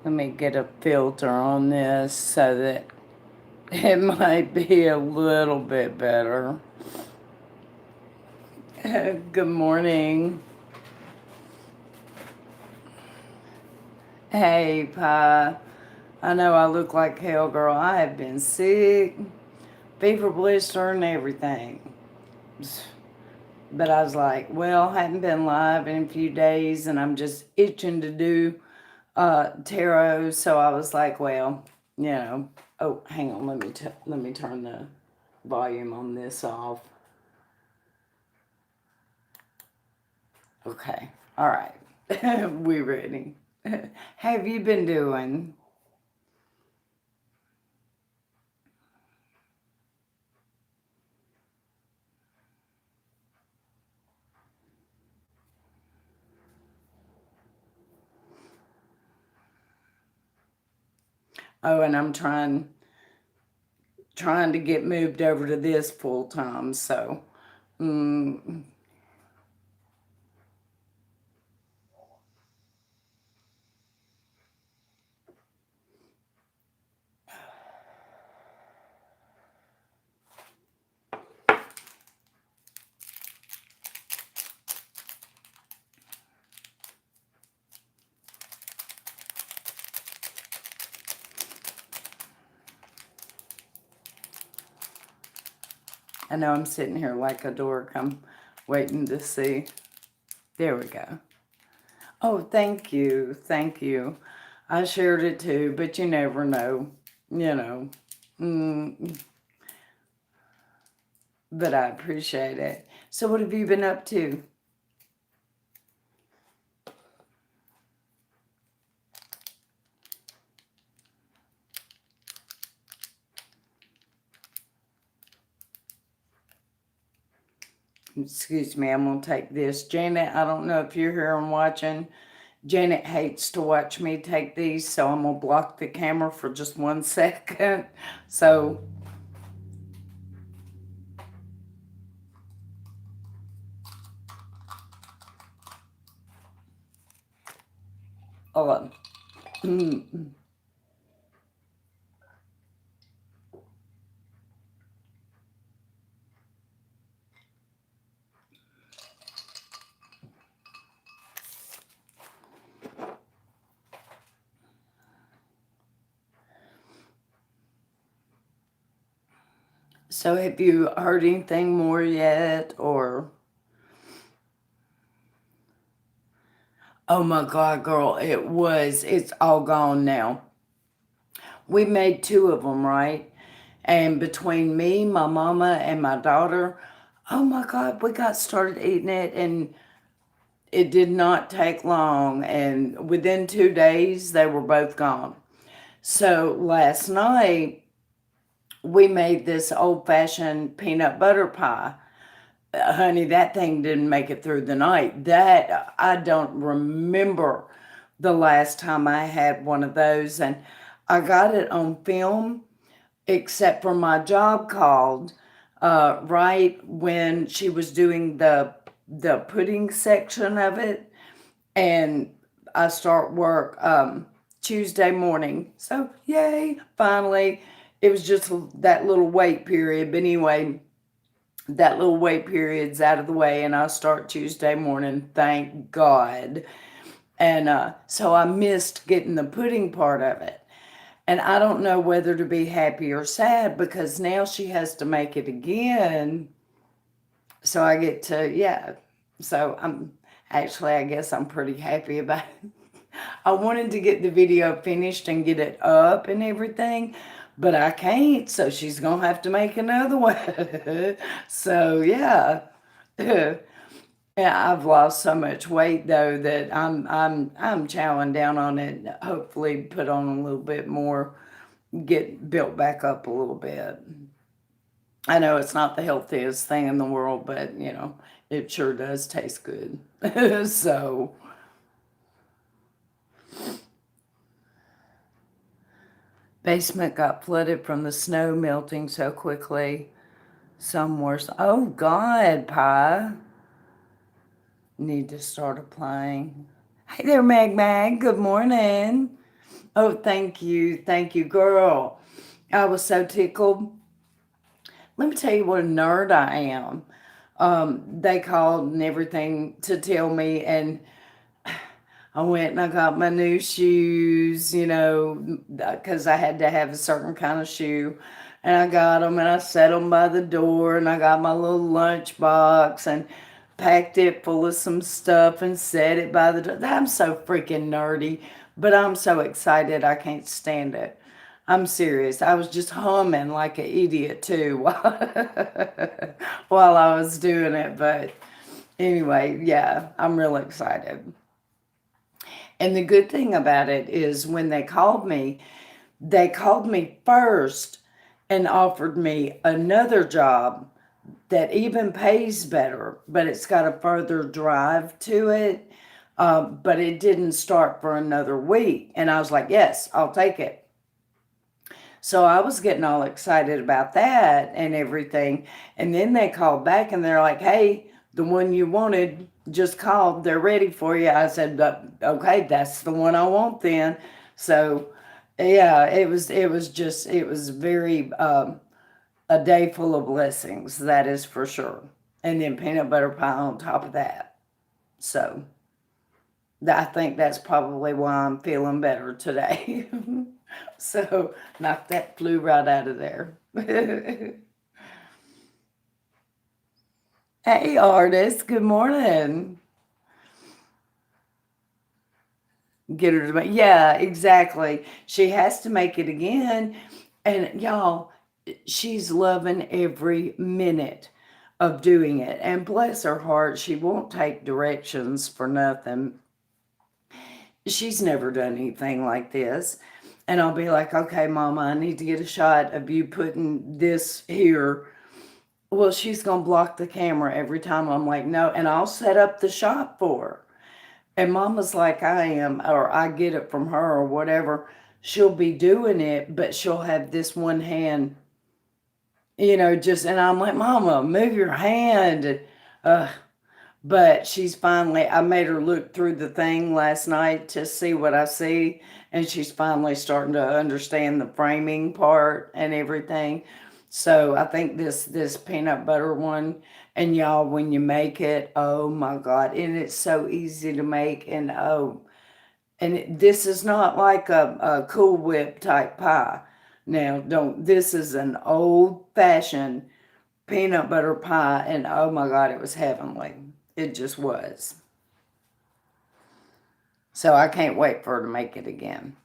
Let me get a filter on this so that it might be a little bit better. Good morning. Hey, Pi. I know I look like hell, girl. I have been sick, fever blister and everything. But I was like, well, I hadn't been live in a few days and I'm just itching to do tarot. So I was like, well, oh, hang on. Let me turn the volume on this off. Okay. All right. We ready. Have you been doing? Oh, and I'm trying to get moved over to this full time. So, mm, I know I'm sitting here like a dork. I'm waiting to see. There we go. Oh, thank you. Thank you. I shared it too, but you never know. You know. Mm, but I appreciate it. So, what have you been up to? Excuse me, I'm going to take this. Janet, I don't know if you're here and watching. Janet hates to watch me take these, so I'm going to block the camera for just 1 second. So, hold on. So, have you heard anything more yet? Or, oh my God, girl, it's all gone now. We made 2 of them, right? And between me, my mama, and my daughter, oh my God, we got started eating it and it did not take long. And within 2 days, they were both gone. So last night, we made this old fashioned peanut butter pie. Honey, that thing didn't make it through the night. That, I don't remember the last time I had one of those. And I got it on film, except for my job called right when she was doing the pudding section of it, and I start work Tuesday morning. So yay, finally. It was just that little wait period. But anyway, that little wait period's out of the way, and I start Tuesday morning. Thank God. And so I missed getting the pudding part of it. And I don't know whether to be happy or sad because now she has to make it again. So I get to, yeah. So I guess I'm pretty happy about it. I wanted to get the video finished and get it up and everything, but I can't. So she's going to have to make another one. So yeah. Yeah, I've lost so much weight though that I'm chowing down on it. Hopefully, put on a little bit more, get built back up a little bit. I know it's not the healthiest thing in the world, but it sure does taste good. So, basement got flooded from the snow melting so quickly. Some worse. Oh God, Pie. Need to start applying. Hey there, Mag Mag. Good morning. Oh, thank you, girl. I was so tickled. Let me tell you what a nerd I am. They called and everything to tell me, and I went and I got my new shoes, because I had to have a certain kind of shoe. And I got them and I set them by the door and I got my little lunch box and packed it full of some stuff and set it by the door. I'm so freaking nerdy, but I'm so excited I can't stand it. I'm serious. I was just humming like an idiot too while I was doing it. But anyway, yeah, I'm real excited. And the good thing about it is when they called me first and offered me another job that even pays better, but it's got a further drive to it. But it didn't start for another week. And I was like, yes, I'll take it. So I was getting all excited about that and everything. And then they called back and they're like, hey, the one you wanted just called. They're ready for you. I said, okay, that's the one I want then. So yeah, it was very, a day full of blessings. That is for sure. And then peanut butter pie on top of that. So I think that's probably why I'm feeling better today. So knock that flu right out of there. Hey, artist. Good morning. Get her to make. Yeah, exactly. She has to make it again. And y'all, she's loving every minute of doing it. And bless her heart, she won't take directions for nothing. She's never done anything like this. And I'll be like, okay, mama, I need to get a shot of you putting this here. Well, she's going to block the camera every time. I'm like, no. And I'll set up the shot for her. And mama's like I am, or I get it from her or whatever. She'll be doing it, but she'll have this one hand, just, and I'm like, mama, move your hand. Uh, but she's finally, I made her look through the thing last night to see what I see. And she's finally starting to understand the framing part and everything. So I think this peanut butter one, and y'all, when you make it, oh my God, and it's so easy to make, and this is not like a Cool Whip type pie. Now, don't, this is an old fashioned peanut butter pie, and oh my God, it was heavenly. It just was. So I can't wait for her to make it again.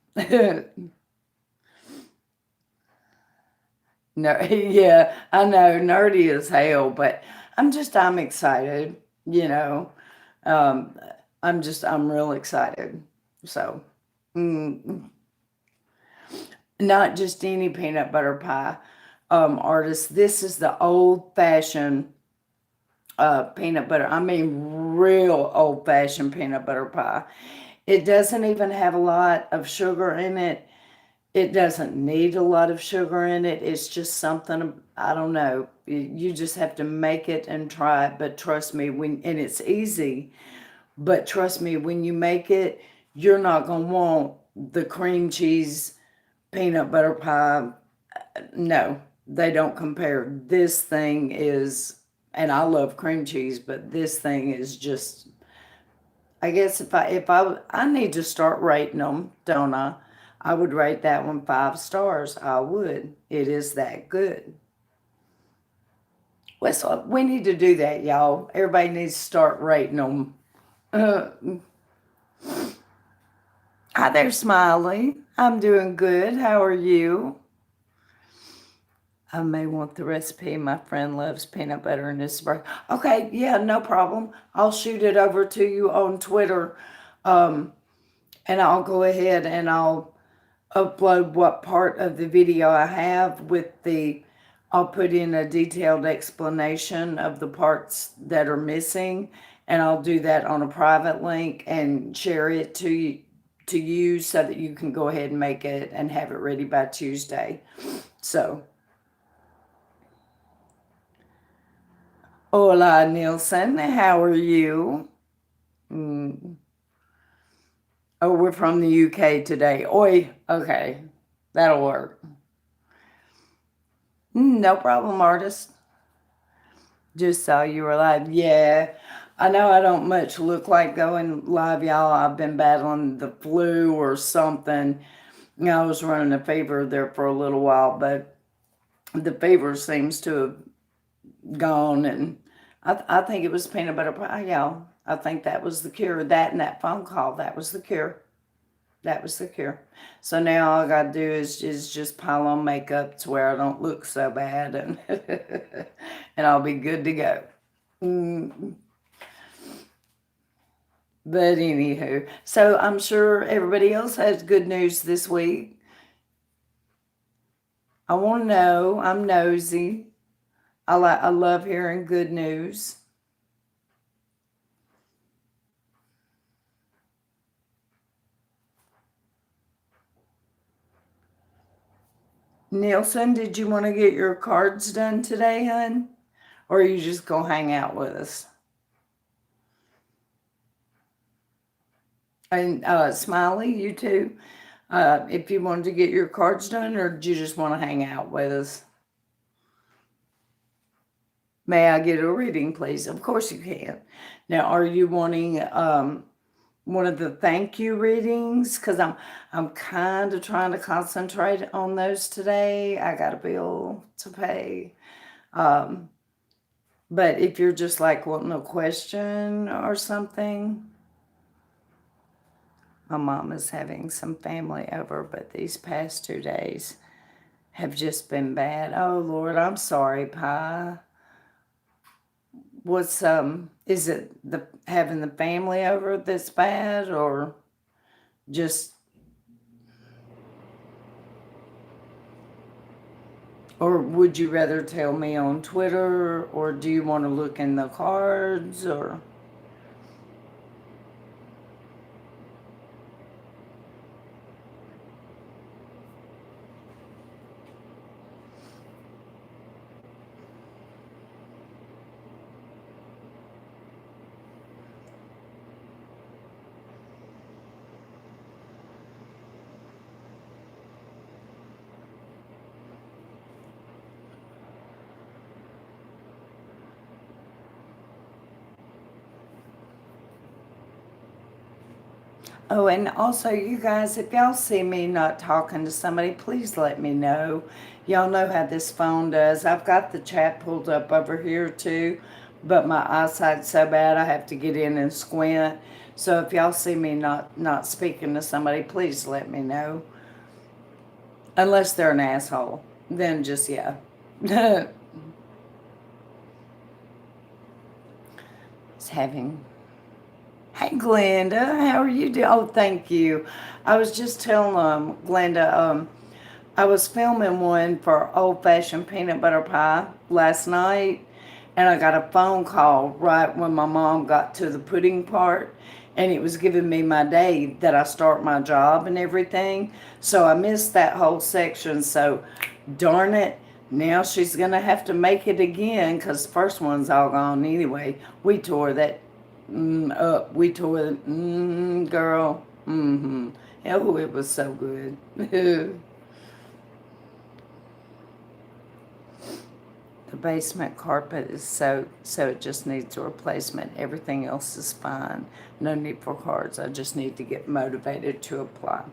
No, yeah, I know, nerdy as hell, but I'm excited, you know. Um, I'm real excited. So, mm, not just any peanut butter pie, artist. This is the old fashioned peanut butter. I mean, real old fashioned peanut butter pie. It doesn't even have a lot of sugar in it. It doesn't need a lot of sugar in it. It's just something, I don't know. You just have to make it and try it. But trust me, and it's easy, but trust me, when you make it, you're not going to want the cream cheese peanut butter pie. No, they don't compare. This thing is, and I love cream cheese, but this thing is just, I guess I need to start rating them, don't I? I would rate that one 5 stars. I would. It is that good. So we need to do that, y'all. Everybody needs to start rating them. Uh, Hi there, Smiley. I'm doing good. How are you? I may want the recipe. My friend loves peanut butter in his burger. Okay, yeah, no problem. I'll shoot it over to you on Twitter. Um, and I'll go ahead and I'll upload what part of the video I have I'll put in a detailed explanation of the parts that are missing, and I'll do that on a private link and share it to you so that you can go ahead and make it and have it ready by Tuesday. So, hola, Nielsen. How are you? Mm, Oh, we're from the UK today. Oi, okay, that'll work. No problem, artist. Just saw you were live. Yeah, I know I don't much look like going live, y'all. I've been battling the flu or something. I was running a fever there for a little while, but the fever seems to have gone, and I think it was peanut butter pie, y'all. I think that was the cure. That and that phone call, that was the cure. That was the cure. So now all I gotta do is just pile on makeup to where I don't look so bad, and and I'll be good to go. Mm, But anywho, so I'm sure everybody else has good news this week. I want to know. I'm nosy. I love hearing good news. Nielsen, did you want to get your cards done today, hun? Or are you just gonna hang out with us? And Smiley, you too. If you wanted to get your cards done, or do you just want to hang out with us? May I get a reading, please? Of course you can. Now, are you wanting one of the thank you readings? Because I'm kind of trying to concentrate on those today. I got a bill to pay. Um, but if you're just like wanting a question or something, my mom is having some family over, but these past 2 days have just been bad. Oh Lord, I'm sorry, Pie. What's is it the having the family over that's bad, or just, or would you rather tell me on Twitter, or do you want to look in the cards, or oh, and also, you guys, if y'all see me not talking to somebody, please let me know. Y'all know how this phone does. I've got the chat pulled up over here too, but my eyesight's so bad I have to get in and squint. So if y'all see me not speaking to somebody, please let me know. Unless they're an asshole, then just yeah. It's having. Hey, Glenda, how are you doing? Oh, thank you. I was just telling Glenda, I was filming one for Old Fashioned Peanut Butter Pie last night, and I got a phone call right when my mom got to the pudding part, and it was giving me my day that I start my job and everything. So I missed that whole section. So, darn it, now she's going to have to make it again because the first one's all gone anyway. We tore that up. We tore it, girl. Mm-hmm. Oh, it was so good. The basement carpet is so it just needs a replacement. Everything else is fine. No need for cards. I just need to get motivated to apply.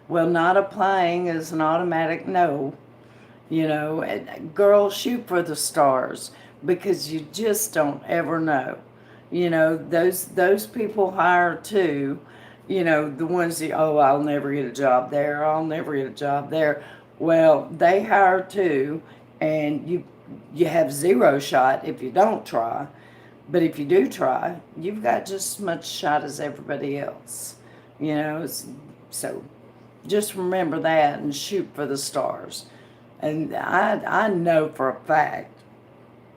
Well, not applying is an automatic no. You know, and girls, shoot for the stars because you just don't ever know. You know, those people hire too. You know, the ones that, oh, I'll never get a job there. I'll never get a job there. Well, they hire too, and you have zero shot if you don't try. But if you do try, you've got just as much shot as everybody else. You know, so just remember that and shoot for the stars. And I know for a fact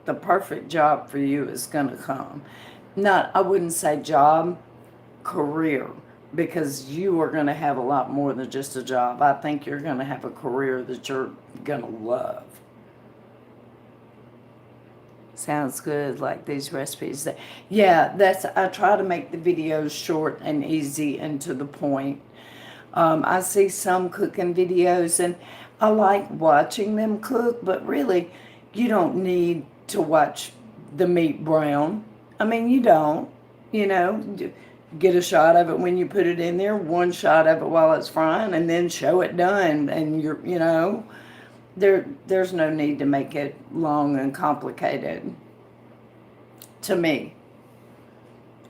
the perfect job for you is going to come. Not, I wouldn't say job, career, because you are going to have a lot more than just a job. I think you're going to have a career that you're going to love. Sounds good, like these recipes. Yeah, I try to make the videos short and easy and to the point. I see some cooking videos and I like watching them cook, but really, you don't need to watch the meat brown. I mean, you don't, you know, get a shot of it when you put it in there, one shot of it while it's frying, and then show it done. And there's no need to make it long and complicated to me,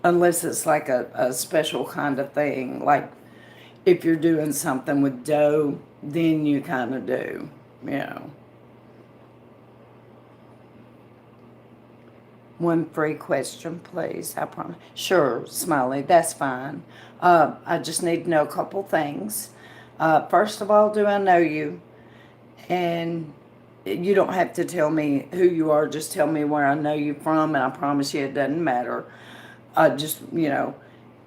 unless it's like a special kind of thing. Like if you're doing something with dough, then you kind of do, you know. One free question, please. I promise. Sure, Smiley, that's fine. I just need to know a couple things. First of all, do I know you? And you don't have to tell me who you are. Just tell me where I know you from, and I promise you it doesn't matter. Just,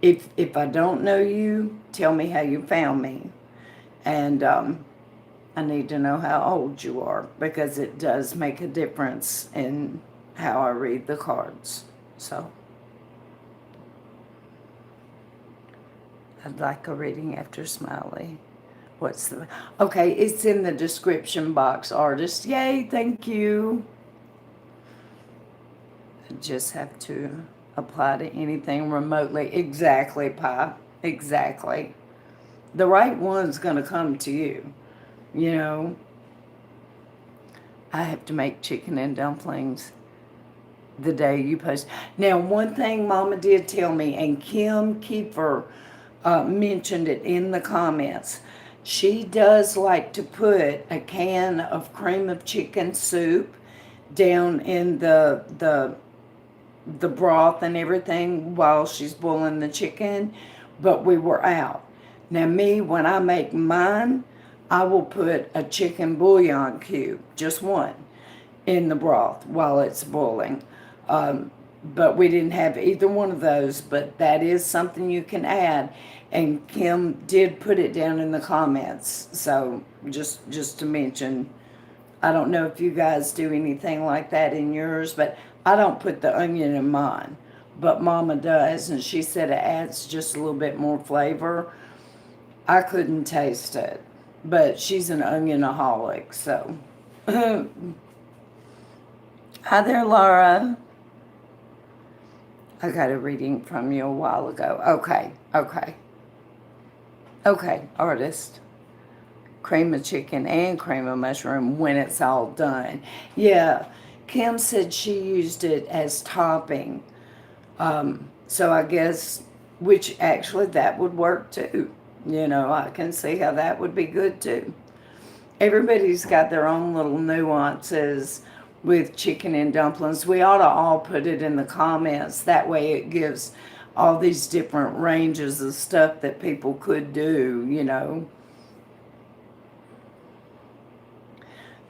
if I don't know you, tell me how you found me. And I need to know how old you are, because it does make a difference in how I read the cards. So I'd like a reading after Smiley. Okay, it's in the description box, artist. Yay, thank you. I just have to apply to anything remotely. Exactly, Pi. Exactly. The right one's going to come to you. You know, I have to make chicken and dumplings the day you post. Now, one thing Mama did tell me, and Kim Kiefer mentioned it in the comments. She does like to put a can of cream of chicken soup down in the broth and everything while she's boiling the chicken, but we were out. Now me, when I make mine, I will put a chicken bouillon cube, just one, in the broth while it's boiling. But we didn't have either one of those, but that is something you can add. And Kim did put it down in the comments. So just to mention, I don't know if you guys do anything like that in yours, but I don't put the onion in mine. But Mama does, and she said it adds just a little bit more flavor. I couldn't taste it, but she's an onionaholic, so. Hi there, Laura. I got a reading from you a while ago. Okay, artist. Cream of chicken and cream of mushroom when it's all done. Yeah, Kim said she used it as topping. So I guess, which actually that would work too. I can see how that would be good too. Everybody's got their own little nuances with chicken and dumplings. We ought to all put it in the comments. That way it gives all these different ranges of stuff that people could do.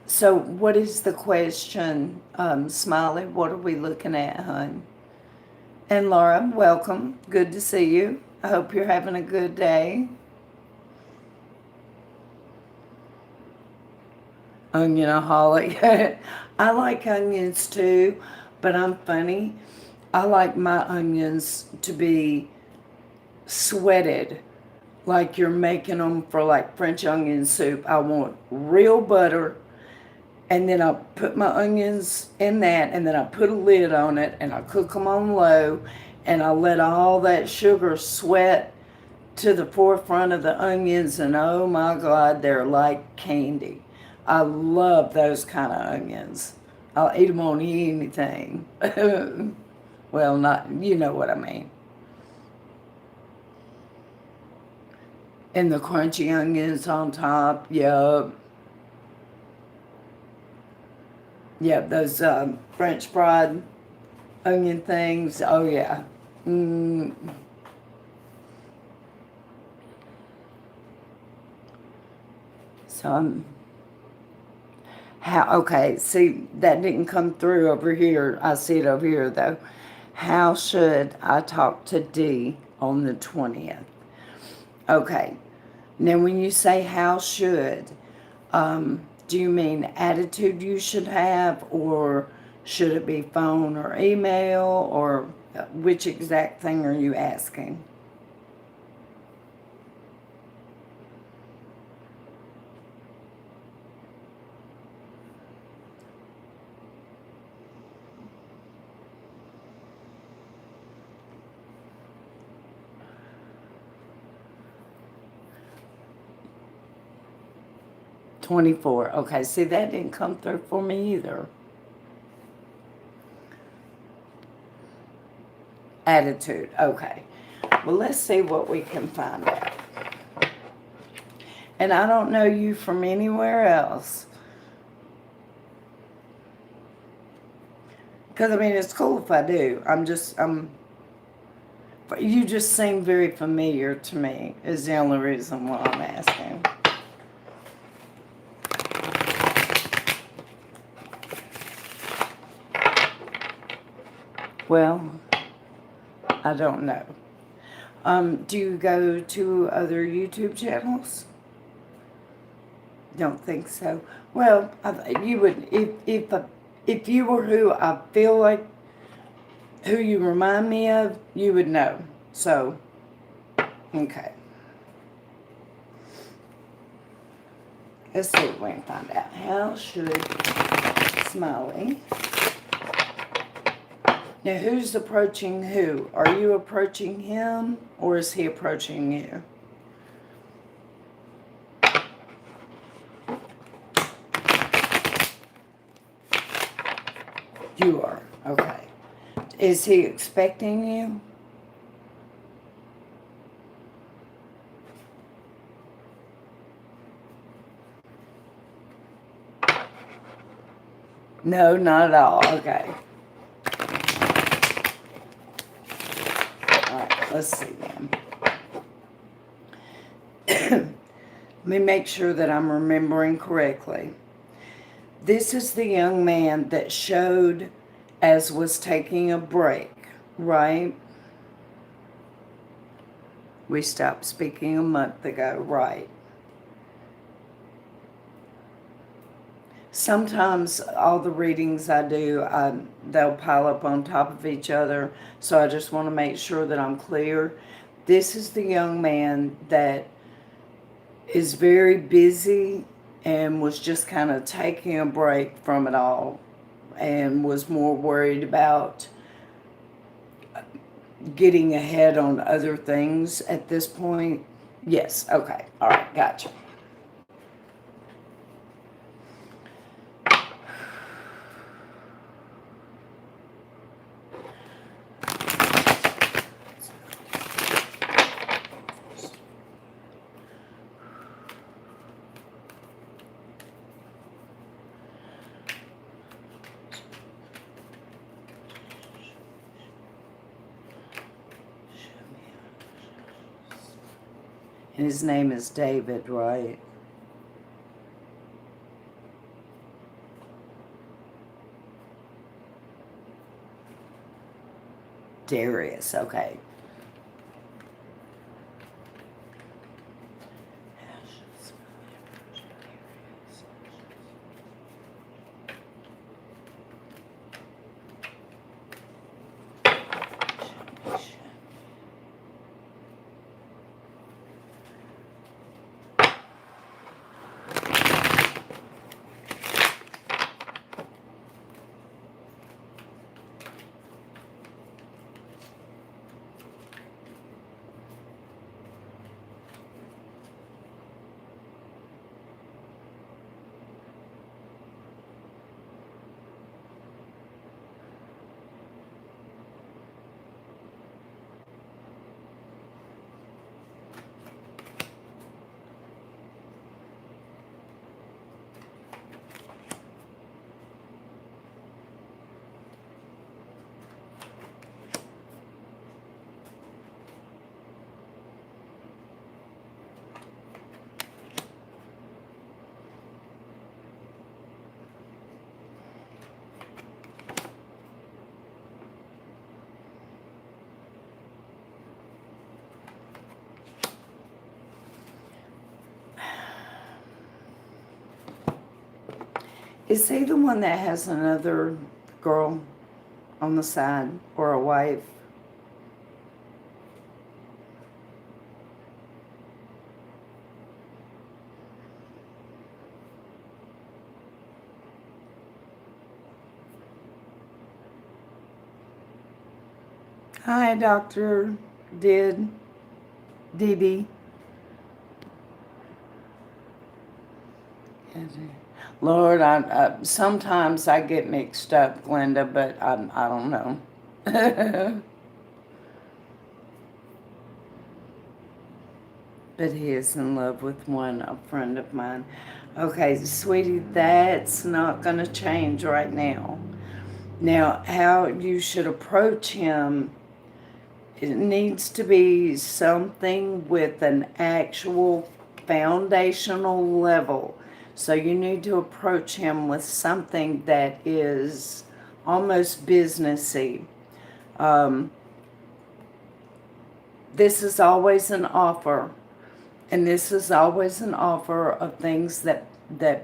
So what is the question, Smiley? What are we looking at, hon? And Laura, welcome. Good to see you. I hope you're having a good day. Onionaholic. I like onions too, but I'm funny. I like my onions to be sweated, like you're making them for like French onion soup. I want real butter, and then I put my onions in that, and then I put a lid on it, and I cook them on low, and I let all that sugar sweat to the forefront of the onions, and oh my God, they're like candy. I love those kind of onions. I'll eat them on anything. Well, not, you know what I mean. And the crunchy onions on top, yup. Yep, those French fried onion things, oh yeah. So okay, see, that didn't come through over here. I see it over here though. How should I talk to Dee on the 20th? Okay, now when you say how should, do you mean attitude you should have, or Should it be phone or email, or which exact thing are you asking? $24. Okay, see, that didn't come through for me either. Attitude. Okay. Well, let's see what we can find out. And I don't know you from anywhere else. Because, I mean, it's cool if I do. You just seem very familiar to me, is the only reason why I'm asking. Well, I don't know. Do you go to other YouTube channels? Don't think so. Well, you would, if you were who I feel like, who you remind me of, you would know. So, okay. Let's see if we can find out. How should Smiley... Now, who's approaching who? Are you approaching him, or is he approaching you? You are. Okay. Is he expecting you? No, not at all. Okay. Let's see then. Let me make sure that I'm remembering correctly. This is the young man that showed as was taking a break, right? We stopped speaking a month ago, right? Sometimes all the readings I do, they'll pile up on top of each other, so I just want to make sure that I'm clear. This is the young man that is very busy and was just kind of taking a break from it all and was more worried about getting ahead on other things at this point. Yes, okay, all right, gotcha. And his name is David, right? Darius, okay. Is he the one that has another girl on the side or a wife. Hi, Dr. Dede. Lord, sometimes I get mixed up, Glenda, but I don't know. But he is in love with a friend of mine. Okay, sweetie, that's not going to change right now. Now, how you should approach him, it needs to be something with an actual foundational level. So you need to approach him with something that is almost businessy. This is always an offer. And this is always an offer of things that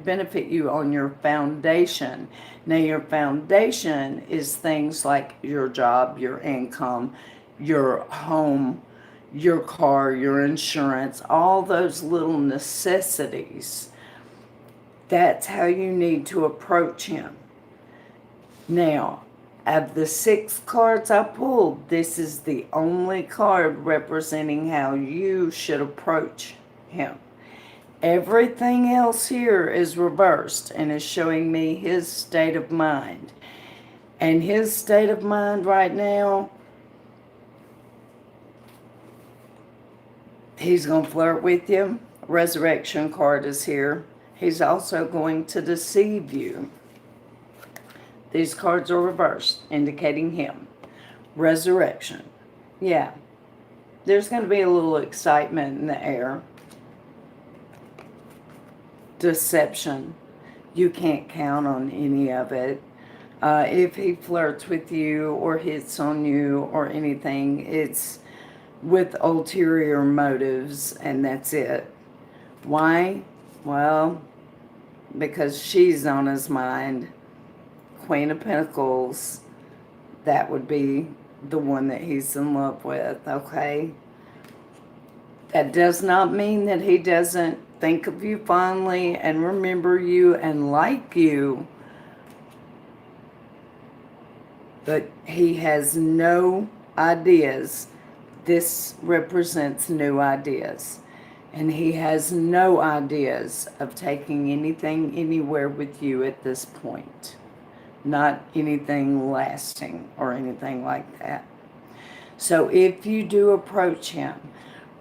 benefit you on your foundation. Now, your foundation is things like your job, your income, your home, your car, your insurance, all those little necessities. That's how you need to approach him. Now, of the 6 cards I pulled, this is the only card representing how you should approach him. Everything else here is reversed and is showing me his state of mind. And his state of mind right now, he's going to flirt with you. Resurrection card is here. He's also going to deceive you. These cards are reversed, indicating him. Resurrection. Yeah. There's going to be a little excitement in the air. Deception. You can't count on any of it. If he flirts with you or hits on you or anything, it's with ulterior motives, and that's it. Why? Well, because she's on his mind. Queen of Pentacles, that would be the one that he's in love with, okay? That does not mean that he doesn't think of you fondly and remember you and like you, but he has no ideas. This represents new ideas. And he has no ideas of taking anything anywhere with you at this point. Not anything lasting or anything like that. So if you do approach him,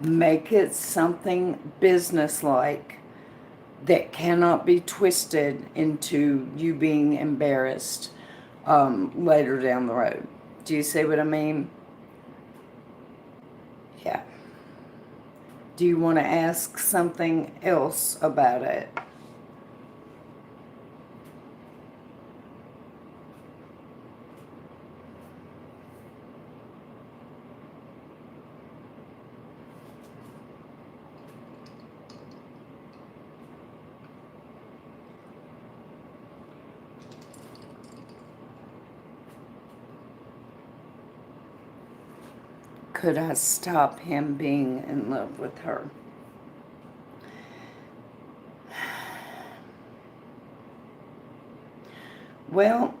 make it something businesslike that cannot be twisted into you being embarrassed later down the road. Do you see what I mean? Yeah. Do you want to ask something else about it? Could I stop him being in love with her? Well,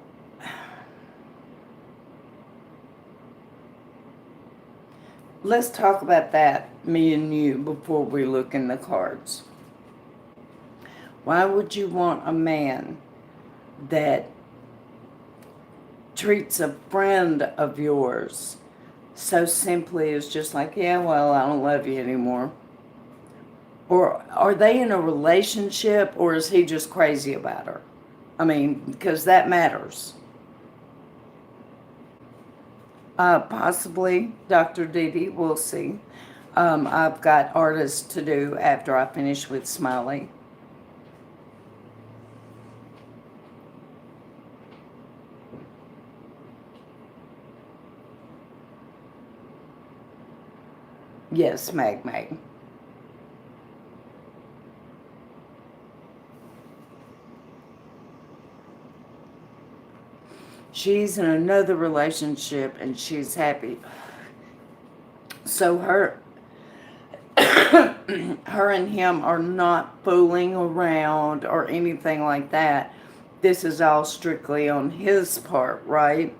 let's talk about that, me and you, before we look in the cards. Why would you want a man that treats a friend of yours so simply as just like, yeah, well, I don't love you anymore? Or are they in a relationship, or is he just crazy about her? I mean, because that matters. Possibly, Dr. Dede, we'll see. I've got artists to do after I finish with Smiley. Yes, Mag. She's in another relationship and she's happy. So her and him are not fooling around or anything like that. This is all strictly on his part, right?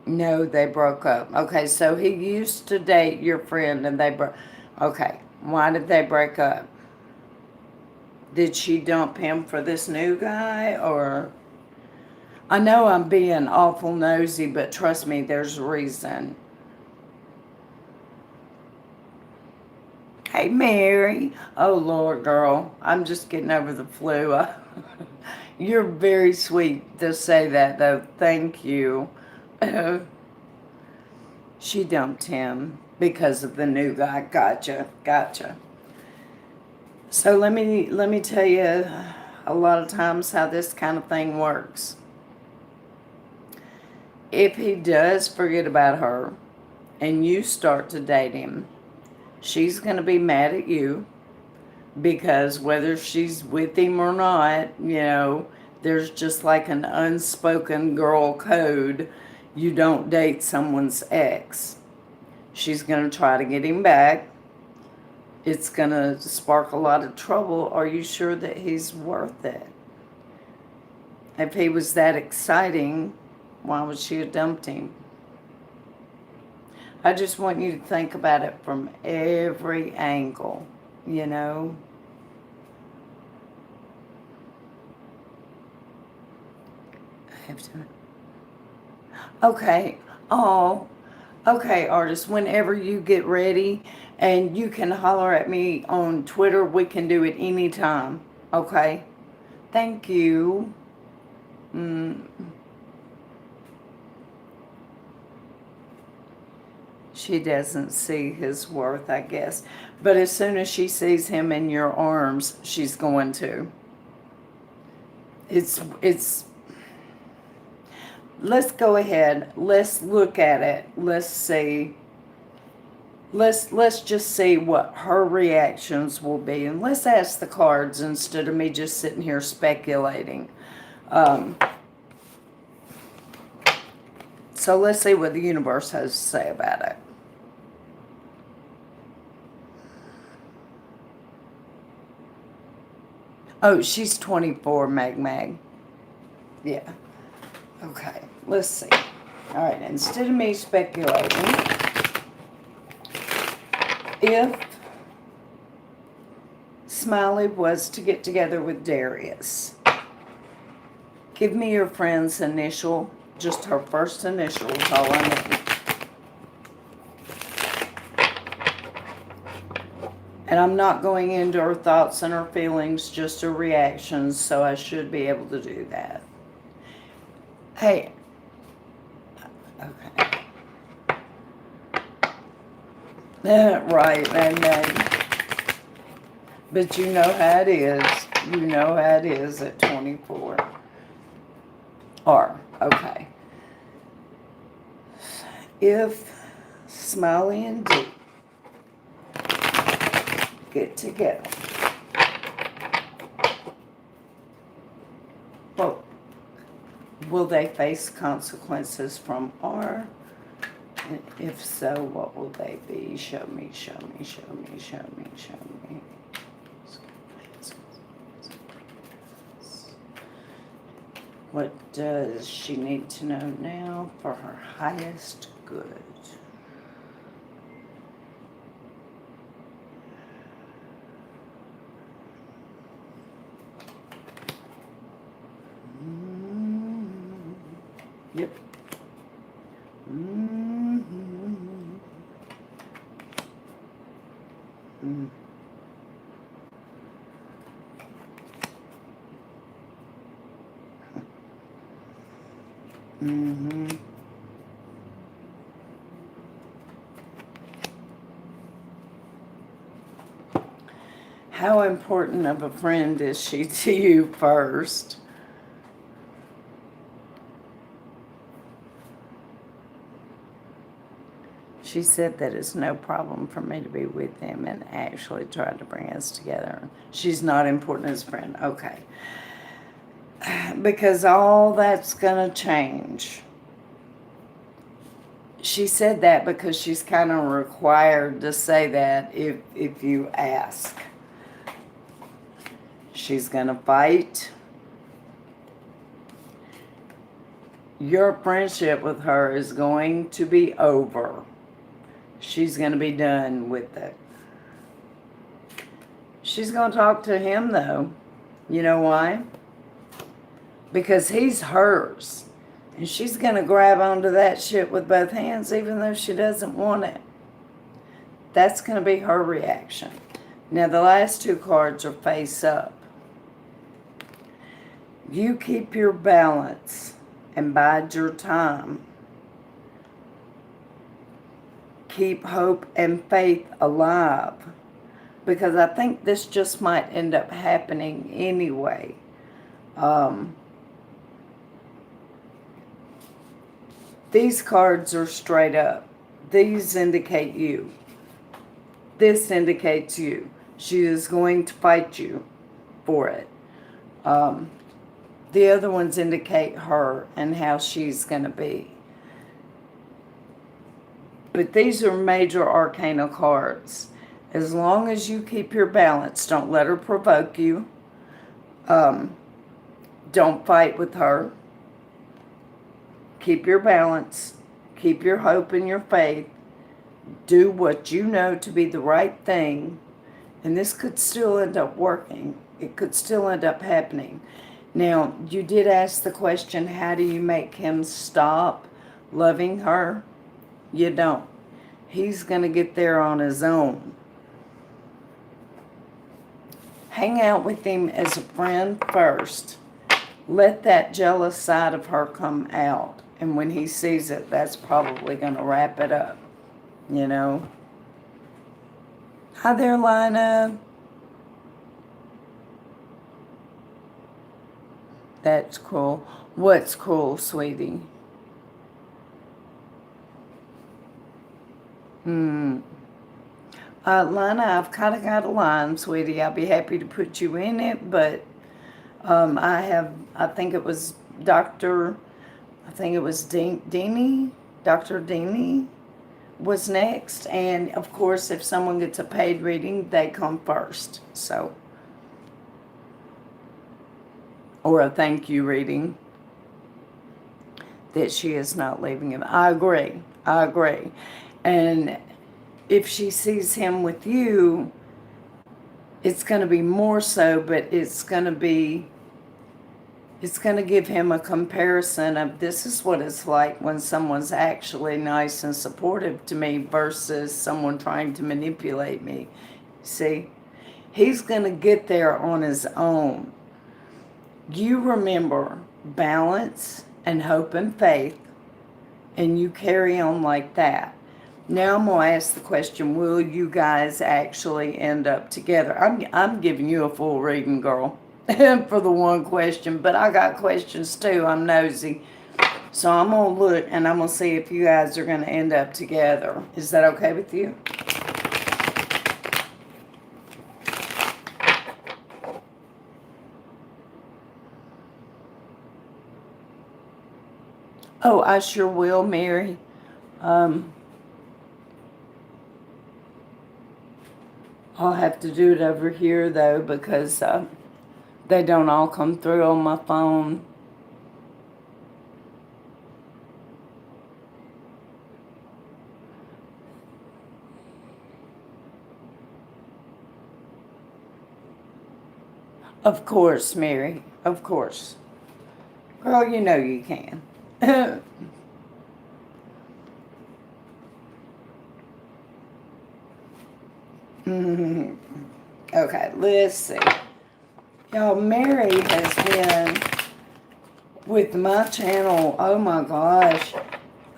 No, they broke up. Okay, so he used to date your friend and they broke. Okay, why did they break up? Did she dump him for this new guy or? I know I'm being awful nosy, but trust me, there's a reason. Hey, Mary. Oh, Lord, girl. I'm just getting over the flu. You're very sweet to say that, though. Thank you. She dumped him because of the new guy. Gotcha. Gotcha. So let me tell you a lot of times how this kind of thing works. If he does forget about her and you start to date him, she's going to be mad at you because whether she's with him or not, there's just like an unspoken girl code. You don't date someone's ex. She's going to try to get him back. It's going to spark a lot of trouble. Are you sure that he's worth it? If he was that exciting, why would she have dumped him? I just want you to think about it from every angle, I have to. Okay. Oh, okay, artist. Whenever you get ready and you can holler at me on Twitter, we can do it anytime. Okay? Thank you. She doesn't see his worth, I guess. But as soon as she sees him in your arms, she's going to. It's let's go ahead. Let's look at it. Let's see. Let's just see what her reactions will be. And let's ask the cards instead of me just sitting here speculating. So let's see what the universe has to say about it. Oh, she's 24, Mag. Yeah. Okay, let's see. All right, instead of me speculating, if Smiley was to get together with Darius, give me your friend's initial, just her first initial is all I need. And I'm not going into her thoughts and her feelings, just her reactions, so I should be able to do that. Hey, okay. Right, and but you know how it is. You know how it is at 24. Okay. If Smiley and Dede get together, well, will they face consequences from R? And if so, what will they be? Show me. What does she need to know now for her highest good? Yep. How important of a friend is she to you first? She said that it's no problem for me to be with him and actually tried to bring us together. She's not important as a friend. Okay. Because all that's going to change. She said that because she's kind of required to say that if you ask. She's going to fight. Your friendship with her is going to be over. She's going to be done with it. She's going to talk to him, though. You know why? Because he's hers. And she's going to grab onto that shit with both hands, even though she doesn't want it. That's going to be her reaction. Now, the last two cards are face up. You keep your balance and bide your time. Keep hope and faith alive. Because I think this just might end up happening anyway. These cards are straight up. These indicate you. This indicates you. She is going to fight you for it. The other ones indicate her and how she's going to be. But these are major arcana cards. As long as you keep your balance, don't let her provoke you. Don't fight with her. Keep your balance. Keep your hope and your faith. Do what you know to be the right thing. And this could still end up working. It could still end up happening. Now, you did ask the question, how do you make him stop loving her? You don't. He's going to get there on his own. Hang out with him as a friend first. Let that jealous side of her come out. And when he sees it, that's probably going to wrap it up. You know? Hi there, Lena. That's cool. What's cool, sweetie? Lena, I've kind of got a line, sweetie. I'll be happy to put you in it, but I think it was Dr. Dede, Dr. Dede was next. And, of course, if someone gets a paid reading, they come first. So, or a thank you reading that she is not leaving him. I agree. And if she sees him with you, it's going to be more so, but it's going to give him a comparison of this is what it's like when someone's actually nice and supportive to me versus someone trying to manipulate me. See? He's going to get there on his own. You remember balance and hope and faith, and you carry on like that. Now I'm going to ask the question, will you guys actually end up together? I'm giving you a full reading, girl, for the one question, but I got questions too. I'm nosy. So I'm going to look and I'm going to see if you guys are going to end up together. Is that okay with you? Oh, I sure will, Mary. I'll have to do it over here, though, because they don't all come through on my phone. Of course, Mary. Of course. Girl, you know you can. Okay, let's see. Y'all, Mary has been with my channel, oh my gosh.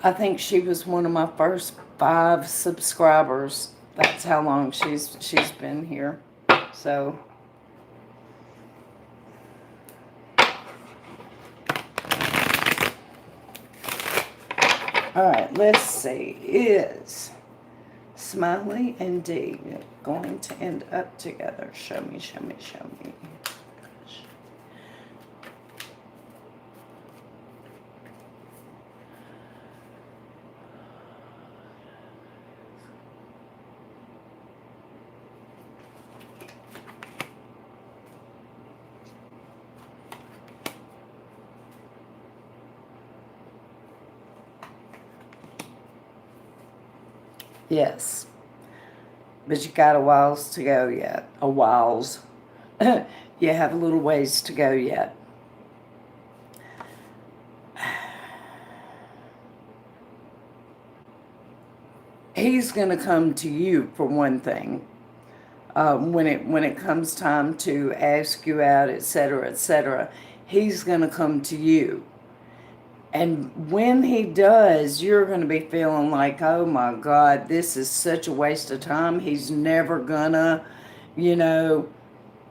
I think she was one of my first 5 subscribers. That's how long she's been here. So, all right, let's see. Is Smiley and Dede going to end up together. Show me, show me, show me. Yes. But you got a whiles to go yet. A whiles. You have a little ways to go yet. He's going to come to you for one thing. When it comes time to ask you out, etc., he's going to come to you. And when he does, you're going to be feeling like, oh my God, this is such a waste of time. He's never gonna, you know,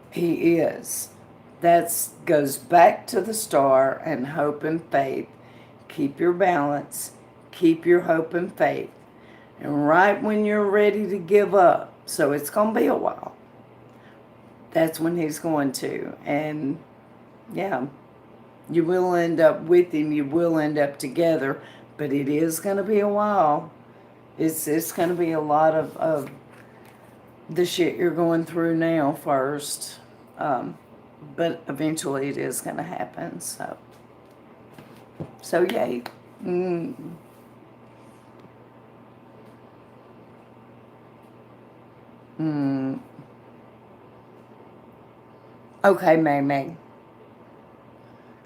he is. That goes back to the star and hope and faith. Keep your balance. Keep your hope and faith. And right when you're ready to give up, so it's going to be a while, that's when he's going to. And yeah, you will end up with him. You will end up together. But it is going to be a while. It's going to be a lot of the shit you're going through now first. But eventually it is going to happen. So yay. Okay, May.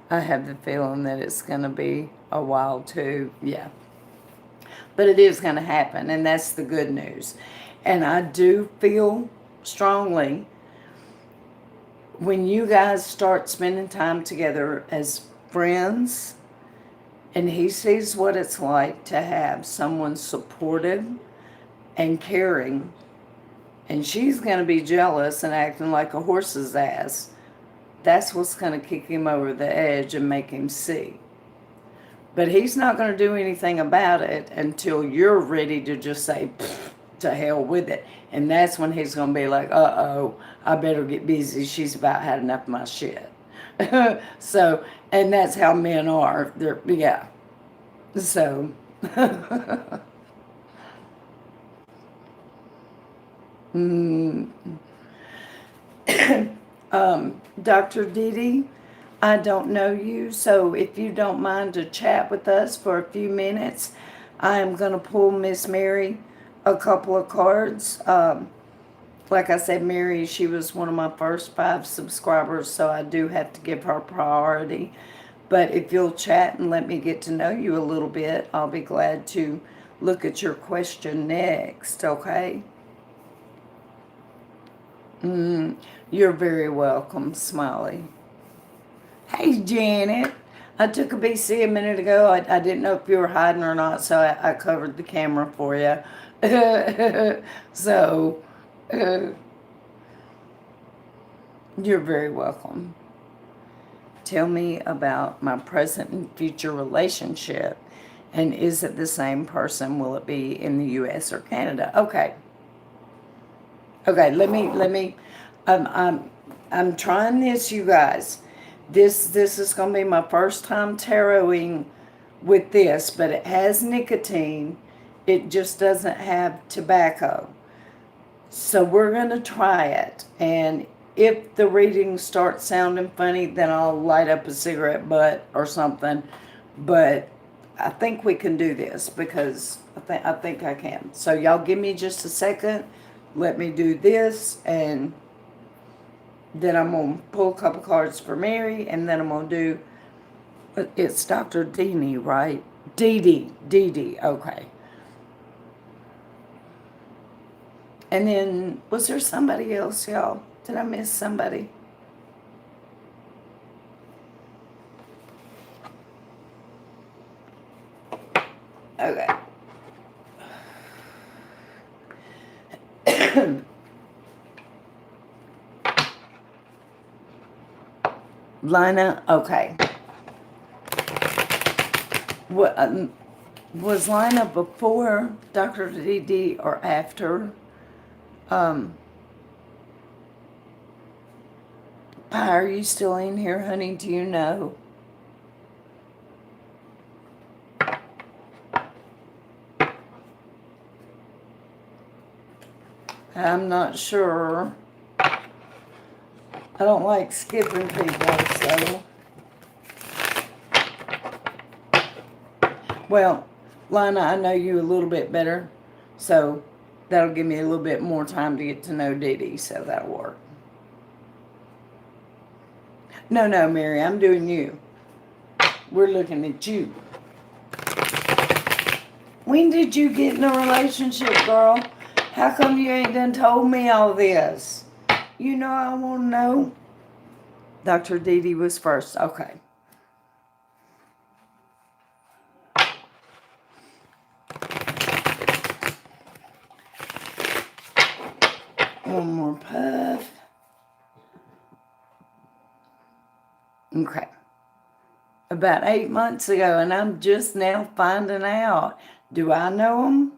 I have the feeling that it's going to be a while too. Yeah. But it is going to happen, and that's the good news. And I do feel strongly when you guys start spending time together as friends, and he sees what it's like to have someone supportive and caring, and she's going to be jealous and acting like a horse's ass, that's what's going to kick him over the edge and make him see. But he's not going to do anything about it until you're ready to just say, to hell with it. And that's when he's going to be like, uh-oh, I better get busy. She's about had enough of my shit. So, and that's how men are. They're, yeah. So. Dr. Dede, I don't know you, so if you don't mind to chat with us for a few minutes, I am going to pull Miss Mary a couple of cards. Like I said, Mary, she was one of my first 5 subscribers, so I do have to give her priority. But if you'll chat and let me get to know you a little bit, I'll be glad to look at your question next, okay? You're very welcome, Smiley. Hey, Janet. I took a BC a minute ago. I didn't know if you were hiding or not, so I covered the camera for you. So, you're very welcome. Tell me about my present and future relationship. And is it the same person? Will it be in the U.S. or Canada? Okay. Okay, let me, I'm trying this, you guys. This is going to be my first time tarotting with this, but it has nicotine. It just doesn't have tobacco. So we're going to try it. And if the reading starts sounding funny, then I'll light up a cigarette butt or something. But I think we can do this because I think I can. So y'all give me just a second. Let me do this, and then I'm going to pull a couple cards for Mary, and then I'm going to do, it's Dr. Dede, right? Dede, okay. And then, was there somebody else, y'all? Did I miss somebody? Okay. Lena, okay. What? Was Lena before Dr. Dede or after? Pie, are you still in here, honey? Do you know? I'm not sure. I don't like skipping people, so. Well, Lana, I know you a little bit better, so that'll give me a little bit more time to get to know Dede, so that'll work. No, Mary, I'm doing you. We're looking at you. When did you get in a relationship, girl? How come you ain't done told me all this? You know I want to know. Dr. Dede was first. Okay. One more puff. Okay. About 8 months ago, and I'm just now finding out. Do I know him?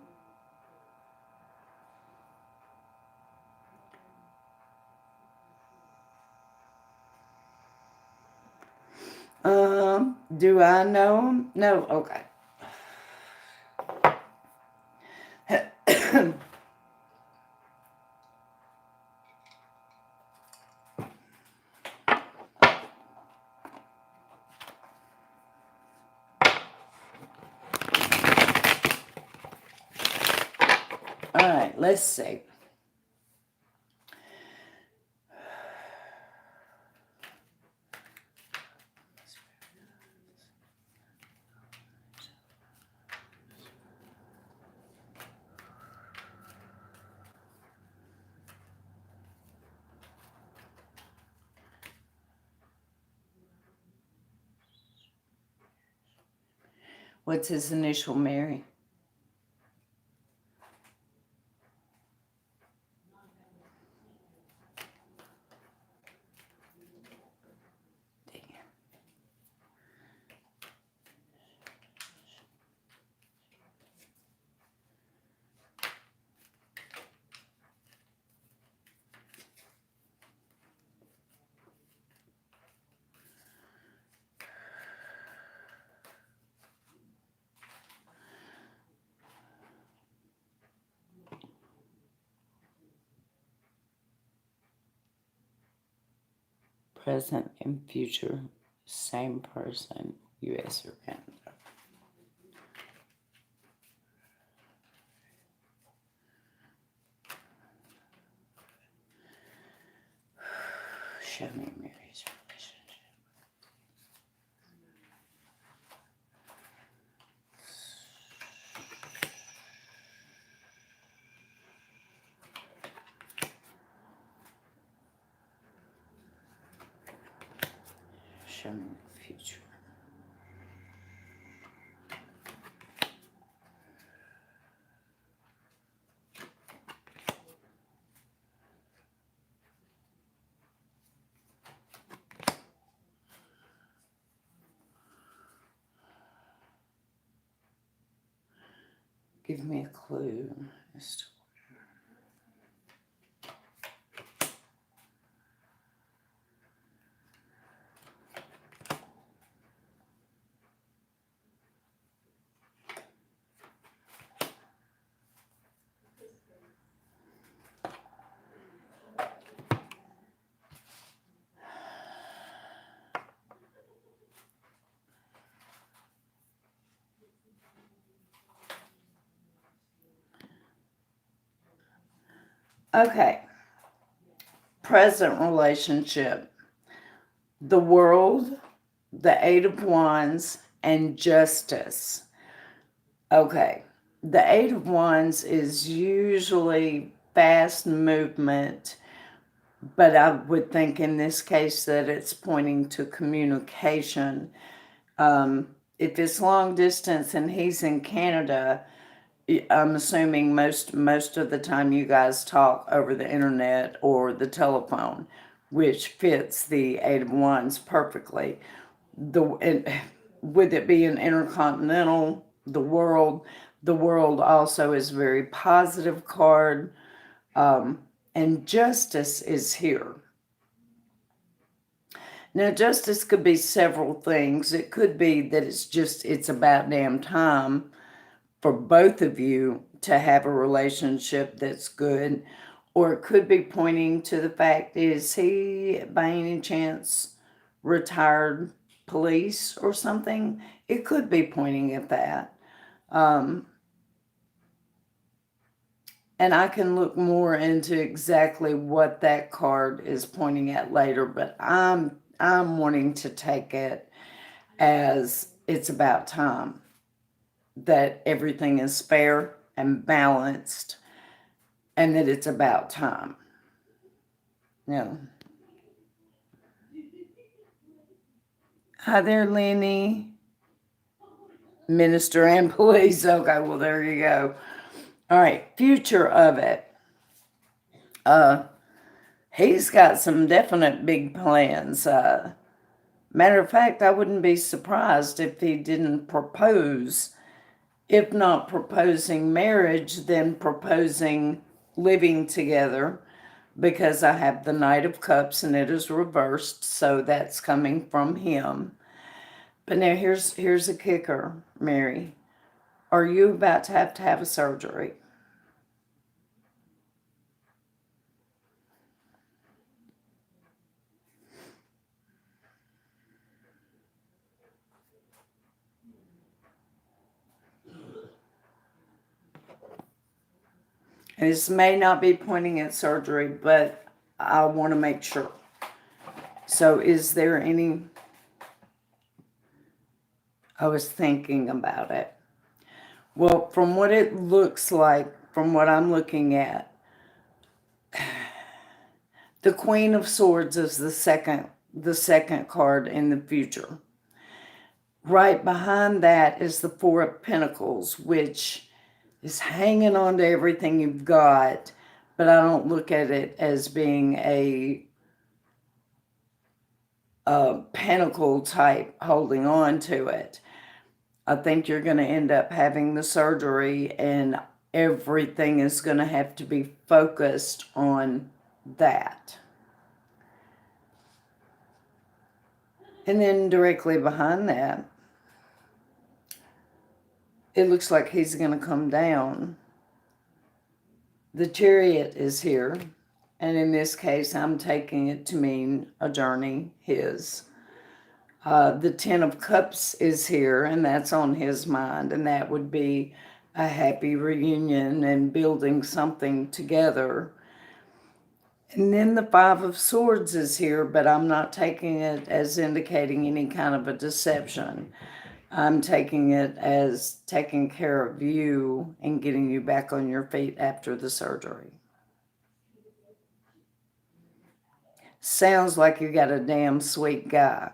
Do I know him? No, okay. All right, let's see. What's his initial, Mary? Present and future, same person, U.S. or Canada. Show me Mary's relationship. Show me the future. Give me a clue as to okay. Present relationship. The world, the Eight of Wands, and Justice. Okay. The Eight of Wands is usually fast movement, but I would think in this case that it's pointing to communication. If it's long distance and he's in Canada, I'm assuming most of the time you guys talk over the internet or the telephone, which fits the Eight of Wands perfectly. With it being intercontinental, the world. The world also is a very positive card. And justice is here. Now, justice could be several things. It could be that it's about damn time for both of you to have a relationship that's good. Or it could be pointing to the fact, is he by any chance retired police or something? It could be pointing at that. And I can look more into exactly what that card is pointing at later, but I'm wanting to take it as it's about time, that everything is fair and balanced, and that it's about time. Yeah. Hi there, Lenny. Minister and police. Okay, well, there you go. All right, future of it. He's got some definite big plans. Matter of fact, I wouldn't be surprised if he didn't propose. If not proposing marriage, then proposing living together, because I have the Knight of Cups and it is reversed, so that's coming from him. But now here's a kicker, Mary. Are you about to have a surgery? And this may not be pointing at surgery, but I want to make sure. So is there any... I was thinking about it. Well, from what it looks like, from what I'm looking at, the Queen of Swords is the second card in the future. Right behind that is the Four of Pentacles, which is hanging on to everything you've got, but I don't look at it as being a pentacle type holding on to it. I think you're going to end up having the surgery, and everything is going to have to be focused on that. And then directly behind that, it looks like he's going to come down. The Chariot is here, and in this case, I'm taking it to mean a journey, his. The Ten of Cups is here, and that's on his mind, and that would be a happy reunion and building something together. And then the Five of Swords is here, but I'm not taking it as indicating any kind of a deception. I'm taking it as taking care of you and getting you back on your feet after the surgery. Sounds like you got a damn sweet guy.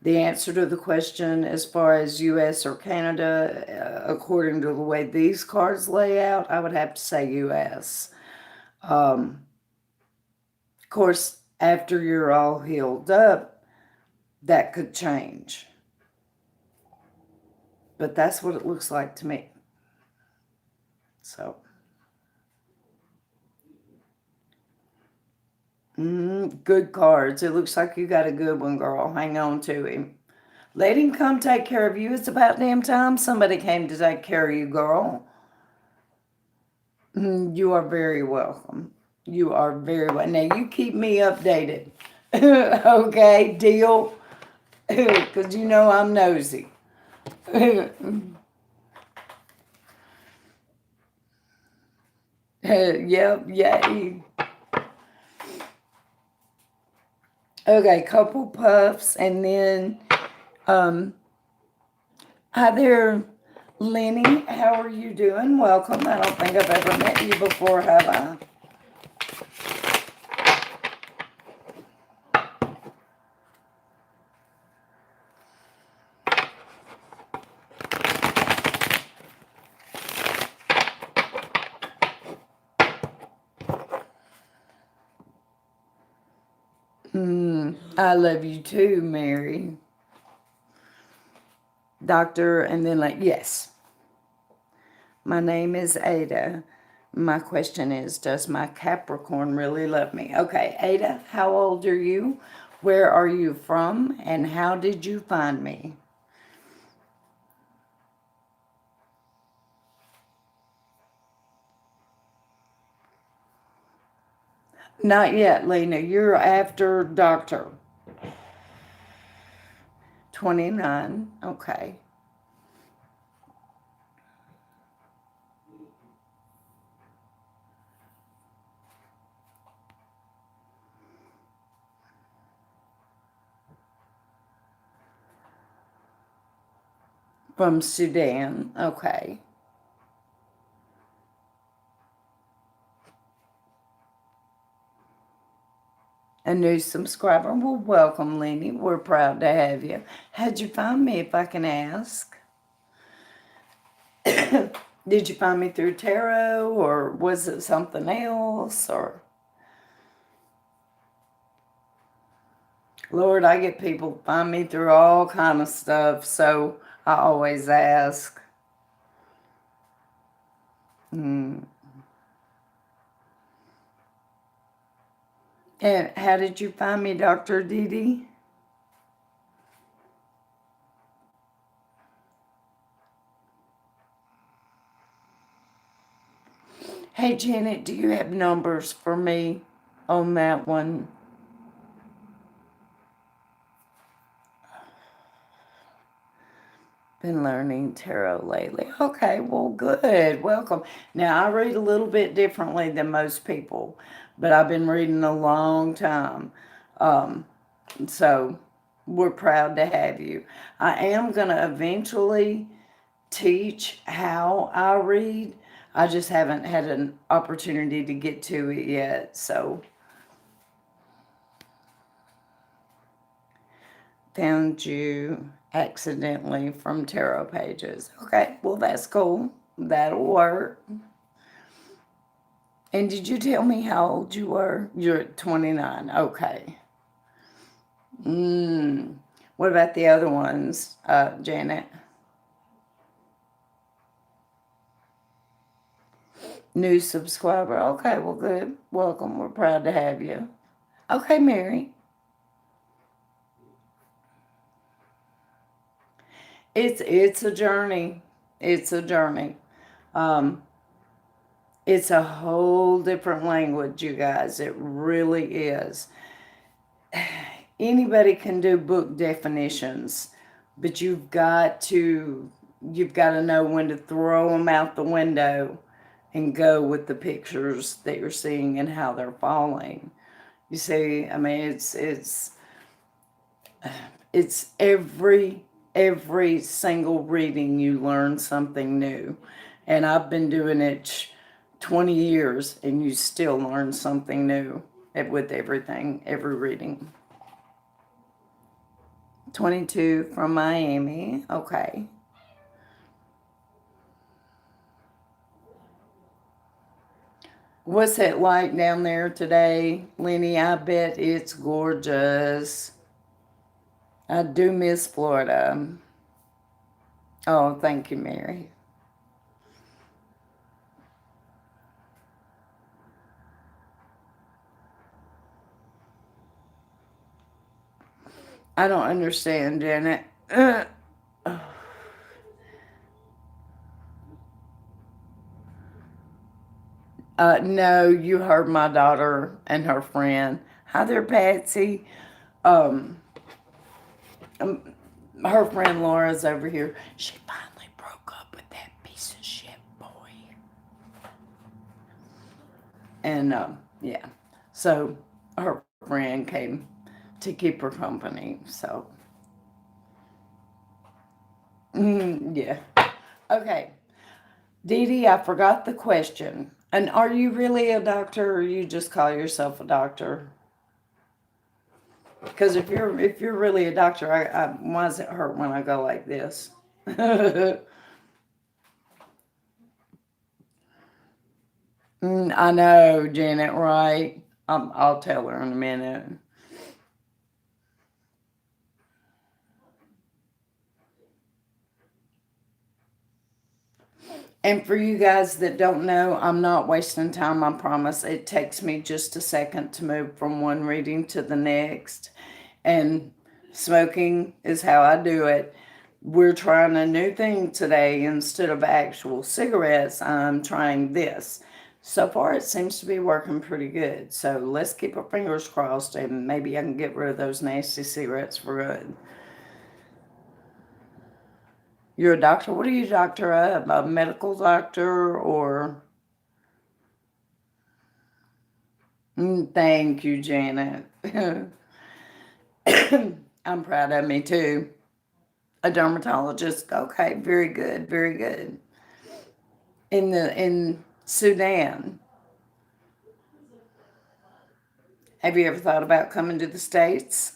The answer to the question as far as U.S. or Canada, according to the way these cards lay out, I would have to say U.S. Of course, after you're all healed up, that could change. But that's what it looks like to me. So, good cards. It looks like you got a good one, girl. Hang on to him. Let him come take care of you. It's about damn time somebody came to take care of you, girl. You are very welcome. You are very welcome. Now, you keep me updated. Okay, deal? Because you know I'm nosy. Yep, yay. Okay, couple puffs, and then, hi there, Lenny. How are you doing? Welcome. I don't think I've ever met you before, have I? I love you too, Mary. Doctor, and then like, yes. My name is Ada. My question is, does my Capricorn really love me? Okay, Ada, how old are you? Where are you from? And how did you find me? Not yet, Lena. You're after Doctor. 29. Okay. From Sudan. Okay. A new subscriber. Well, welcome, Lena. We're proud to have you. How'd you find me, if I can ask? Did you find me through tarot, or was it something else? Or Lord, I get people find me through all kind of stuff, so I always ask. Mm. And how did you find me, Dr. Dede? Hey, Janet, do you have numbers for me on that one? Been learning tarot lately. Okay, well, good. Welcome. Now, I read a little bit differently than most people, but I've been reading a long time. So, we're proud to have you. I am going to eventually teach how I read. I just haven't had an opportunity to get to it yet. So, found you accidentally from tarot pages. Okay, well, that's cool. That'll work. And did you tell me how old you were? You're 29. Okay. What about the other ones, Janet? New subscriber. Okay, well, good. Welcome. We're proud to have you. Okay, Mary. It's a journey. It's a journey. Um, it's a whole different language, you guys. It really is. Anybody can do book definitions, but you've got to know when to throw them out the window and go with the pictures that you're seeing and how they're falling. You see, I mean, it's every single reading you learn something new. And I've been doing it 20 years and you still learn something new with everything, every reading. 22 from Miami. Okay. What's it like down there today, Lenny? I bet it's gorgeous. I do miss Florida. Oh, thank you, Mary. I don't understand, Janet. No, you heard my daughter and her friend. Hi there, Patsy. Um, her friend Laura's over here. She finally broke up with that piece of shit boy. And yeah, so her friend came to keep her company. So yeah. Okay, Dede, I forgot the question. And are you really a doctor, or you just call yourself a doctor? Because if you're really a doctor, why does it hurt when I go like this? I know, Janet, right? I'll tell her in a minute. And for you guys that don't know, I'm not wasting time, I promise. It takes me just a second to move from one reading to the next. And smoking is how I do it. We're trying a new thing today. Instead of actual cigarettes, I'm trying this. So far, it seems to be working pretty good. So let's keep our fingers crossed, and maybe I can get rid of those nasty cigarettes for good. You're a doctor? What are you, doctor of? A medical doctor or? Thank you, Janet. I'm proud of me too. A dermatologist. Okay, very good, very good. In Sudan. Have you ever thought about coming to the States?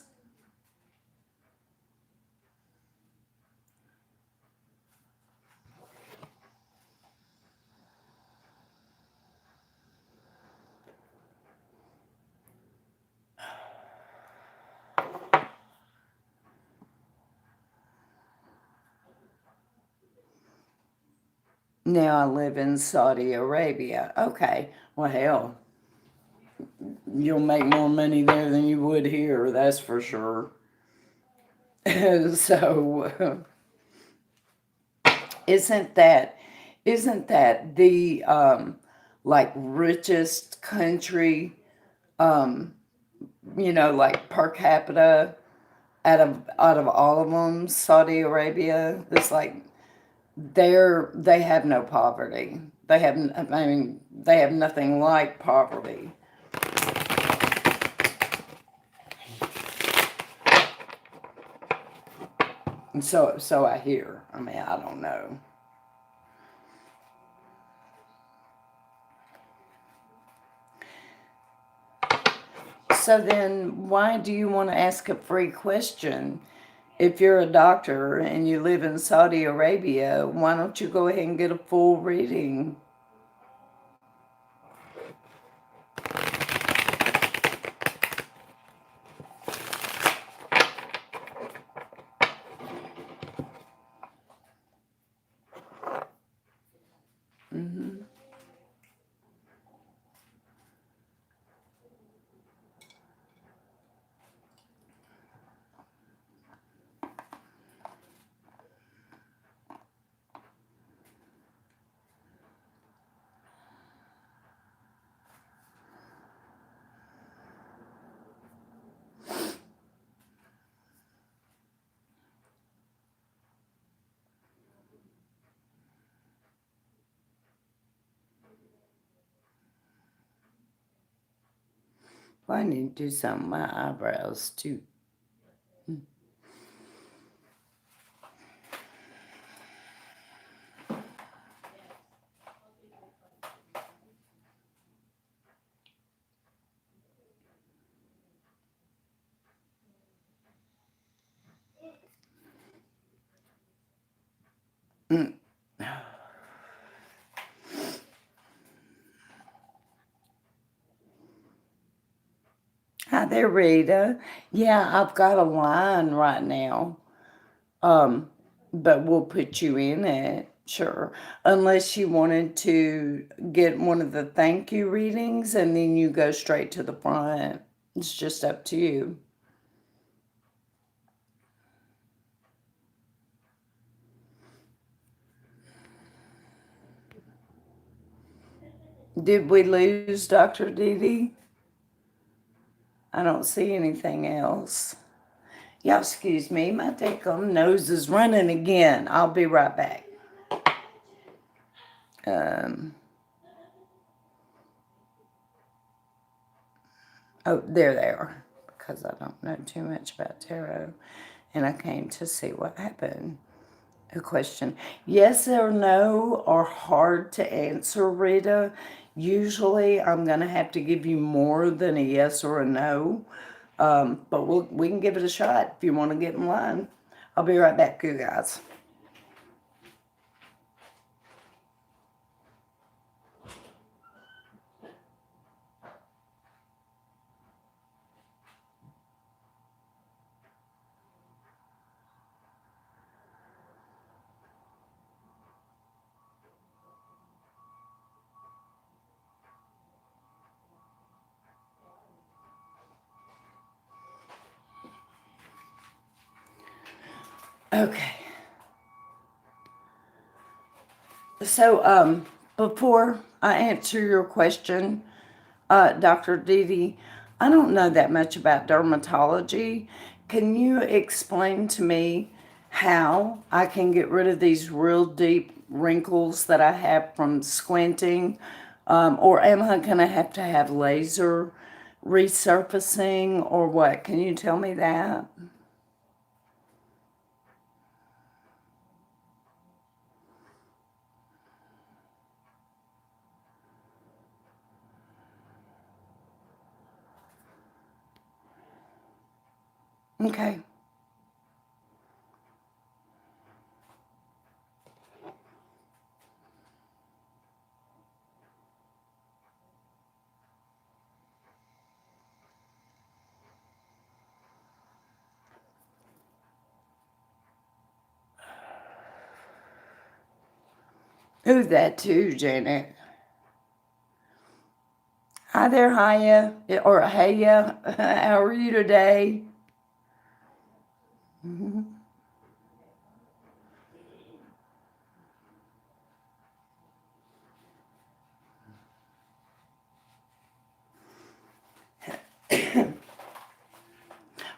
Now I live in Saudi Arabia. Okay, well, hell, you'll make more money there than you would here, that's for sure. So, isn't that isn't that the like richest country, um, like per capita out of all of them, Saudi Arabia? It's like they have no poverty. I mean, they have nothing like poverty. And so I hear. I mean, I don't know. So then, why do you want to ask a free question? If you're a doctor and you live in Saudi Arabia, why don't you go ahead and get a full reading? Hmm. Well, I need to do something with my eyebrows too. Mm. Hi there, Rita. Yeah, I've got a line right now. Um, but we'll put you in it, sure. Unless you wanted to get one of the thank you readings and then you go straight to the front. It's just up to you. Did we lose Dr. Dede? I don't see anything else. Y'all excuse me, my daggum nose is running again. I'll be right back. Um, oh, there they are. Because I don't know too much about tarot. And I came to see what happened. A question. Yes or no are hard to answer, Rita. Usually I'm going to have to give you more than a yes or a no. But we can give it a shot if you want to get in line. I'll be right back, you guys. Okay. So, before I answer your question, Dr. Dede, I don't know that much about dermatology. Can you explain to me how I can get rid of these real deep wrinkles that I have from squinting? Or am I going to have laser resurfacing or what? Can you tell me that? Okay. Ooh, that too, Janet. Hi there, Hiya, or Heya. How are you today?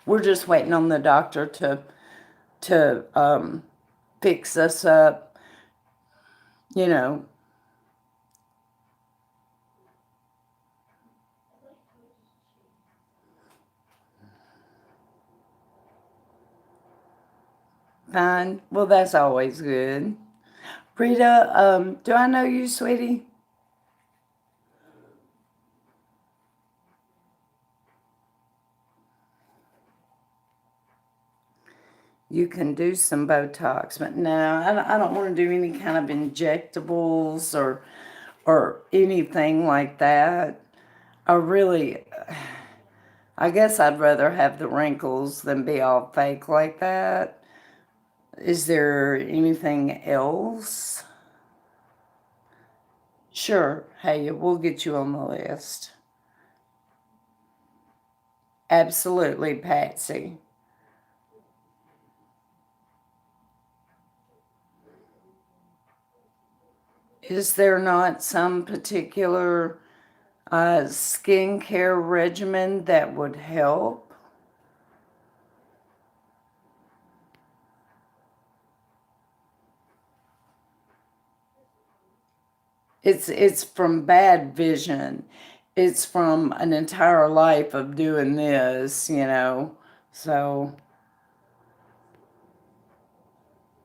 We're just waiting on the doctor to fix us up. You know, fine. Well, that's always good. Rita, do I know you, sweetie? You can do some Botox, but no, I don't want to do any kind of injectables or anything like that. I really, I guess I'd rather have the wrinkles than be all fake like that. Is there anything else? Sure. Hey, we'll get you on the list. Absolutely, Patsy. Is there not some particular skincare regimen that would help? It's from bad vision. It's from an entire life of doing this, you know. So,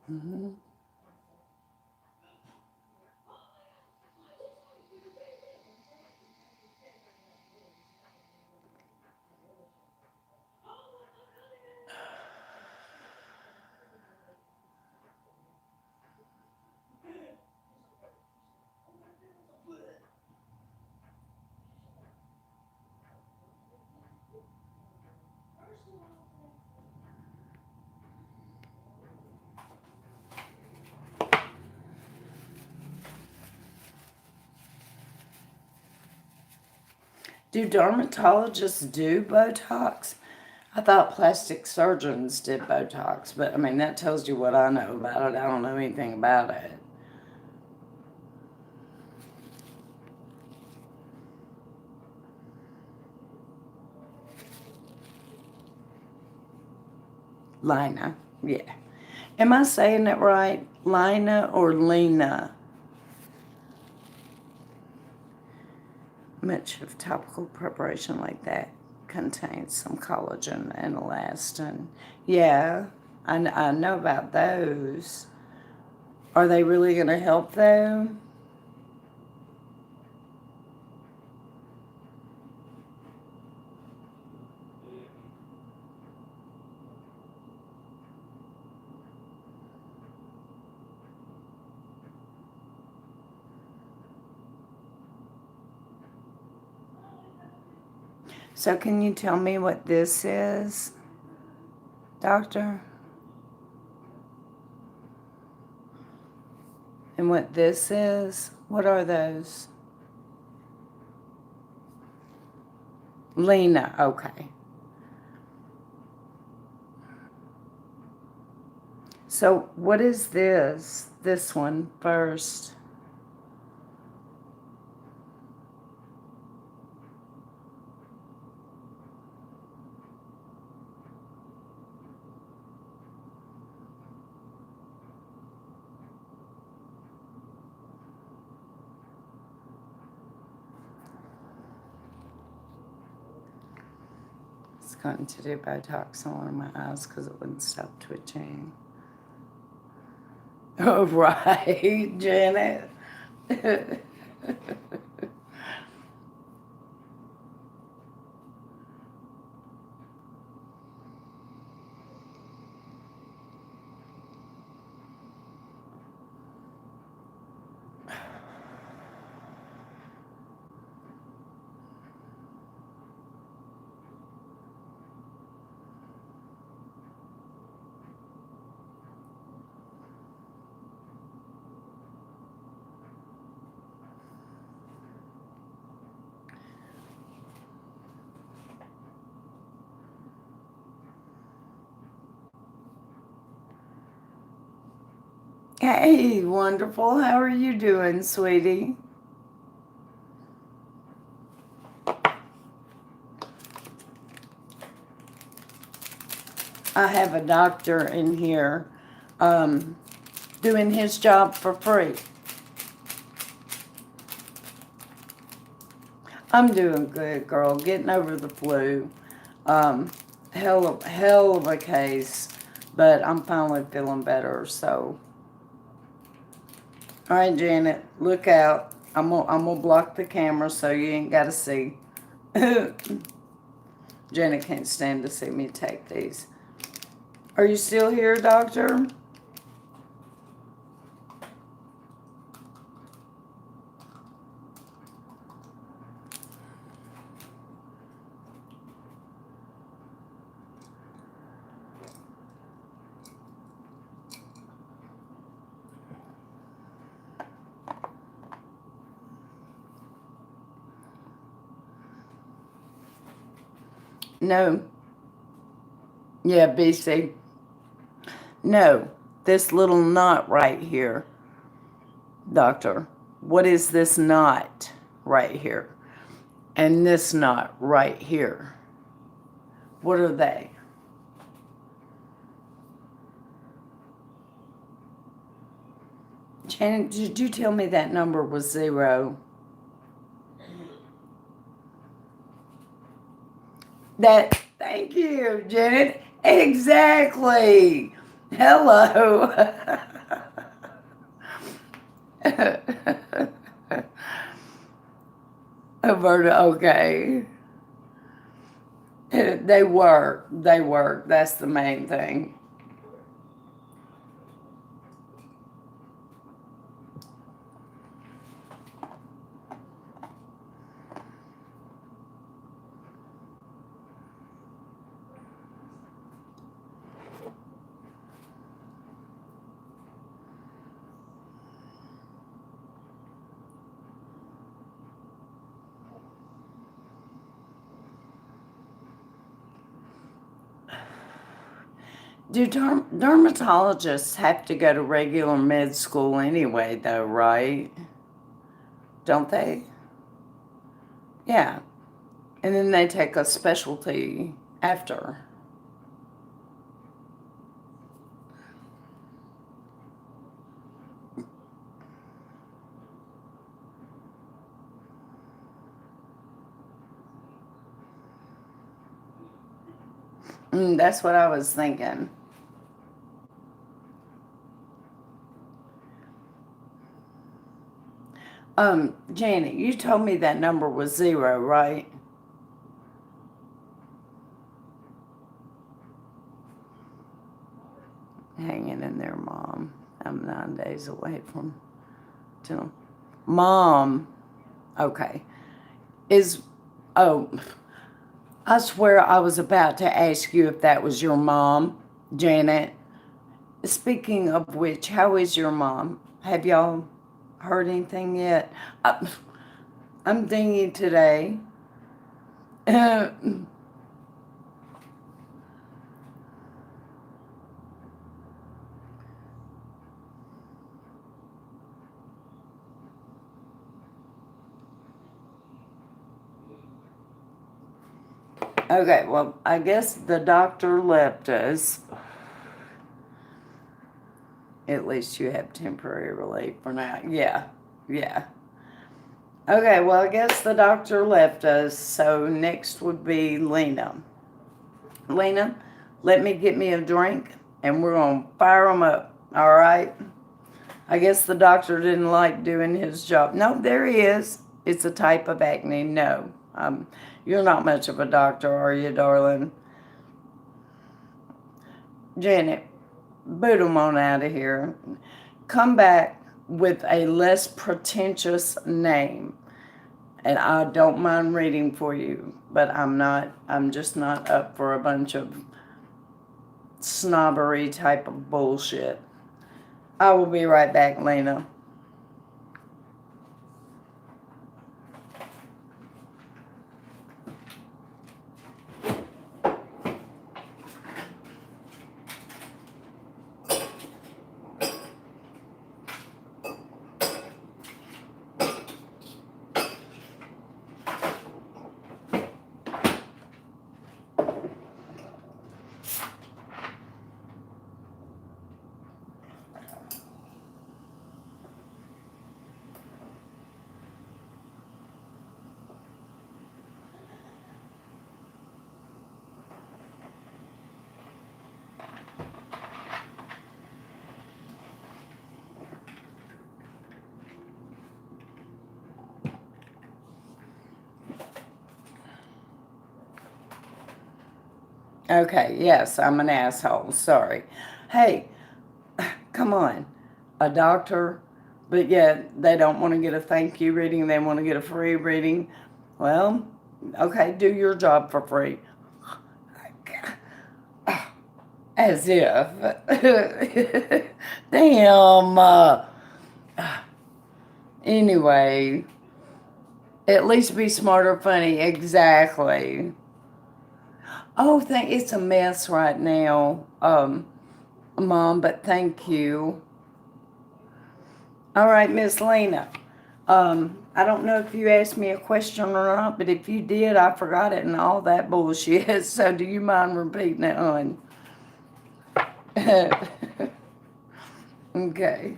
mhm. Do dermatologists do Botox? I thought plastic surgeons did Botox, but I mean, that tells you what I know about it. I don't know anything about it. Lina, yeah. Am I saying it right? Lina or Lena? Much of topical preparation like that contains some collagen and elastin. Yeah, I know about those. Are they really going to help though? So, can you tell me what this is, doctor? And what this is? What are those? Lena, okay. So what is this? This one first. It's going to do Botox on one of my eyes because it wouldn't stop twitching. Oh, right, Janet. Hey, wonderful. How are you doing, sweetie? I have a doctor in here doing his job for free. I'm doing good, girl. Getting over the flu. Hell of a case, but I'm finally feeling better. So, all right, Janet, look out. I'm gonna block the camera so you ain't gotta see. Janet can't stand to see me take these. Are you still here, doctor? No. Yeah, BC. No. This little knot right here, doctor. What is this knot right here? And this knot right here. What are they? Janet, did you tell me that number was 0? Thank you, Janet. Exactly. Hello. Alberta, okay. They work. They work. That's the main thing. Do dermatologists have to go to regular med school anyway, though, right? Don't they? Yeah. And then they take a specialty after. That's what I was thinking. Janet, you told me that number was 0, right? Hanging in there, Mom. I'm 9 days away from till Mom. Okay. Oh, I swear I was about to ask you if that was your mom, Janet. Speaking of which, how is your mom? Have y'all heard anything yet? I'm thinking today. Okay, well, I guess the doctor left us. At least you have temporary relief for now. Yeah, yeah. Okay, well, I guess the doctor left us, so next would be Lena. Lena, let me get me a drink, and we're going to fire them up, all right? I guess the doctor didn't like doing his job. No, there he is. It's a type of acne. No, you're not much of a doctor, are you, darling? Janet, boot him on out of here. Come back with a less pretentious name. And I don't mind reading for you, but I'm just not up for a bunch of snobbery type of bullshit. I will be right back, Lena. Okay, yes, I'm an asshole. Sorry. Hey, come on. A doctor, but yet they don't want to get a thank you reading. They want to get a free reading. Well, okay, do your job for free. As if. Damn. Anyway, at least be smart or funny. Exactly. Oh, it's a mess right now, Mom, but thank you. All right, Miss Lena. I don't know if you asked me a question or not, but if you did, I forgot it and all that bullshit. So do you mind repeating it, hon? Okay.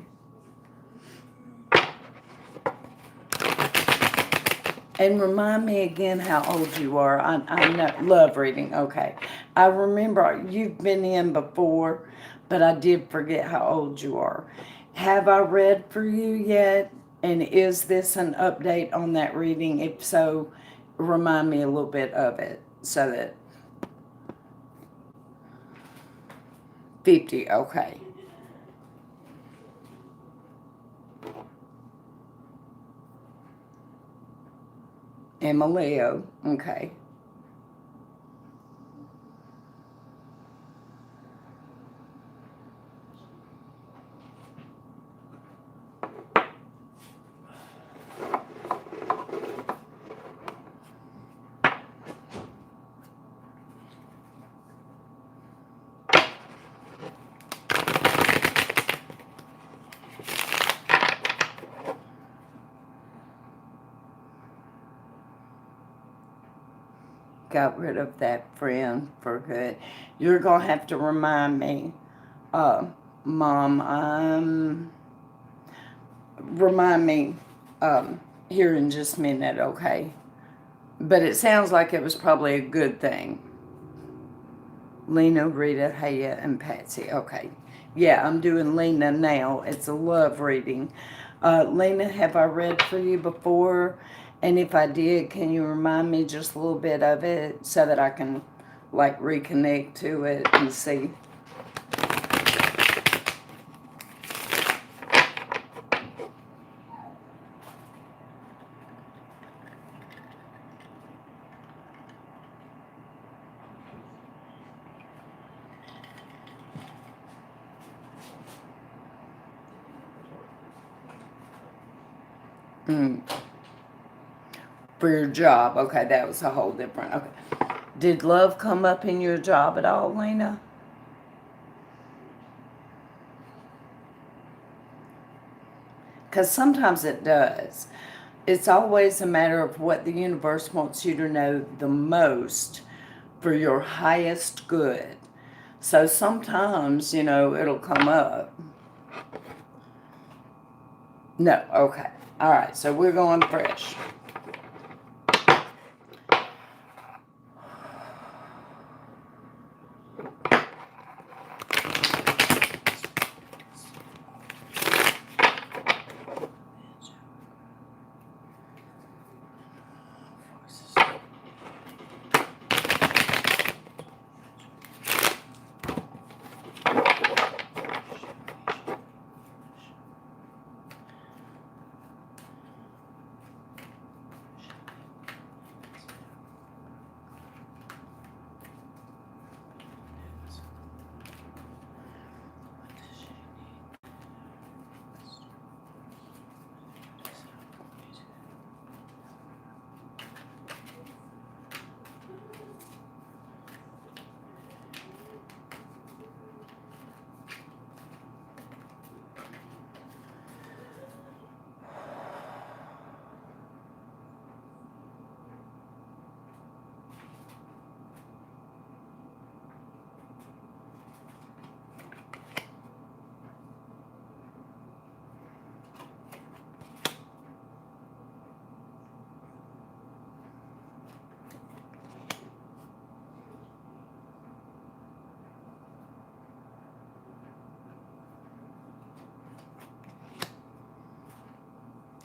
And remind me again how old you are. I love reading. Okay. I remember you've been in before, but I did forget how old you are. Have I read for you yet? And is this an update on that reading? If so, remind me a little bit of it so that 50, okay. I'm a Leo, okay. Got rid of that friend for good. You're going to have to remind me, uh, Mom, remind me here in just a minute, okay? But it sounds like it was probably a good thing. Lena, Rita, Haya, and Patsy. Okay. Yeah, I'm doing Lena now. It's a love reading. Lena, have I read for you before? And if I did, can you remind me just a little bit of it so that I can, like, reconnect to it and see? Mm. For your job. Okay, that was a whole different. Okay. Did love come up in your job at all, Lena? Because sometimes it does. It's always a matter of what the universe wants you to know the most for your highest good. So sometimes, it'll come up. No, okay. All right, so we're going fresh.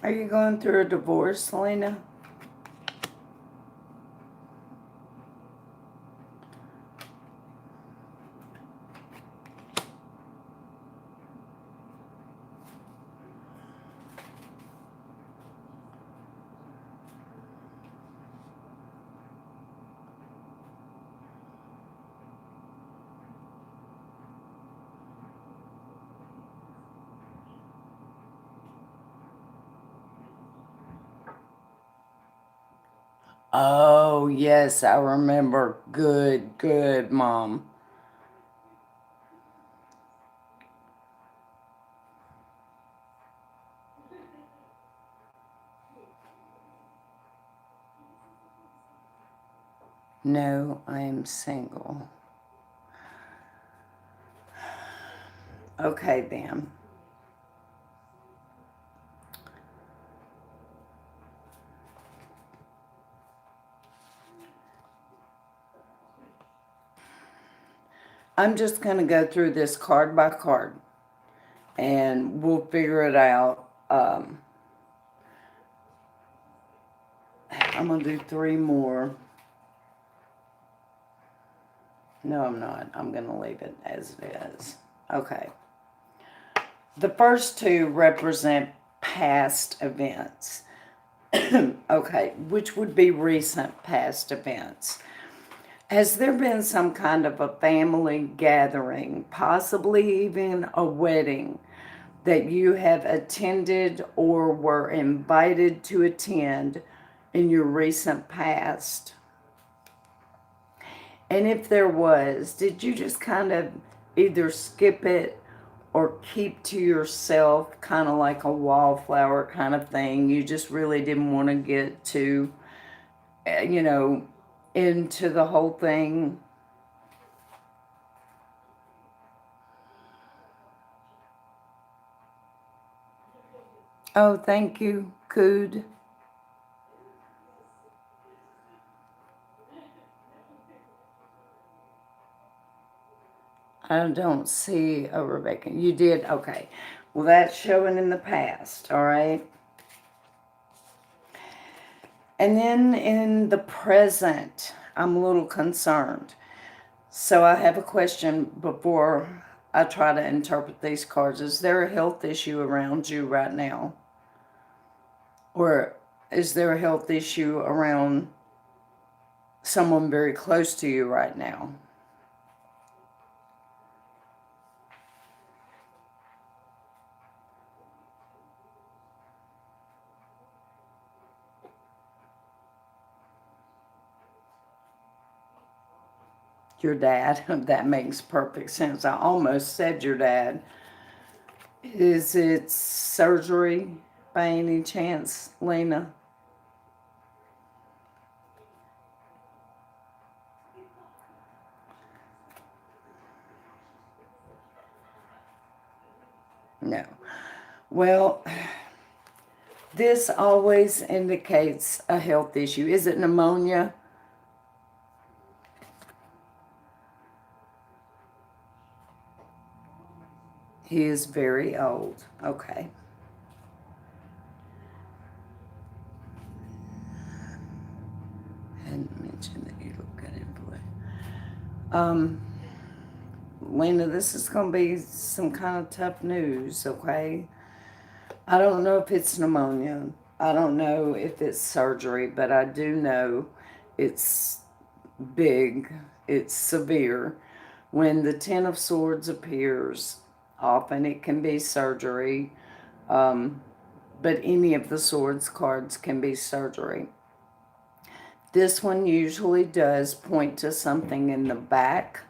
Are you going through a divorce, Lena? Oh, yes, I remember. Good, good, Mom. No, I am single. Okay, then. I'm just going to go through this card by card, and we'll figure it out. I'm going to do 3 more. No, I'm not. I'm going to leave it as it is. Okay. The first 2 represent past events. Okay, which would be recent past events. Has there been some kind of a family gathering, possibly even a wedding, that you have attended or were invited to attend in your recent past? And if there was, did you just kind of either skip it or keep to yourself, kind of like a wallflower kind of thing? You just really didn't want to get too, into the whole thing? Oh, thank you, Cood. I don't see a Rebecca. You did? Okay. Well, that's showing in the past, all right? And then in the present, I'm a little concerned. So I have a question before I try to interpret these cards. Is there a health issue around you right now? Or is there a health issue around someone very close to you right now? Your dad? That makes perfect sense. I almost said your dad. Is it surgery by any chance, Lena? No. Well, this always indicates a health issue. Is it pneumonia? He is very old. Okay. I hadn't mentioned that you look good in blue. Lena, this is going to be some kind of tough news, okay? I don't know if it's pneumonia. I don't know if it's surgery, but I do know it's big, it's severe. When the Ten of Swords appears, often it can be surgery, but any of the Swords cards can be surgery. This one usually does point to something in the back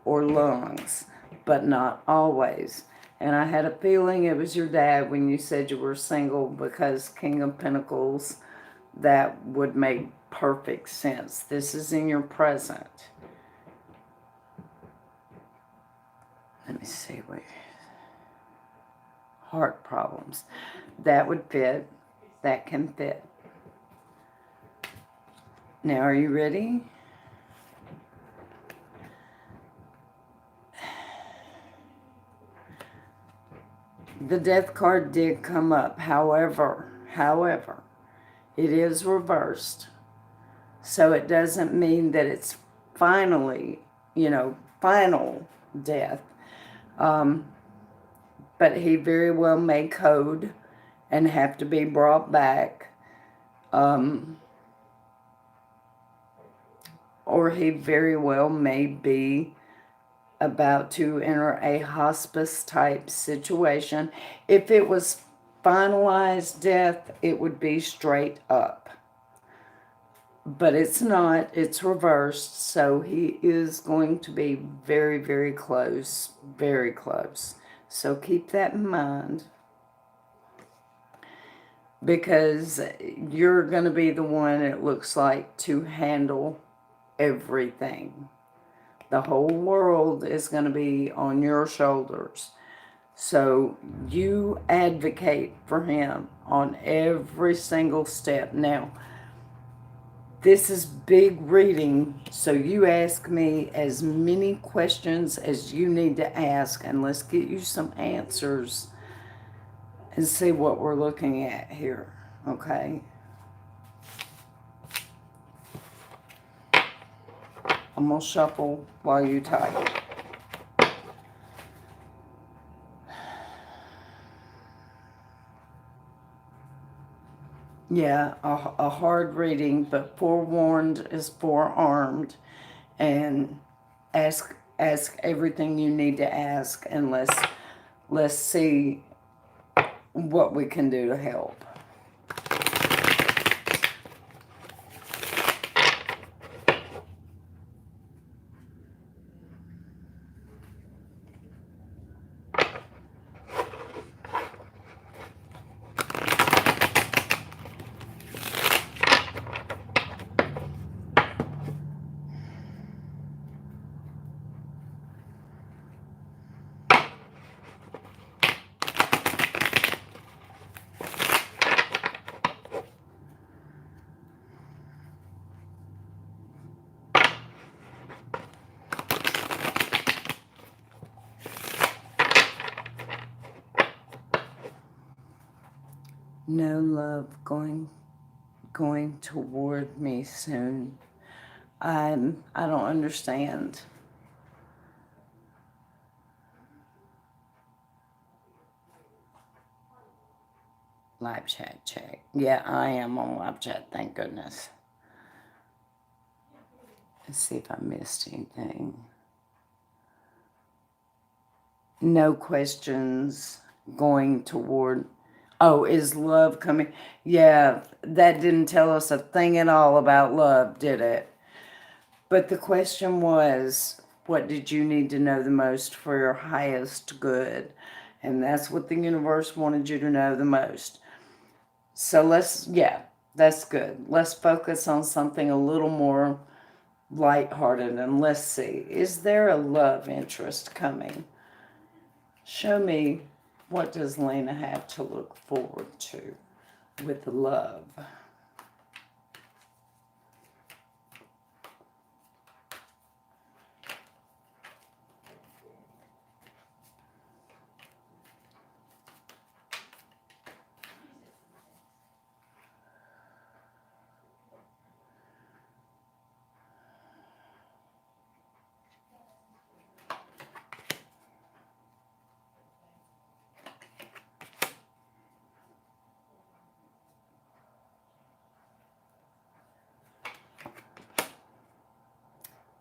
or lungs, but not always. And I had a feeling it was your dad when you said you were single, because King of Pentacles, that would make perfect sense. This is in your present. Let me see what heart problems. That would fit. That can fit. Now, are you ready? The death card did come up. However, it is reversed. So it doesn't mean that it's finally, final death. But he very well may code and have to be brought back. Or he very well may be about to enter a hospice type situation. If it was finalized death, it would be straight up. But it's not, it's reversed, so he is going to be very, very close, very close. So keep that in mind, because you're going to be the one, it looks like, to handle everything. The whole world is going to be on your shoulders. So you advocate for him on every single step. Now, this is big reading, so you ask me as many questions as you need to ask, and let's get you some answers and see what we're looking at here, okay? I'm going to shuffle while you type. Yeah, a hard reading, but forewarned is forearmed. And ask everything you need to ask, and let's see what we can do to help. No love going toward me soon. I don't understand. Live chat check. Yeah, I am on live chat, thank goodness. Let's see if I missed anything. No questions going toward. Oh, is love coming? Yeah, that didn't tell us a thing at all about love, did it? But the question was, what did you need to know the most for your highest good? And that's what the universe wanted you to know the most. So that's good. Let's focus on something a little more lighthearted, and let's see. Is there a love interest coming? Show me What does Lena have to look forward to with love?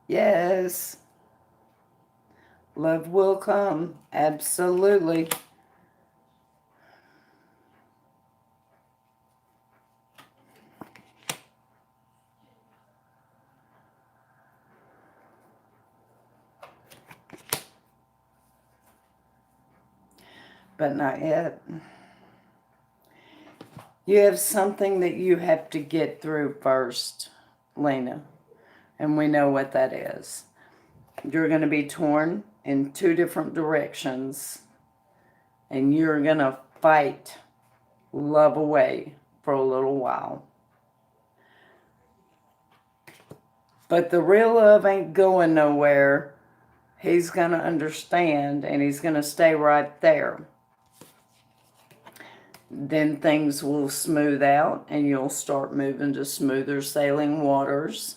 Yes, love will come. Absolutely. But not yet. You have something that you have to get through first, Lena. And we know what that is. You're going to be torn in two different directions. And you're going to fight love away for a little while. But the real love ain't going nowhere. He's going to understand and he's going to stay right there. Then things will smooth out and you'll start moving to smoother sailing waters.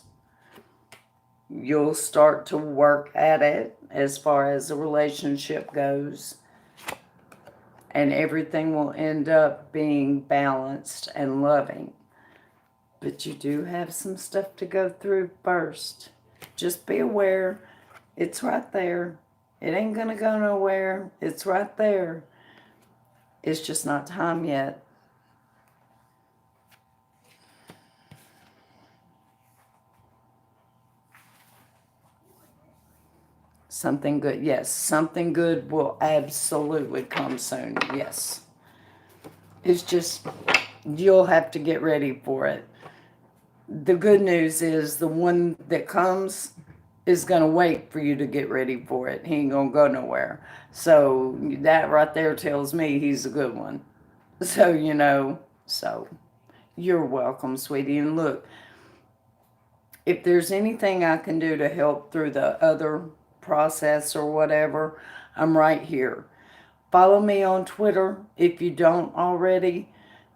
You'll start to work at it as far as the relationship goes. And everything will end up being balanced and loving. But you do have some stuff to go through first. Just be aware. It's right there. It ain't going to go nowhere. It's right there. It's just not time yet. Something good. Yes, something good will absolutely come soon. Yes. It's just, you'll have to get ready for it. The good news is the one that comes is going to wait for you to get ready for it. He ain't going to go nowhere. So that right there tells me he's a good one. So, so you're welcome, sweetie. And look, if there's anything I can do to help through the other process or whatever, I'm right here. Follow me on Twitter if you don't already.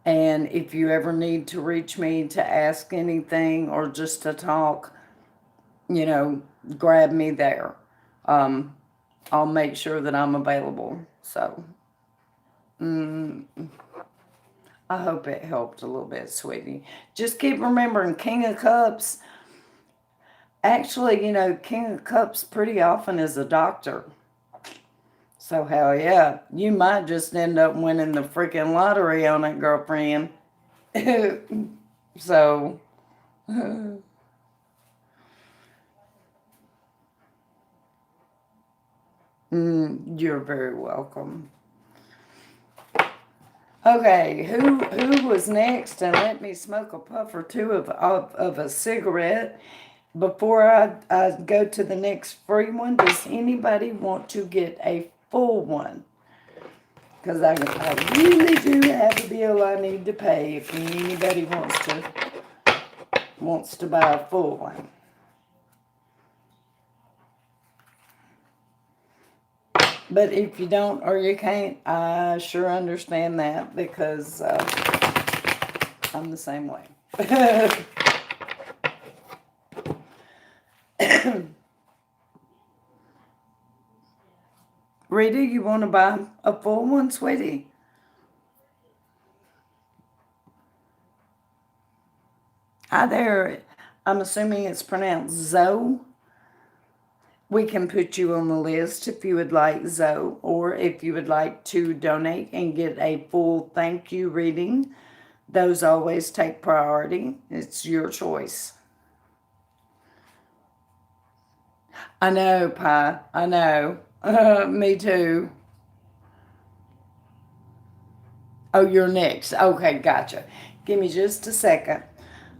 And if you ever need to reach me to ask anything or just to talk, grab me there. I'll make sure that I'm available. So, I hope it helped a little bit, sweetie. Just keep remembering King of Cups. Actually, King of Cups pretty often is a doctor. So, hell yeah, you might just end up winning the freaking lottery on it, girlfriend. So, you're very welcome. Okay, who was next? And let me smoke a puff or two of a cigarette before I go to the next free one. Does anybody want to get a full one? Because I really do have a bill I need to pay if anybody wants to buy a full one. But if you don't or you can't, I sure understand that because I'm the same way. Rita, you want to buy a full one, sweetie? Hi there. I'm assuming it's pronounced Zoe. We can put you on the list if you would like, Zoe, or if you would like to donate and get a full thank you reading. Those always take priority. It's your choice. I know, Pi. I know. Me too. Oh, you're next. Okay, gotcha. Give me just a second.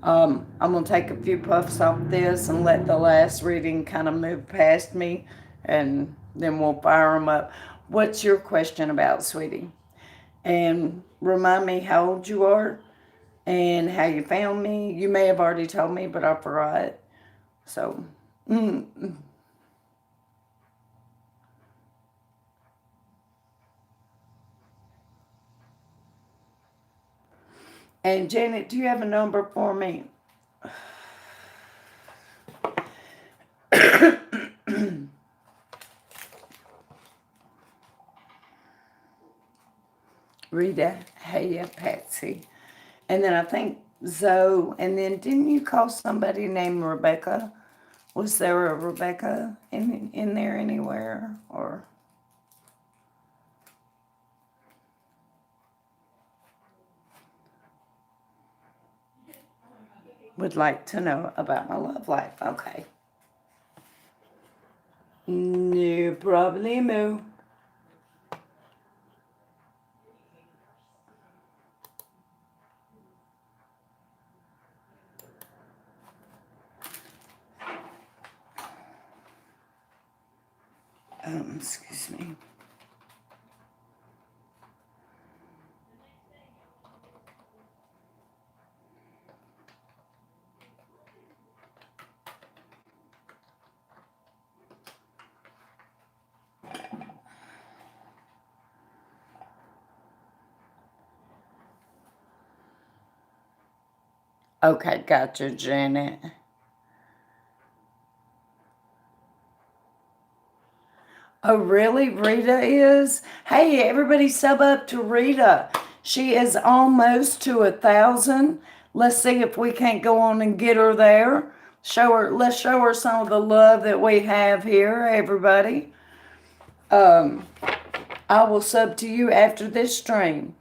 I'm going to take a few puffs off this and let the last reading kind of move past me, and then we'll fire them up. What's your question about, sweetie? And remind me how old you are and how you found me. You may have already told me, but I forgot. So, and Janet, do you have a number for me? Rita, hey, Patsy. And then I think Zoe. And then didn't you call somebody named Rebecca? Was there a Rebecca in there anywhere? Or would like to know about my love life? Okay. No problemo. Excuse me. Okay, gotcha, Janet. Oh, really? Rita is? Hey, everybody sub up to Rita. She is almost to 1,000. Let's see if we can't go on and get her there. Let's show her some of the love that we have here, everybody. I will sub to you after this stream.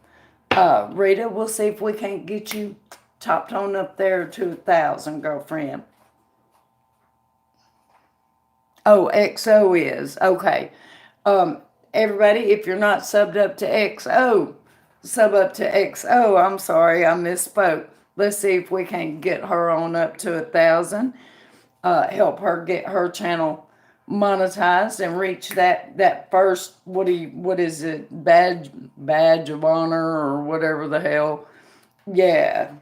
Rita, we'll see if we can't get you topped on up there to 1,000, girlfriend. Oh, XO is. Okay. Everybody, if you're not subbed up to XO, sub up to XO. I'm sorry, I misspoke. Let's see if we can get her on up to 1,000. Help her get her channel monetized and reach that first, what is it, badge of honor or whatever the hell. Yeah.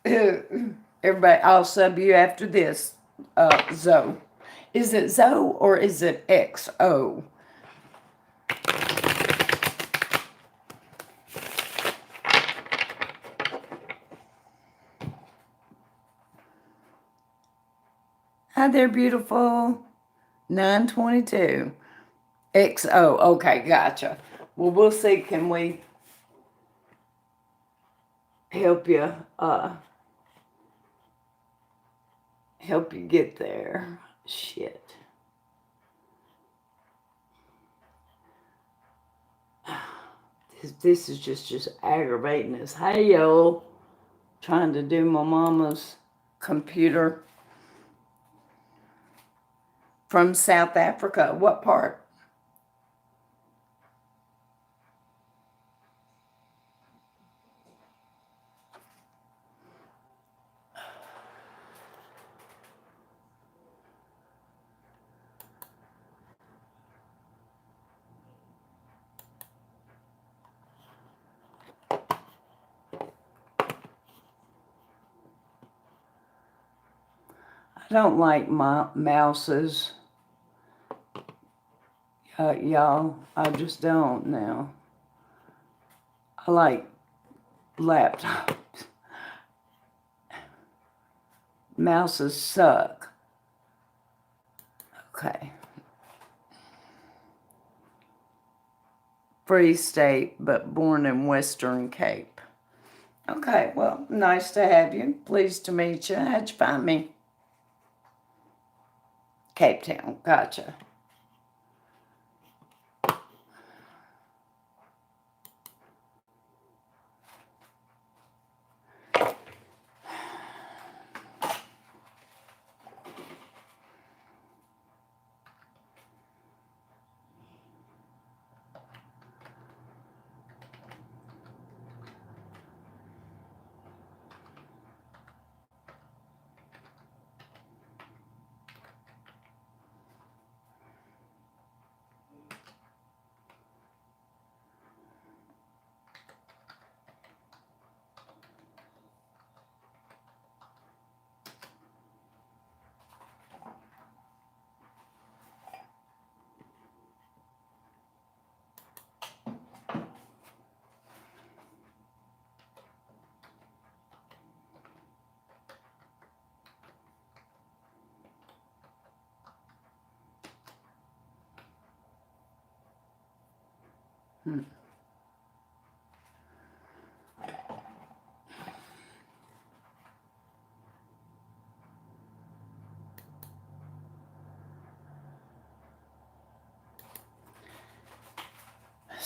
Everybody, I'll sub you after this, Zoe. Is it Zoe or is it XO? Hi there, beautiful. 922. XO. Okay, gotcha. Well, we'll see. Can we help you get there? Shit. This is just aggravating us. Hey, yo. Trying to do my mama's computer. From South Africa. What part? I don't like my mouses. Y'all, I just don't now. I like laptops. Mouses suck. Okay. Free State, but born in Western Cape. Okay, well, nice to have you. Pleased to meet you. How'd you find me? Cape Town. Gotcha.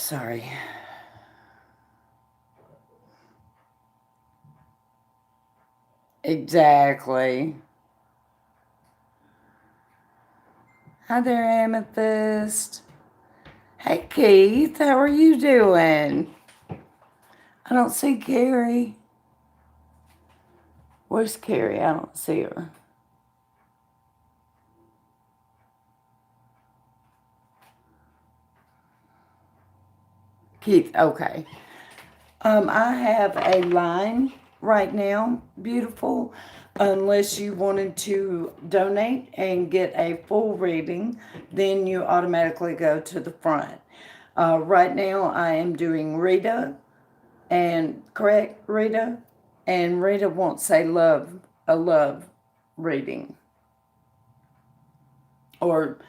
Sorry. Exactly. Hi there, Amethyst. Hey, Keith. How are you doing? I don't see Carrie. Where's Carrie? I don't see her. Keith, okay. I have a line right now, beautiful, unless you wanted to donate and get a full reading, then you automatically go to the front. Right now I am doing Rita, and correct, Rita? And Rita won't say love, a love reading. Or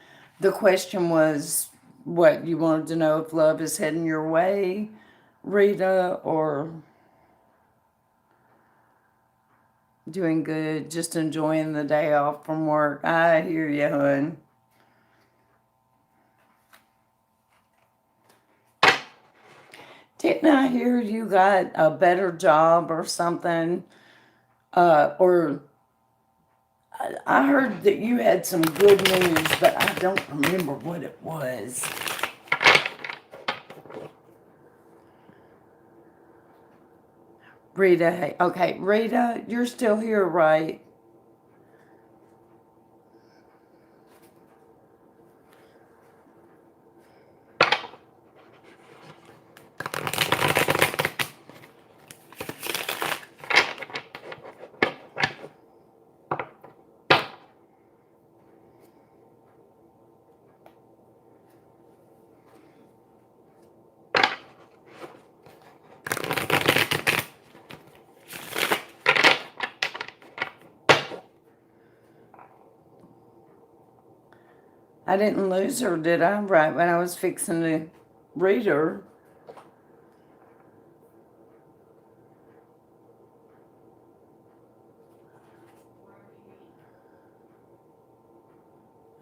the question was what you wanted to know, if love is heading your way, Rita, or doing good, just enjoying the day off from work. I hear you, hun. Didn't I hear you got a better job or something? Or I heard that you had some good news, but I don't remember what it was. Rita, hey, okay, Rita, you're still here, right? I didn't lose her, did I? Right when I was fixing to read her.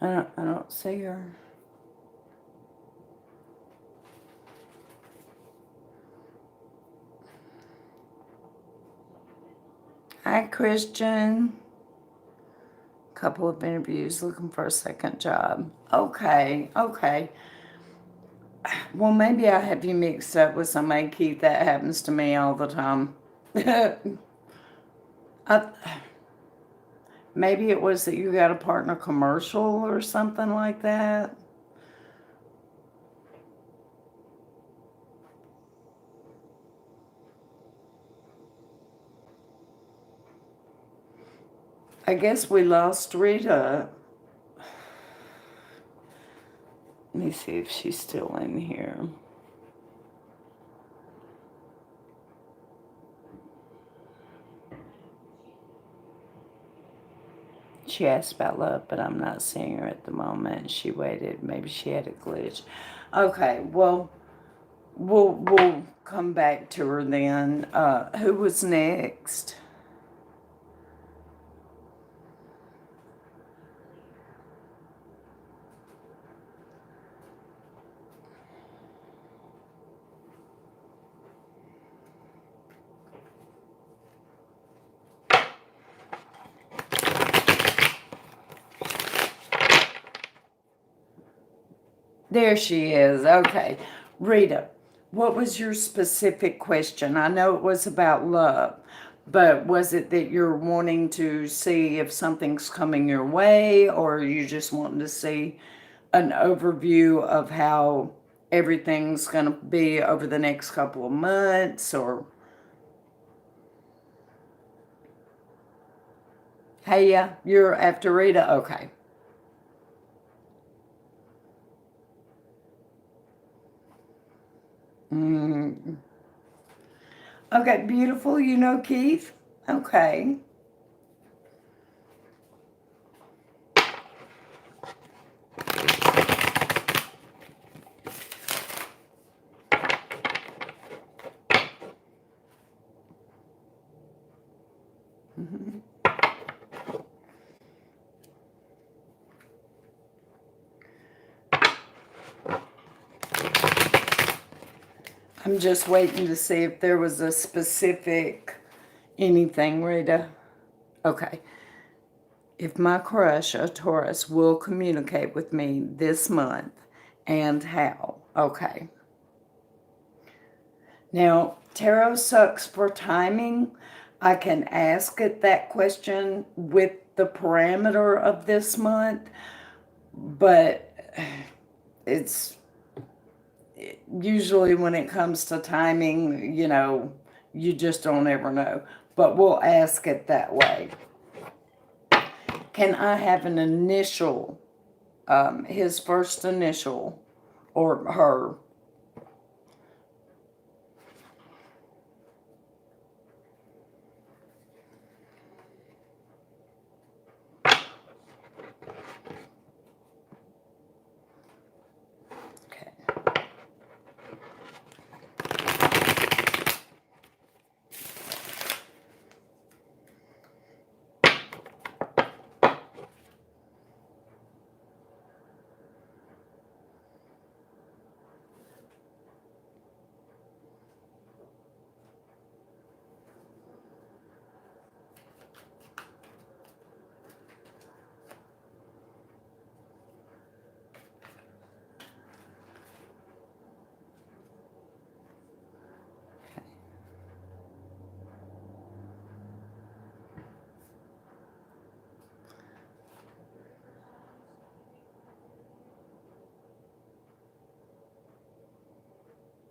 I don't see her. Hi, Christian. Couple of interviews, looking for a second job. Okay, okay. Well, maybe I have you mixed up with somebody, Keith. That happens to me all the time. I, maybe it was that you got a partner commercial or something like that. I guess we lost Rita. Let me see if she's still in here. She asked about love, but I'm not seeing her at the moment. She waited. Maybe she had a glitch. Okay, well, we'll come back to her then. Who was next? There she is. Okay. Rita, what was your specific question? I know it was about love, but was it that you're wanting to see if something's coming your way, or are you just wanting to see an overview of how everything's going to be over the next couple of months? Or, hey, yeah, you're after Rita? Okay. Mm. Okay, beautiful. You know Keith? Okay. Mm-hmm. I'm just waiting to see if there was a specific anything, Rita. Okay. If my crush, a Taurus, will communicate with me this month and how. Okay. Now, tarot sucks for timing. I can ask it that question with the parameter of this month, but it's usually when it comes to timing, you just don't ever know. But we'll ask it that way. Can I have an initial, his first initial, or her? Okay.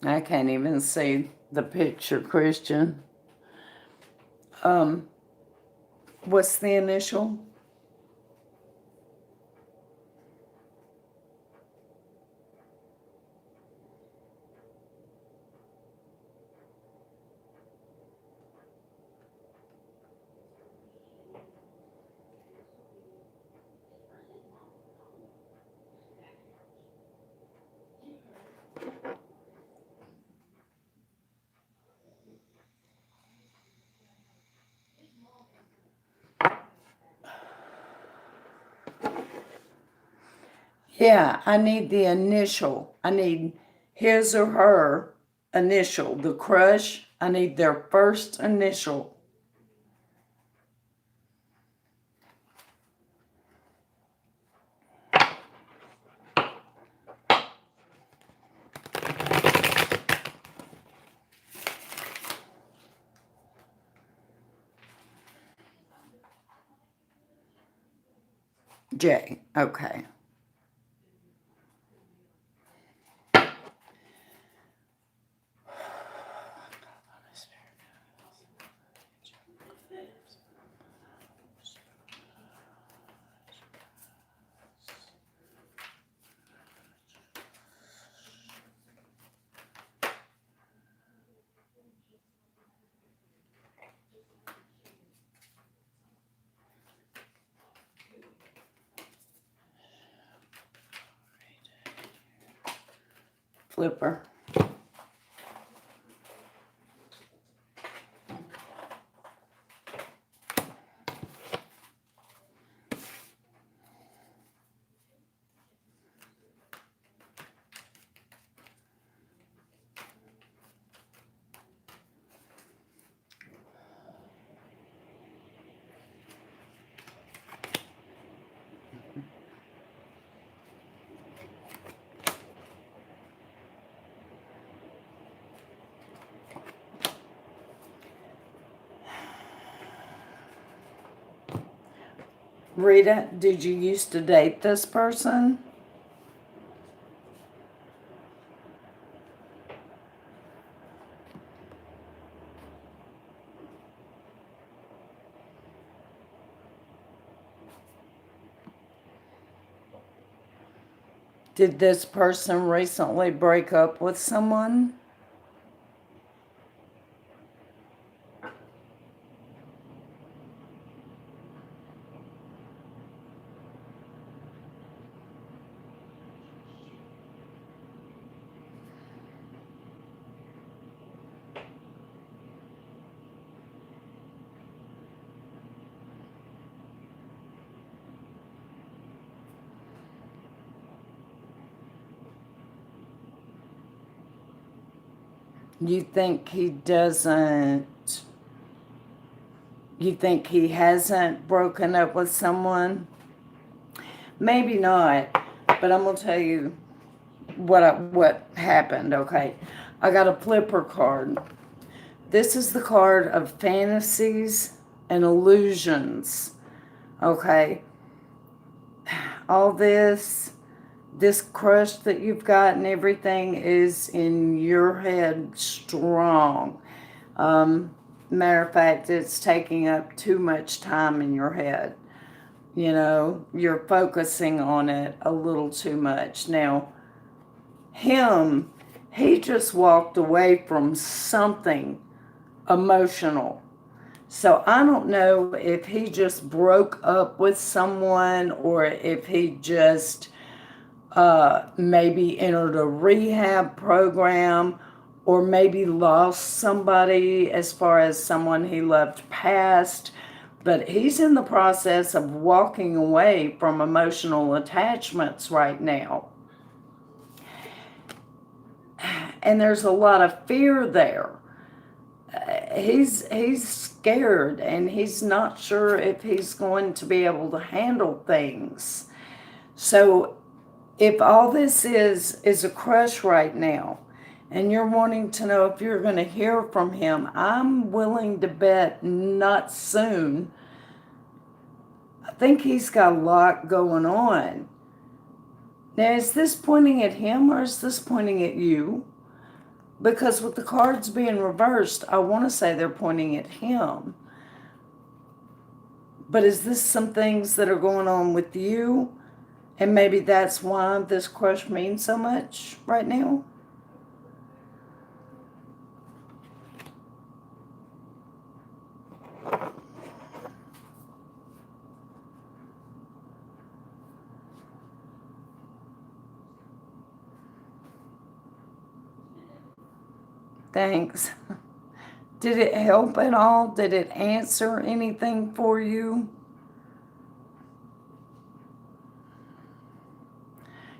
I can't even see the picture, Christian. What's the initial? Yeah, I need the initial. I need his or her initial. The crush, I need their first initial. J. Okay. Flipper. Rita, did you used to date this person? Did this person recently break up with someone? You think he doesn't, you think he hasn't broken up with someone? Maybe not, but I'm going to tell you what happened, okay? I got a flipper card. This is the card of fantasies and illusions, okay? All this crush that you've got and everything is in your head strong. Matter of fact, it's taking up too much time in your head. You know, you're focusing on it a little too much. Now, he just walked away from something emotional. So I don't know if he just broke up with someone or if he just maybe entered a rehab program or maybe lost somebody as far as someone he loved passed. But he's in the process of walking away from emotional attachments right now. And there's a lot of fear there. He's scared and he's not sure if he's going to be able to handle things. So if all this is a crush right now and you're wanting to know if you're going to hear from him, I'm willing to bet not soon. I think he's got a lot going on. Now, is this pointing at him or is this pointing at you? Because with the cards being reversed, I want to say they're pointing at him. But is this some things that are going on with you? And maybe that's why this crush means so much right now? Thanks. Did it help at all? Did it answer anything for you?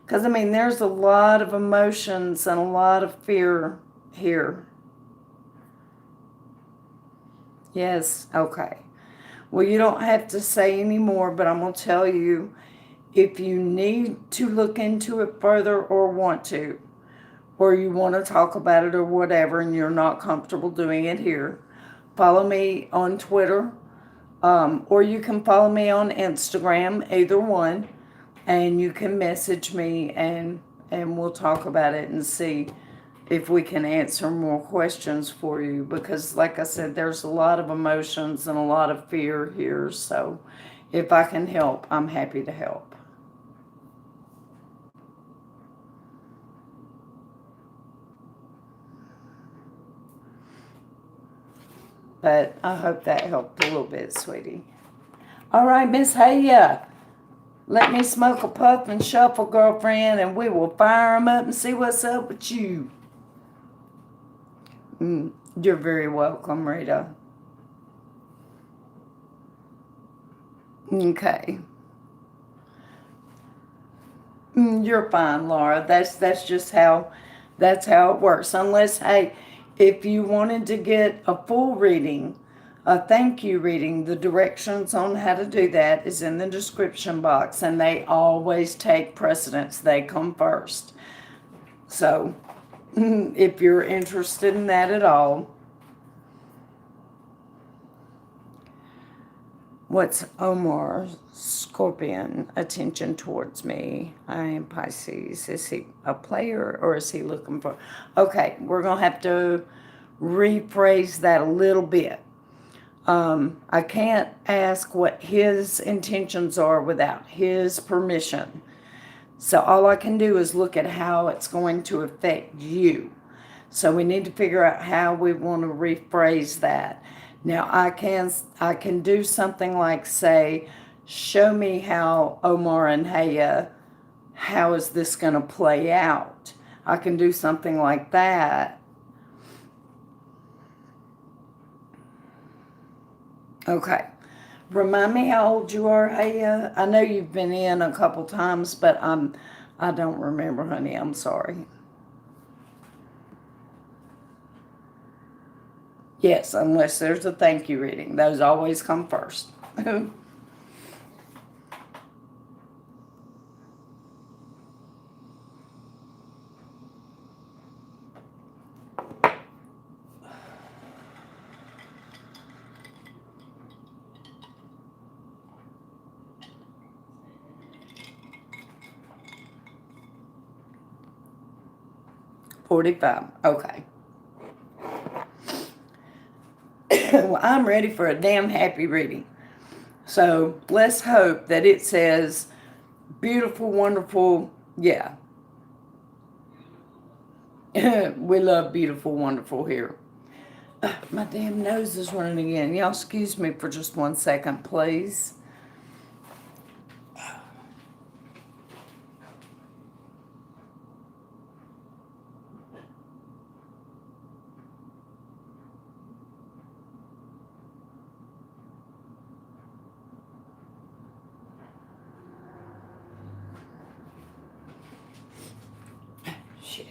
Because, I mean, there's a lot of emotions and a lot of fear here. Yes, okay. Well, you don't have to say any more, but I'm going to tell you if you need to look into it further or want to, or you want to talk about it or whatever, and you're not comfortable doing it here, follow me on Twitter, or you can follow me on Instagram, either one, and you can message me and we'll talk about it and see if we can answer more questions for you. Because, like I said, there's a lot of emotions and a lot of fear here. So if I can help, I'm happy to help. But I hope that helped a little bit, sweetie. All right, Miss Haya. Let me smoke a puff and shuffle, girlfriend, and we will fire 'em up and see what's up with you. You're very welcome, Rita. Okay. You're fine, Laura. That's just how it works. Unless, hey, if you wanted to get a full reading, a thank you reading, the directions on how to do that is in the description box, and they always take precedence. They come first. So, if you're interested in that at all, what's Omar's Scorpion attention towards me? I am Pisces. Is he a player or is he looking for? Okay, we're going to have to rephrase that a little bit. I can't ask what his intentions are without his permission. So all I can do is look at how it's going to affect you. So we need to figure out how we want to rephrase that. Now I can do something like say, show me how Omar and Haya, how is this going to play out? I can do something like that. Okay. Remind me how old you are, Haya. I know you've been in a couple times, but I don't remember, honey. I'm sorry. Yes, unless there's a thank you reading. Those always come first. 45. Okay. Well, I'm ready for a damn happy reading. So let's hope that it says beautiful, wonderful. Yeah. We love beautiful, wonderful here. My damn nose is running again. Y'all excuse me for just 1 second, please. Shit.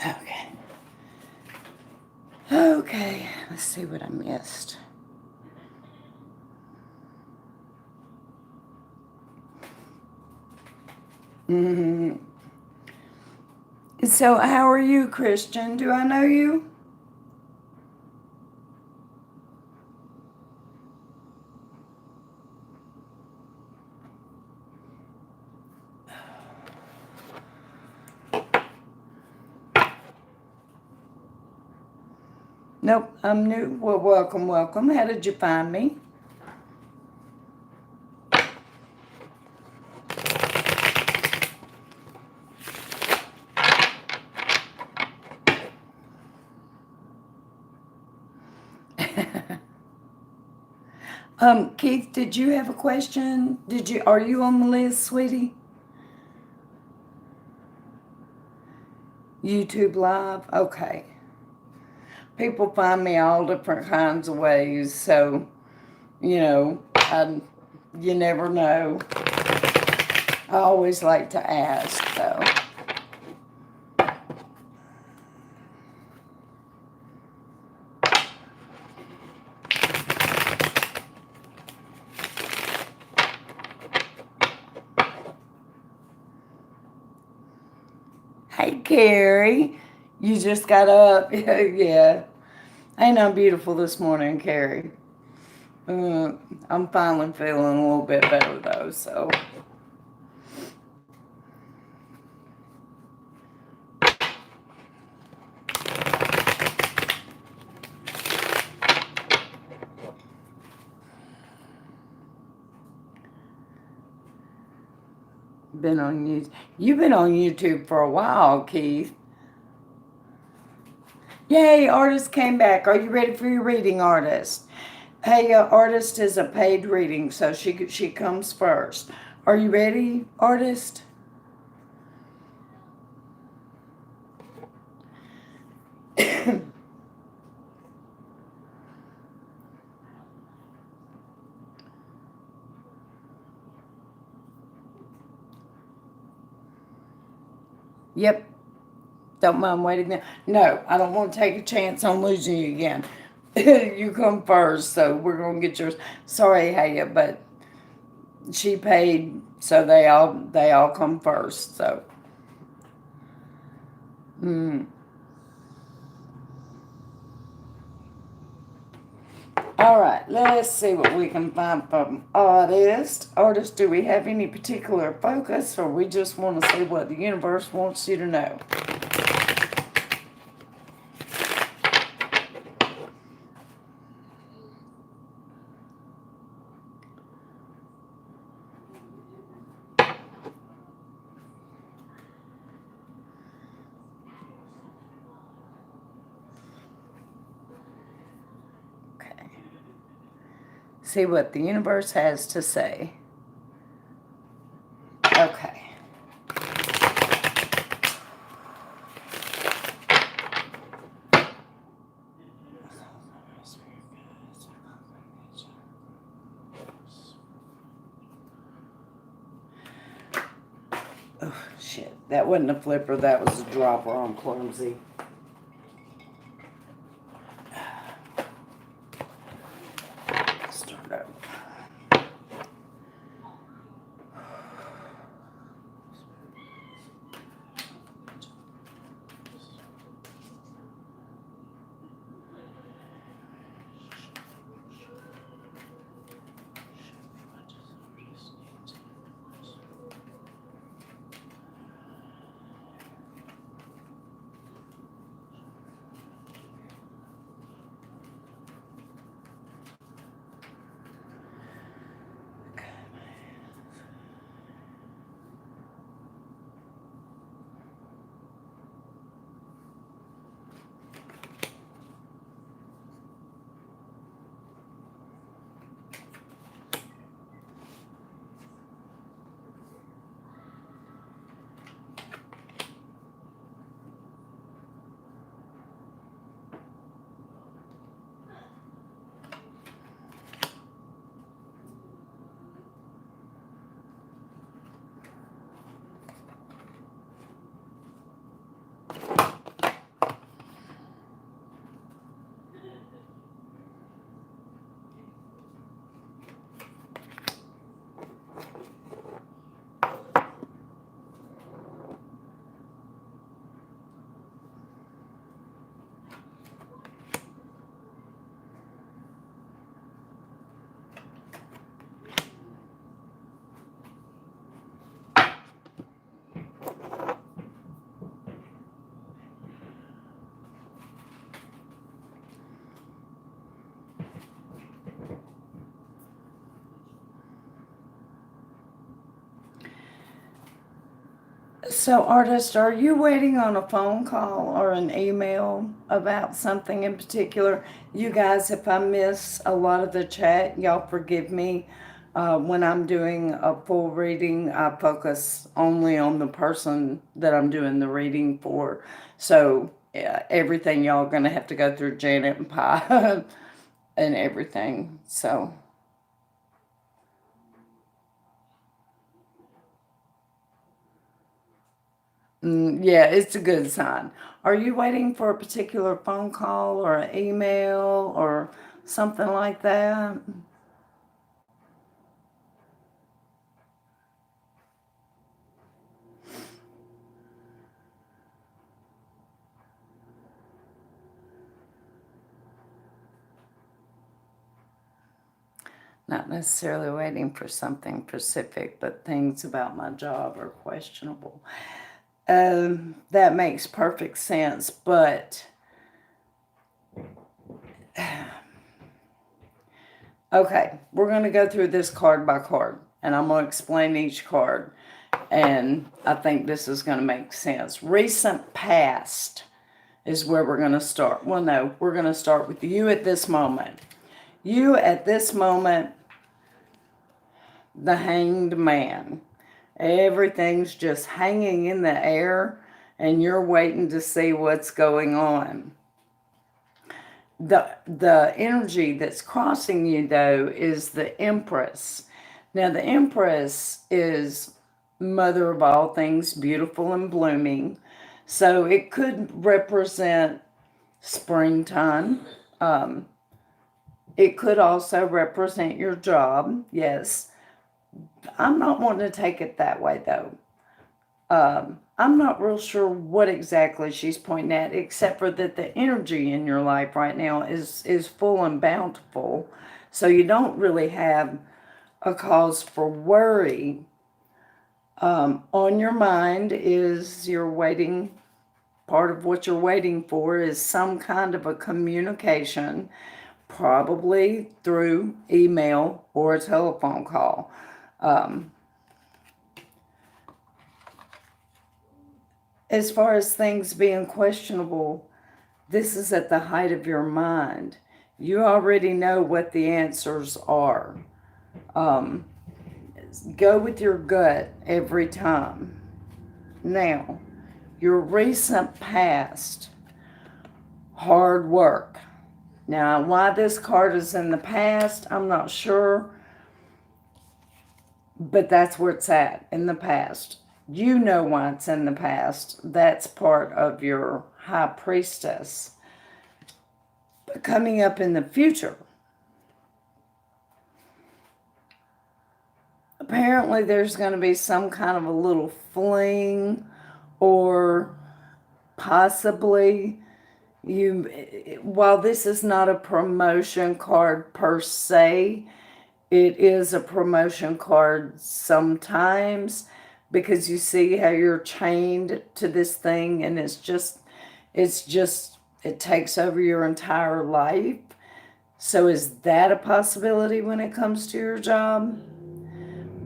Okay. Okay. Let's see what I missed. Mm-hmm. So, how are you, Christian? Do I know you? Nope, I'm new. Well, welcome, welcome. How did you find me? Keith, did you have a question? Are you on the list, sweetie? YouTube Live? Okay. People find me all different kinds of ways, so, you never know. I always like to ask, though. Hey, Carrie. You just got up. Yeah. Ain't I beautiful this morning, Carrie? I'm finally feeling a little bit better, though, so. Been on YouTube. You've been on YouTube for a while, Keith. Yay, artist came back. Are you ready for your reading, artist? Hey, artist is a paid reading, so she comes first. Are you ready, artist? Yep. Don't mind waiting there. No, I don't want to take a chance on losing you again. You come first, so we're going to get yours. Sorry, Haya, but she paid, so they all come first, so. All right, let's see what we can find from artist. Artist, do we have any particular focus, or we just want to see what the universe wants you to know? Okay. See what the universe has to say. Okay. Oh, shit. That wasn't a flipper. That was a dropper. I'm clumsy. Start over. So, artist, are you waiting on a phone call or an email about something in particular? You guys, if I miss a lot of the chat, y'all forgive me. When I'm doing a full reading, I focus only on the person that I'm doing the reading for. So, everything y'all gonna have to go through Janet and Pi and everything. So. Yeah, it's a good sign. Are you waiting for a particular phone call or an email or something like that? Not necessarily waiting for something specific, but things about my job are questionable. That makes perfect sense, but okay, we're going to go through this card by card, and I'm going to explain each card, and I think this is going to make sense. Recent past is where we're going to start. Well, no, we're going to start with you at this moment. You at this moment, the hanged man. Everything's just hanging in the air, and you're waiting to see what's going on. The energy that's crossing you, though, is the Empress. Now, the Empress is mother of all things beautiful and blooming. So it could represent springtime. It could also represent your job, yes. I'm not wanting to take it that way, though. I'm not real sure what exactly she's pointing at, except for that the energy in your life right now is full and bountiful. So you don't really have a cause for worry. On your mind is you're waiting, part of what you're waiting for is some kind of a communication, probably through email or a telephone call. As far as things being questionable, this is at the height of your mind. You already know what the answers are. Um, go with your gut every time. Now, your recent past, hard work. Now, why this card is in the past, I'm not sure, but that's where it's at, in the past. You know why it's in the past. That's part of your high priestess. But coming up in the future, apparently there's going to be some kind of a little fling, or possibly while this is not a promotion card per se, it is a promotion card sometimes, because you see how you're chained to this thing, and it takes over your entire life. So is that a possibility when it comes to your job?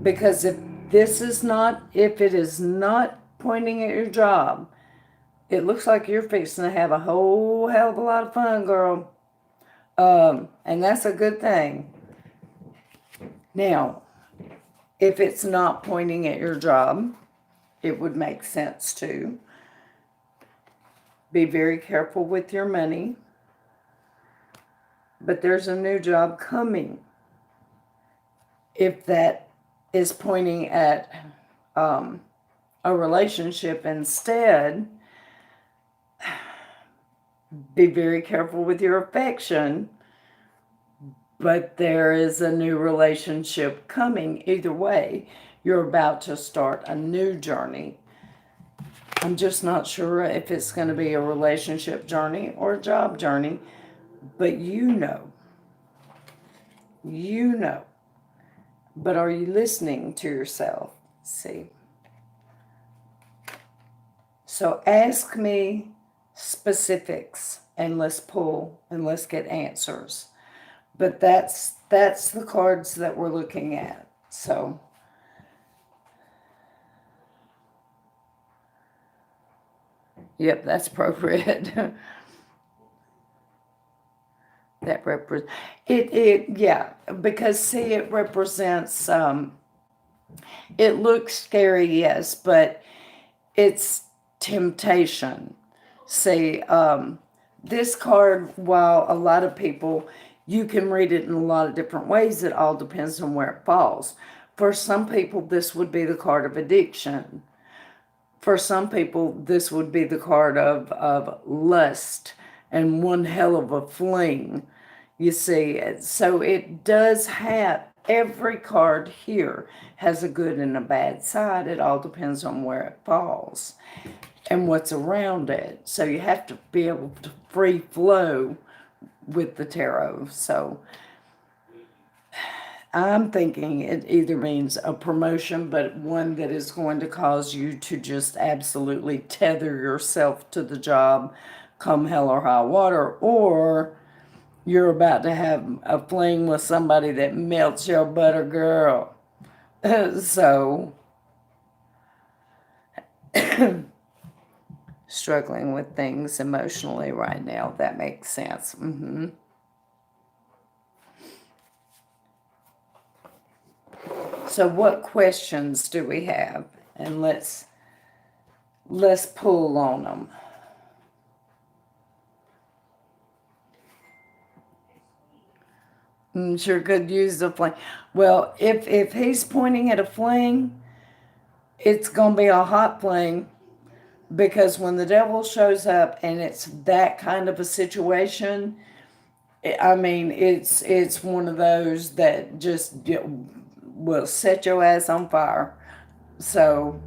Because if it is not pointing at your job, it looks like you're fixing to have a whole hell of a lot of fun, girl. And that's a good thing. Now, if it's not pointing at your job, it would make sense to be very careful with your money. But there's a new job coming. If that is pointing at a relationship instead, be very careful with your affection. But there is a new relationship coming. Either way, you're about to start a new journey. I'm just not sure if it's going to be a relationship journey or a job journey, but you know. You know. But are you listening to yourself? See? So ask me specifics, and let's pull and let's get answers. But that's the cards that we're looking at. So yep, that's appropriate. That represents yeah, because see, it represents it looks scary, yes, but it's temptation. See, this card, while a lot of people, you can read it in a lot of different ways, it all depends on where it falls. For some people, this would be the card of addiction. For some people, this would be the card of lust and one hell of a fling. You see, so it does have, every card here has a good and a bad side. It all depends on where it falls and what's around it. So you have to be able to free flow with the tarot. So I'm thinking it either means a promotion, but one that is going to cause you to just absolutely tether yourself to the job come hell or high water, or you're about to have a fling with somebody that melts your butter, girl. So, struggling with things emotionally right now, that makes sense. So what questions do we have? And let's pull on them. Sure could use the fling. Well, if he's pointing at a fling, it's going to be a hot fling, because when the devil shows up and it's that kind of a situation, I mean, it's one of those that just will set your ass on fire. So,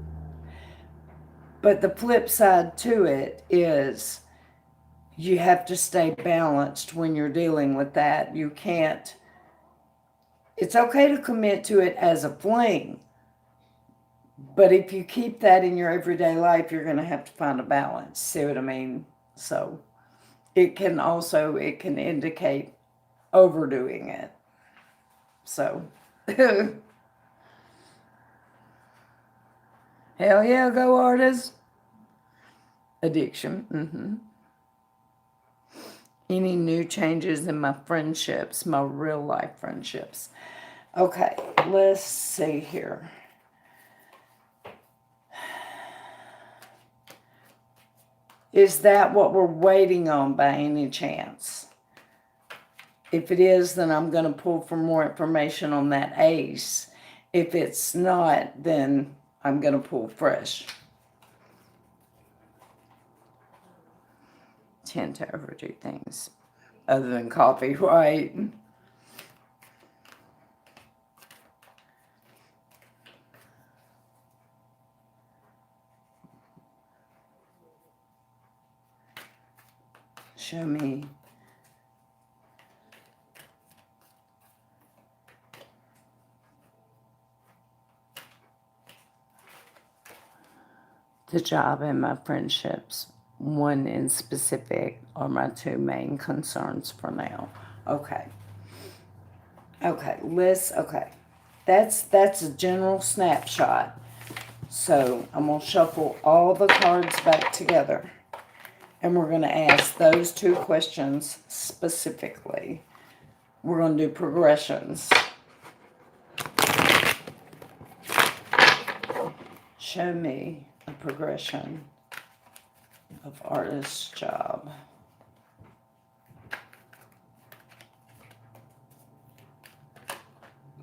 but the flip side to it is you have to stay balanced when you're dealing with that. You can't, it's okay to commit to it as a fling, but if you keep that in your everyday life, you're going to have to find a balance. See what I mean? So it can indicate overdoing it. So hell yeah, go artists. Addiction. Any new changes in my friendships, my real life friendships. Okay, let's see here. Is that what we're waiting on by any chance? If it is, then I'm going to pull for more information on that ace. If it's not, then I'm going to pull fresh. Tend to overdo things other than coffee, right? Show me. The job and my friendships, one in specific, are my two main concerns for now. Okay. That's a general snapshot. So I'm going to shuffle all the cards back together. And we're going to ask those two questions specifically. We're going to do progressions. Show me a progression of artist's job.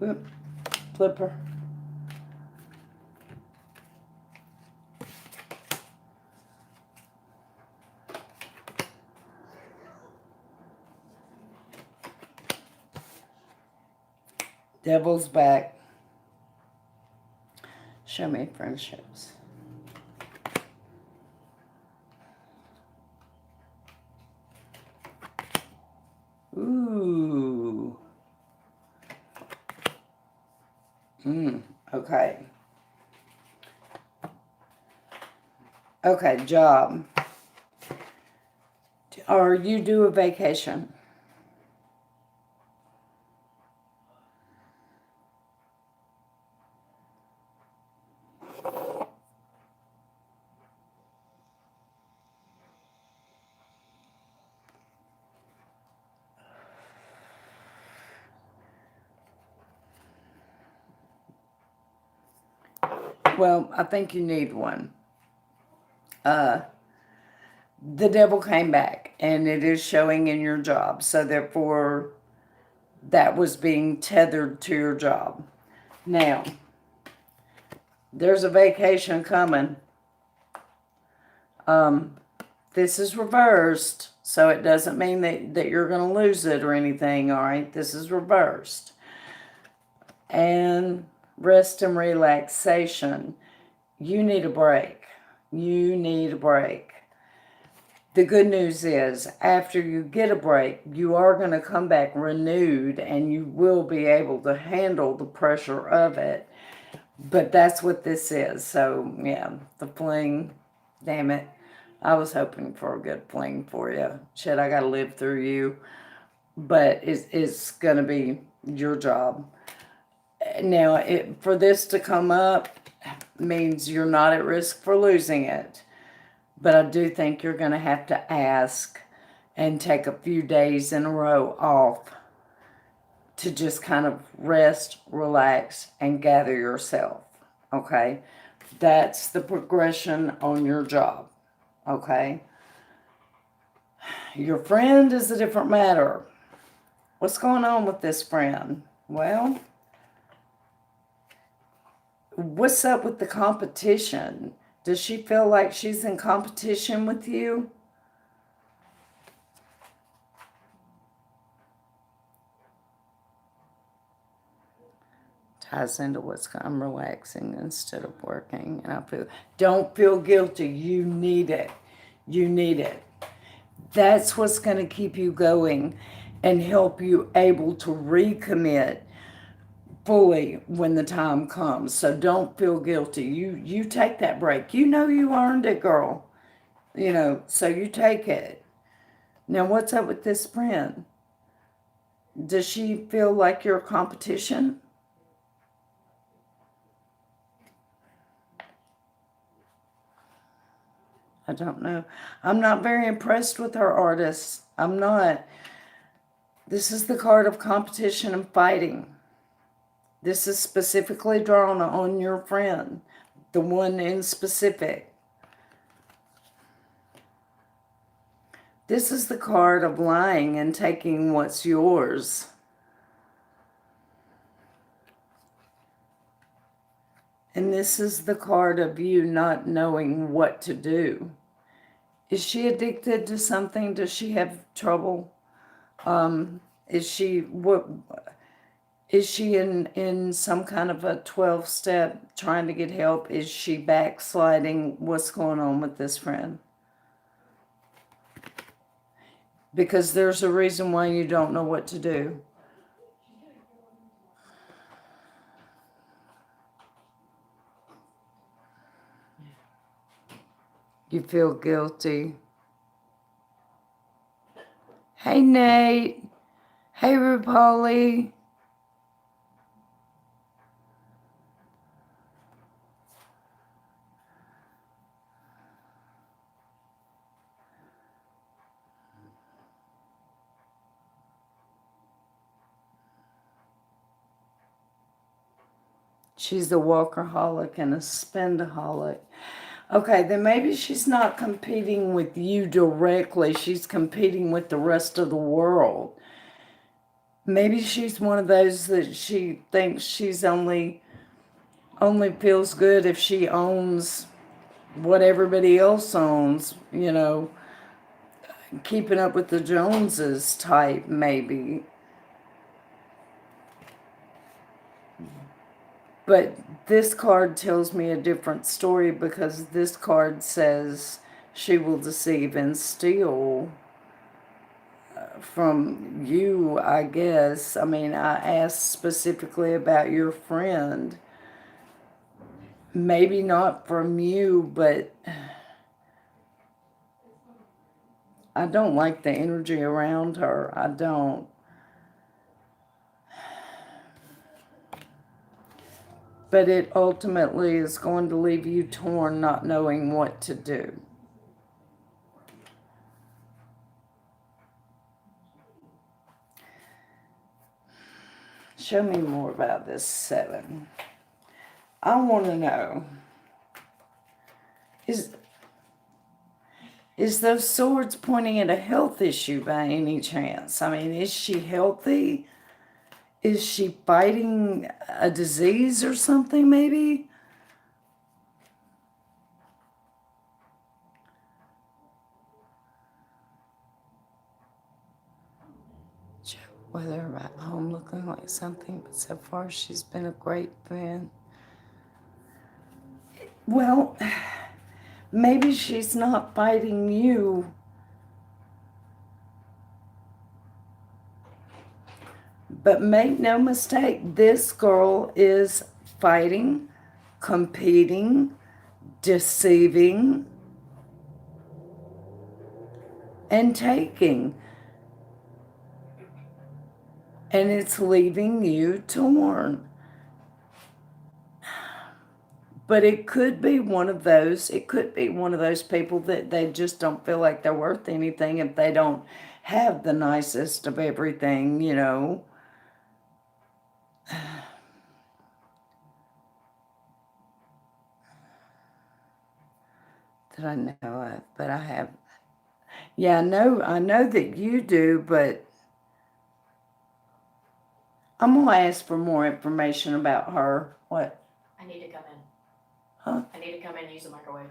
Oop, flipper. Devil's back. Show me friendships. Ooh. Okay. Okay, job. Are you due a vacation? Well, I think you need one. The devil came back, and it is showing in your job. So therefore, that was being tethered to your job. Now, there's a vacation coming. This is reversed, so it doesn't mean that you're going to lose it or anything, all right? This is reversed. And rest and relaxation. You need a break. You need a break. The good news is, after you get a break, you are going to come back renewed, and you will be able to handle the pressure of it. But that's what this is. So, yeah, the fling, damn it. I was hoping for a good fling for you. Shit, I got to live through you. But it's going to be your job. Now, for this to come up means you're not at risk for losing it. But I do think you're going to have to ask and take a few days in a row off to just kind of rest, relax, and gather yourself. Okay? That's the progression on your job. Okay? Your friend is a different matter. What's going on with this friend? Well, what's up with the competition? Does she feel like she's in competition with you? Ties into I'm relaxing instead of working. And don't feel guilty. You need it. You need it. That's what's going to keep you going and help you able to recommit fully when the time comes. So don't feel guilty. You take that break. You know you earned it, girl. So you take it. Now, what's up with this friend? Does she feel like you're a competition? I don't know. I'm not very impressed with her artists. I'm not. This is the card of competition and fighting. This is specifically drawn on your friend, the one in specific. This is the card of lying and taking what's yours. And this is the card of you not knowing what to do. Is she addicted to something? Does she have trouble? Is she in some kind of a 12-step trying to get help? Is she backsliding? What's going on with this friend? Because there's a reason why you don't know what to do. You feel guilty. Hey, Nate. Hey, Rupauli. She's a walkaholic and a spendaholic. Okay, then maybe she's not competing with you directly. She's competing with the rest of the world. Maybe she's one of those that she thinks she's only feels good if she owns what everybody else owns, keeping up with the Joneses type, maybe. But this card tells me a different story, because this card says she will deceive and steal from you, I guess. I mean, I asked specifically about your friend. Maybe not from you, but I don't like the energy around her. I don't. But it ultimately is going to leave you torn, not knowing what to do. Show me more about this 7. I want to know, is those swords pointing at a health issue by any chance? I mean, is she healthy? Is she fighting a disease or something, maybe? Check whether at home looking like something, but so far she's been a great friend. Well, maybe she's not fighting you. But make no mistake, this girl is fighting, competing, deceiving, and taking. And it's leaving you torn. But it could be one of those people that they just don't feel like they're worth anything if they don't have the nicest of everything, that I know of, but I have. Yeah, I know that you do, but I'm going to ask for more information about her. What? I need to come in. Huh? I need to come in and use the microwave.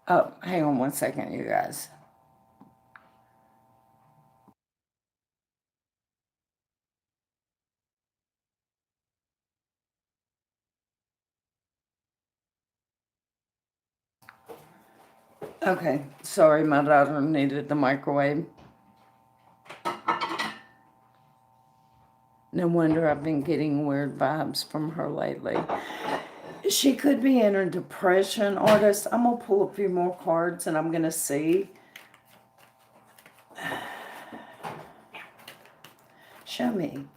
Oh, hang on one second, you guys. Okay, sorry, my daughter needed the microwave. No wonder I've been getting weird vibes from her lately. She could be in a depression, artist. I'm going to pull a few more cards and I'm going to see. Show me.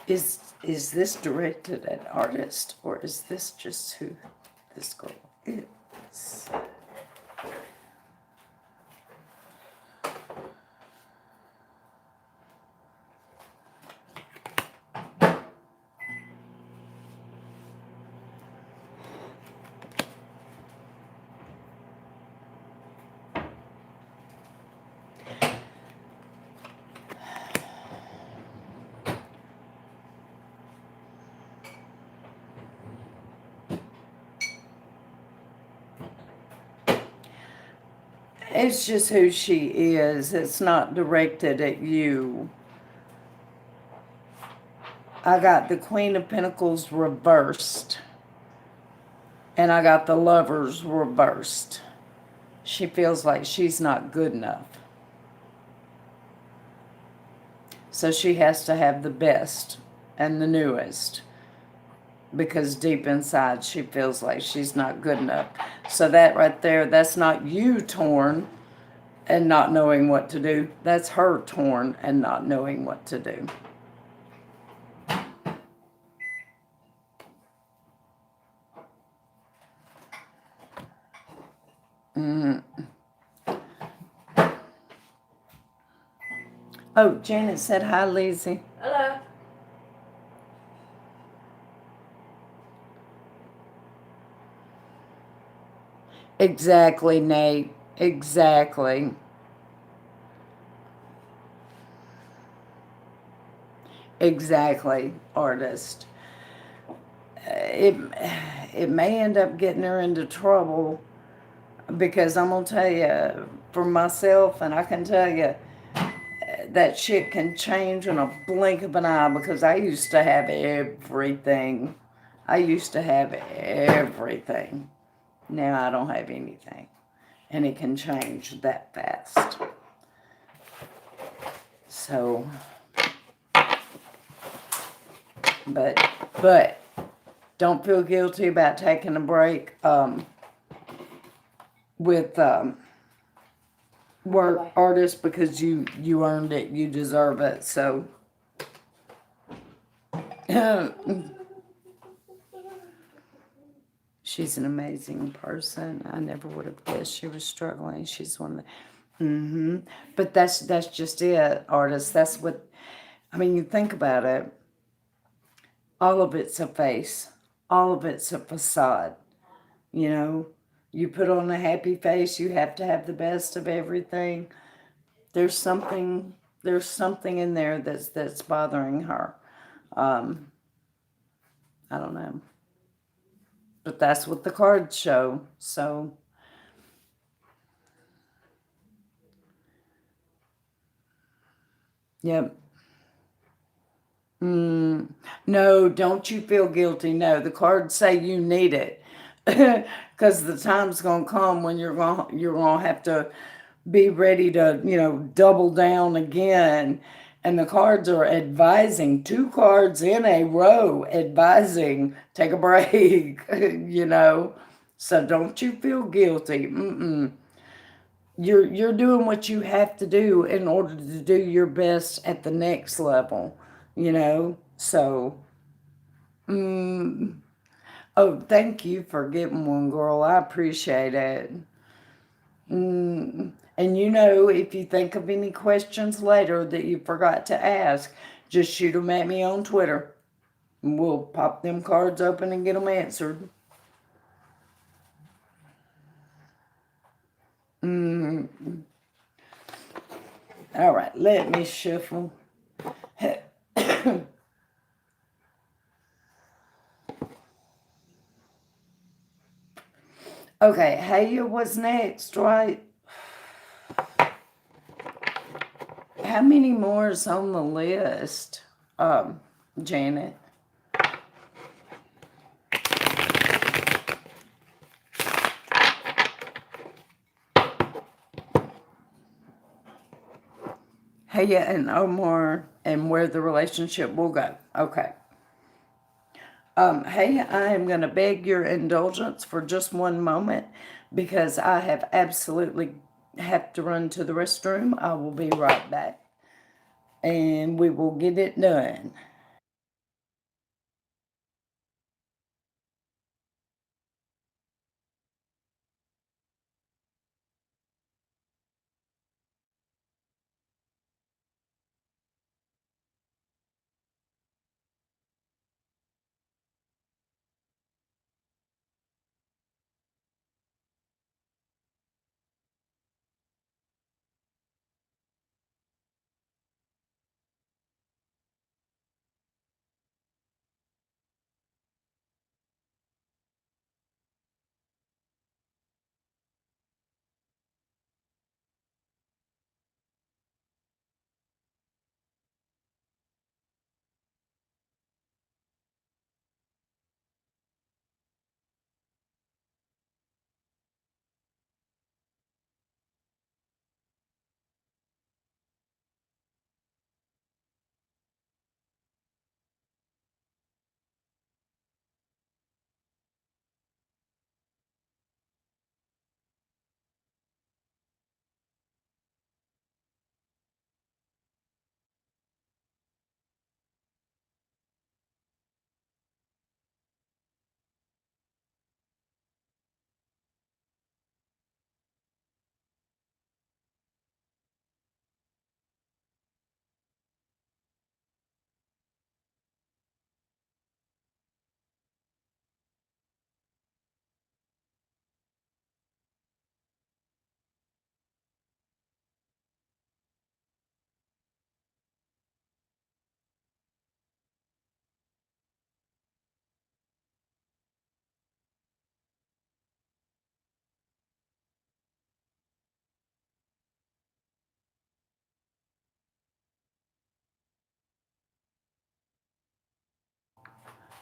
Is this directed at artist, or is this just who this girl is? It's just who she is. It's not directed at you. I got the Queen of Pentacles reversed, and I got the Lovers reversed. She feels like she's not good enough. So she has to have the best and the newest, because deep inside she feels like she's not good enough. So that right there, that's not you torn and not knowing what to do. That's her torn and not knowing what to do. Oh, Janet said hi, Lizzie. Hello. Exactly, Nate. Exactly. Exactly, artist. It it may end up getting her into trouble, because I'm gonna tell you, for myself, and I can tell you that shit can change in a blink of an eye, because I used to have everything. I used to have everything. Now I don't have anything. And it can change that fast. So, but don't feel guilty about taking a break with work, artist, because you earned it, you deserve it. So she's an amazing person. I never would have guessed she was struggling. She's one of the but that's just it, artist. That's what, I mean, you think about it, all of it's a face, all of it's a facade. You know, you put on a happy face, you have to have the best of everything. There's something there's something in there that's bothering her. Um, I don't know. But that's what the cards show. So, yep. No, don't you feel guilty. No, the cards say you need it. Because the time's going to come when you're going to have to be ready to, double down again. And the cards are advising, two cards in a row advising, take a break, So don't you feel guilty. You're doing what you have to do in order to do your best at the next level, So, oh, thank you for getting one, girl. I appreciate it. And if you think of any questions later that you forgot to ask, just shoot them at me on Twitter. And we'll pop them cards open and get them answered. All right, let me shuffle. Okay, Haya was next, right? How many more is on the list, Janet? Haya and Omar, and where the relationship will go. Okay. Hey, I am going to beg your indulgence for just one moment, because I have absolutely have to run to the restroom. I will be right back, and we will get it done.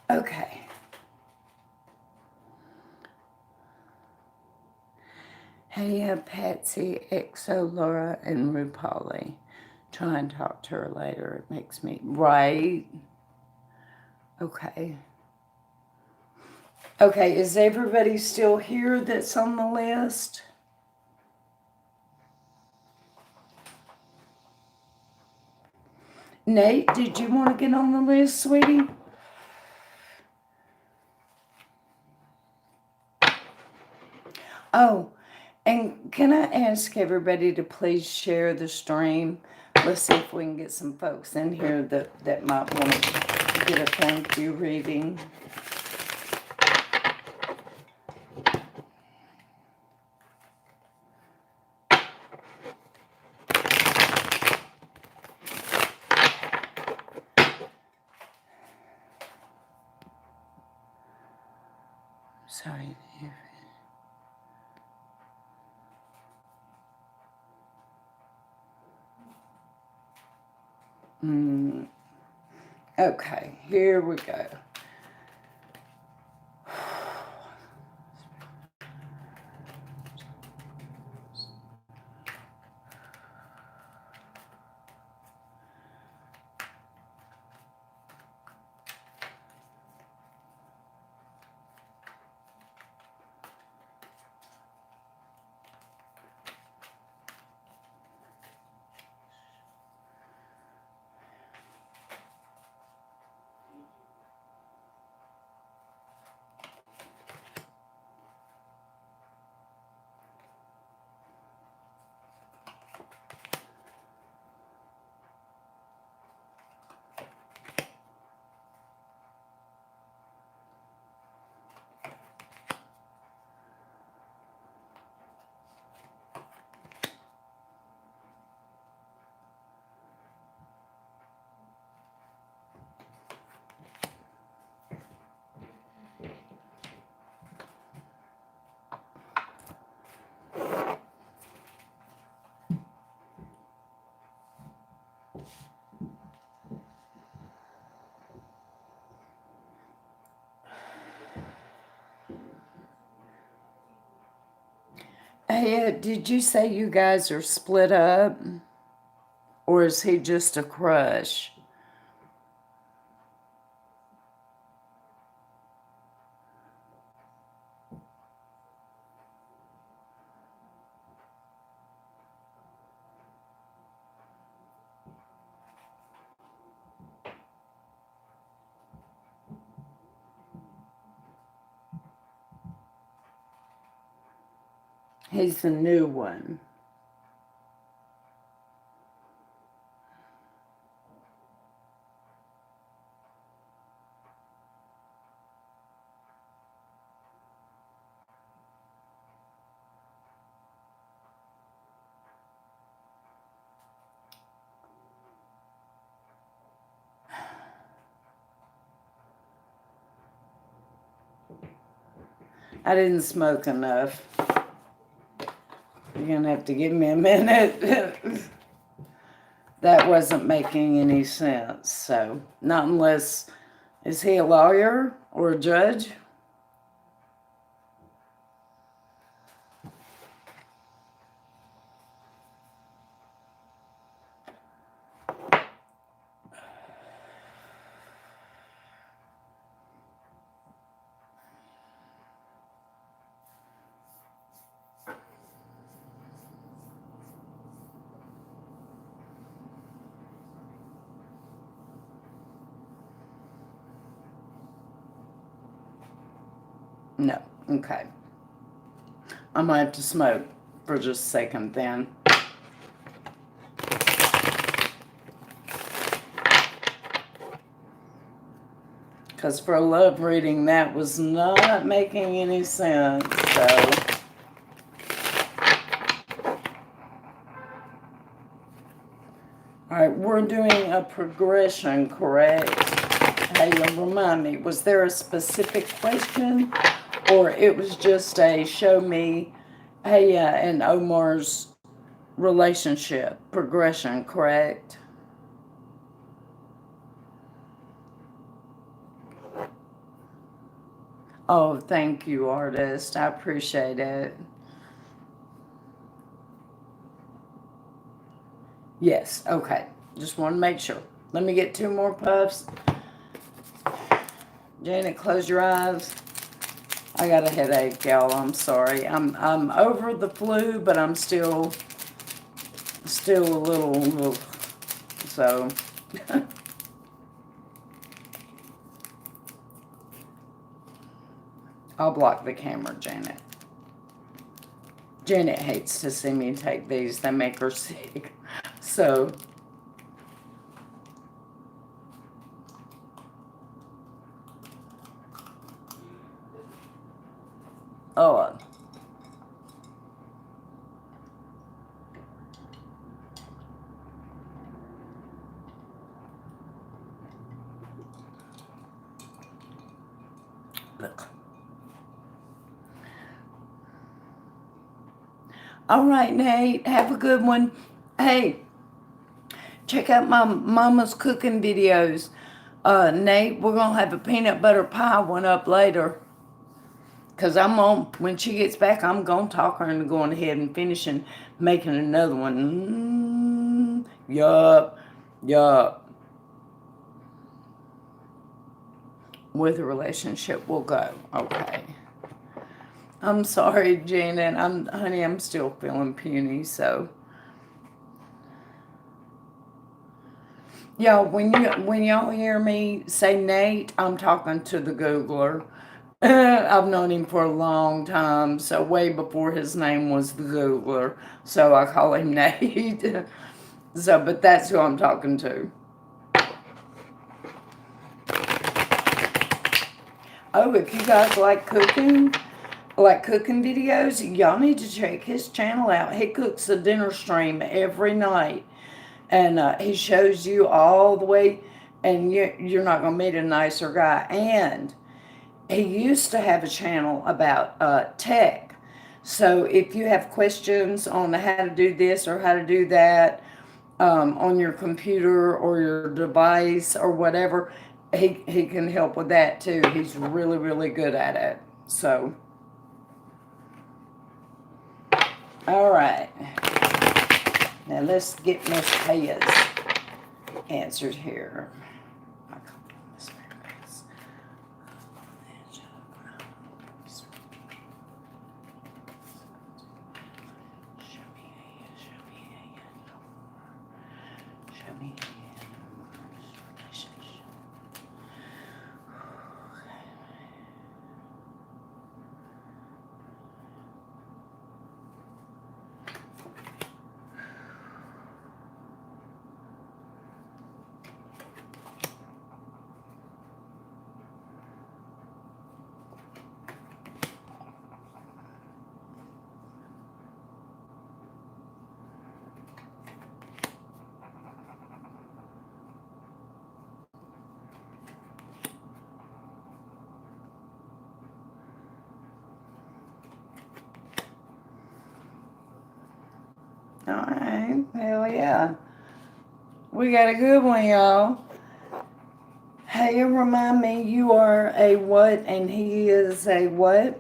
Okay. Hey, Patsy, Exo, Laura, and Rupauli. Try and talk to her later. It makes me... Right. Okay. Okay, is everybody still here that's on the list? Nate, did you want to get on the list, sweetie? Oh, and can I ask everybody to please share the stream? Let's see if we can get some folks in here that might want to get a thank you reading. Sorry. Okay, here we go. Hey, did you say you guys are split up? Or is he just a crush? He's the new one. I didn't smoke enough. You're going to have to give me a minute. That wasn't making any sense. So, not unless... Is he a lawyer or a judge? No. Okay. I might have to smoke for just a second then. Because for a love reading, that was not making any sense. So, all right, we're doing a progression, correct? Hey, remind me, was there a specific question? Or it was just a show me Aya and Omar's relationship progression, correct? Oh, thank you, artist. I appreciate it. Yes, okay. Just want to make sure. Let me get 2 more puffs. Janet, close your eyes. I got a headache, y'all. I'm sorry. I'm over the flu, but I'm still a little so I'll block the camera, Janet. Janet hates to see me take these. They make her sick. So, oh, look. All right, Nate. Have a good one. Hey, check out my mama's cooking videos. Nate, we're going to have a peanut butter pie one up later. Because when she gets back, I'm going to talk her into going ahead and finishing making another one. Yup, yup. With a relationship will go. Okay. I'm sorry, Janet. Honey, I'm still feeling puny, so. Y'all, when y'all hear me say Nate, I'm talking to the Googler. I've known him for a long time, so way before his name was the Googler. So I call him Nate. So, but that's who I'm talking to. Oh, if you guys like cooking videos, y'all need to check his channel out. He cooks a dinner stream every night. And he shows you all the way, and you're not going to meet a nicer guy. And he used to have a channel about tech. So if you have questions on how to do this or how to do that on your computer or your device or whatever, he can help with that too. He's really, really good at it. So, all right. Now let's get Miss Taya's answered here. All right, hell yeah. We got a good one, y'all. Hey, remind me, you are a what and he is a what?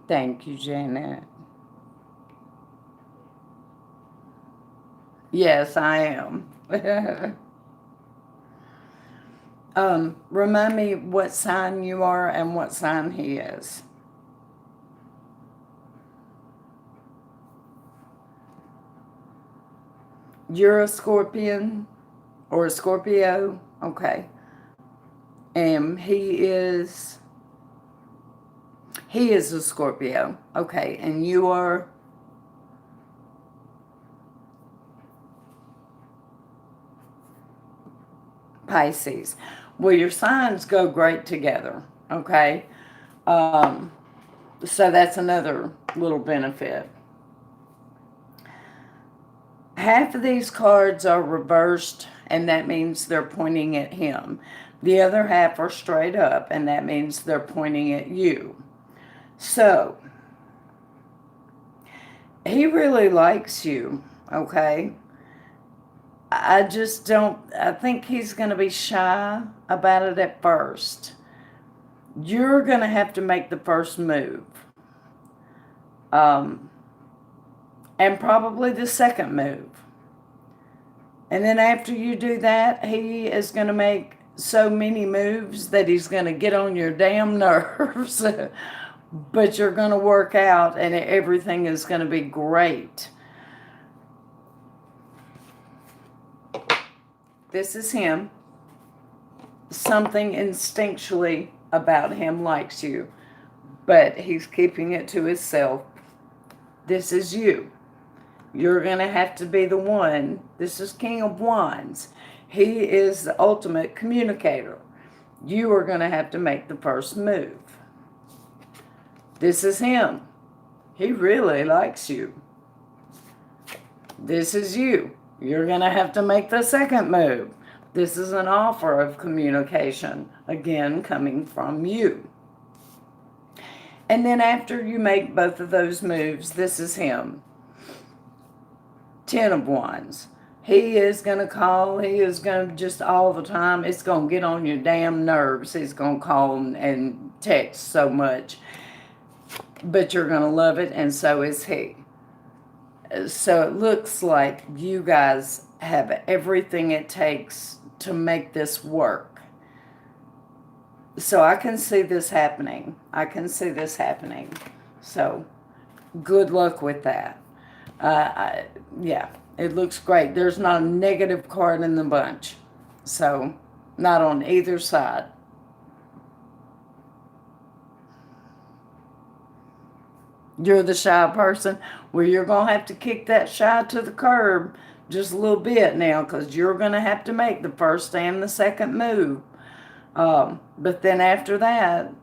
Thank you, Janet. Yes, I am. Remind me what sign you are and what sign he is. You're a Scorpion or a Scorpio? Okay. And he is a Scorpio. Okay. And you are? Pisces. Well, your signs go great together. Okay. So that's another little benefit. Half of these cards are reversed, and that means they're pointing at him. The other half are straight up, and that means they're pointing at you. So, he really likes you, okay? I just don't, I think he's going to be shy about it at first. You're going to have to make the first move. Um, and probably the second move. And then after you do that, he is going to make so many moves that he's going to get on your damn nerves. But you're going to work out and everything is going to be great. This is him. Something instinctually about him likes you, but he's keeping it to himself. This is you. You're going to have to be the one. This is King of Wands. He is the ultimate communicator. You are going to have to make the first move. This is him. He really likes you. This is you. You're going to have to make the second move. This is an offer of communication, again, coming from you. And then after you make both of those moves, this is him. 10 of Wands. He is going to call. He is going to just all the time. It's going to get on your damn nerves. He's going to call and text so much. But you're going to love it, and so is he. So it looks like you guys have everything it takes to make this work. So I can see this happening. I can see this happening. So good luck with that. Yeah, it looks great. There's not a negative card in the bunch. So not on either side. You're the shy person. Well, you're going to have to kick that shy to the curb just a little bit now, because you're going to have to make the first and the second move. But then after that,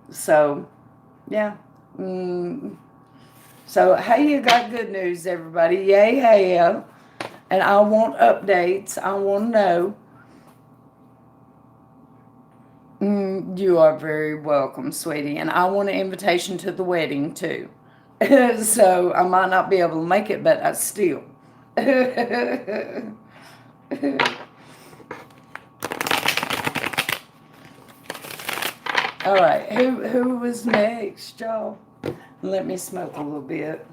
so, yeah. So, hey, you got good news, everybody. Yay, hey. And I want updates. I want to know. You are very welcome, sweetie. And I want an invitation to the wedding, too. So I might not be able to make it, but I still. All right, who was next, y'all? Let me smoke a little bit.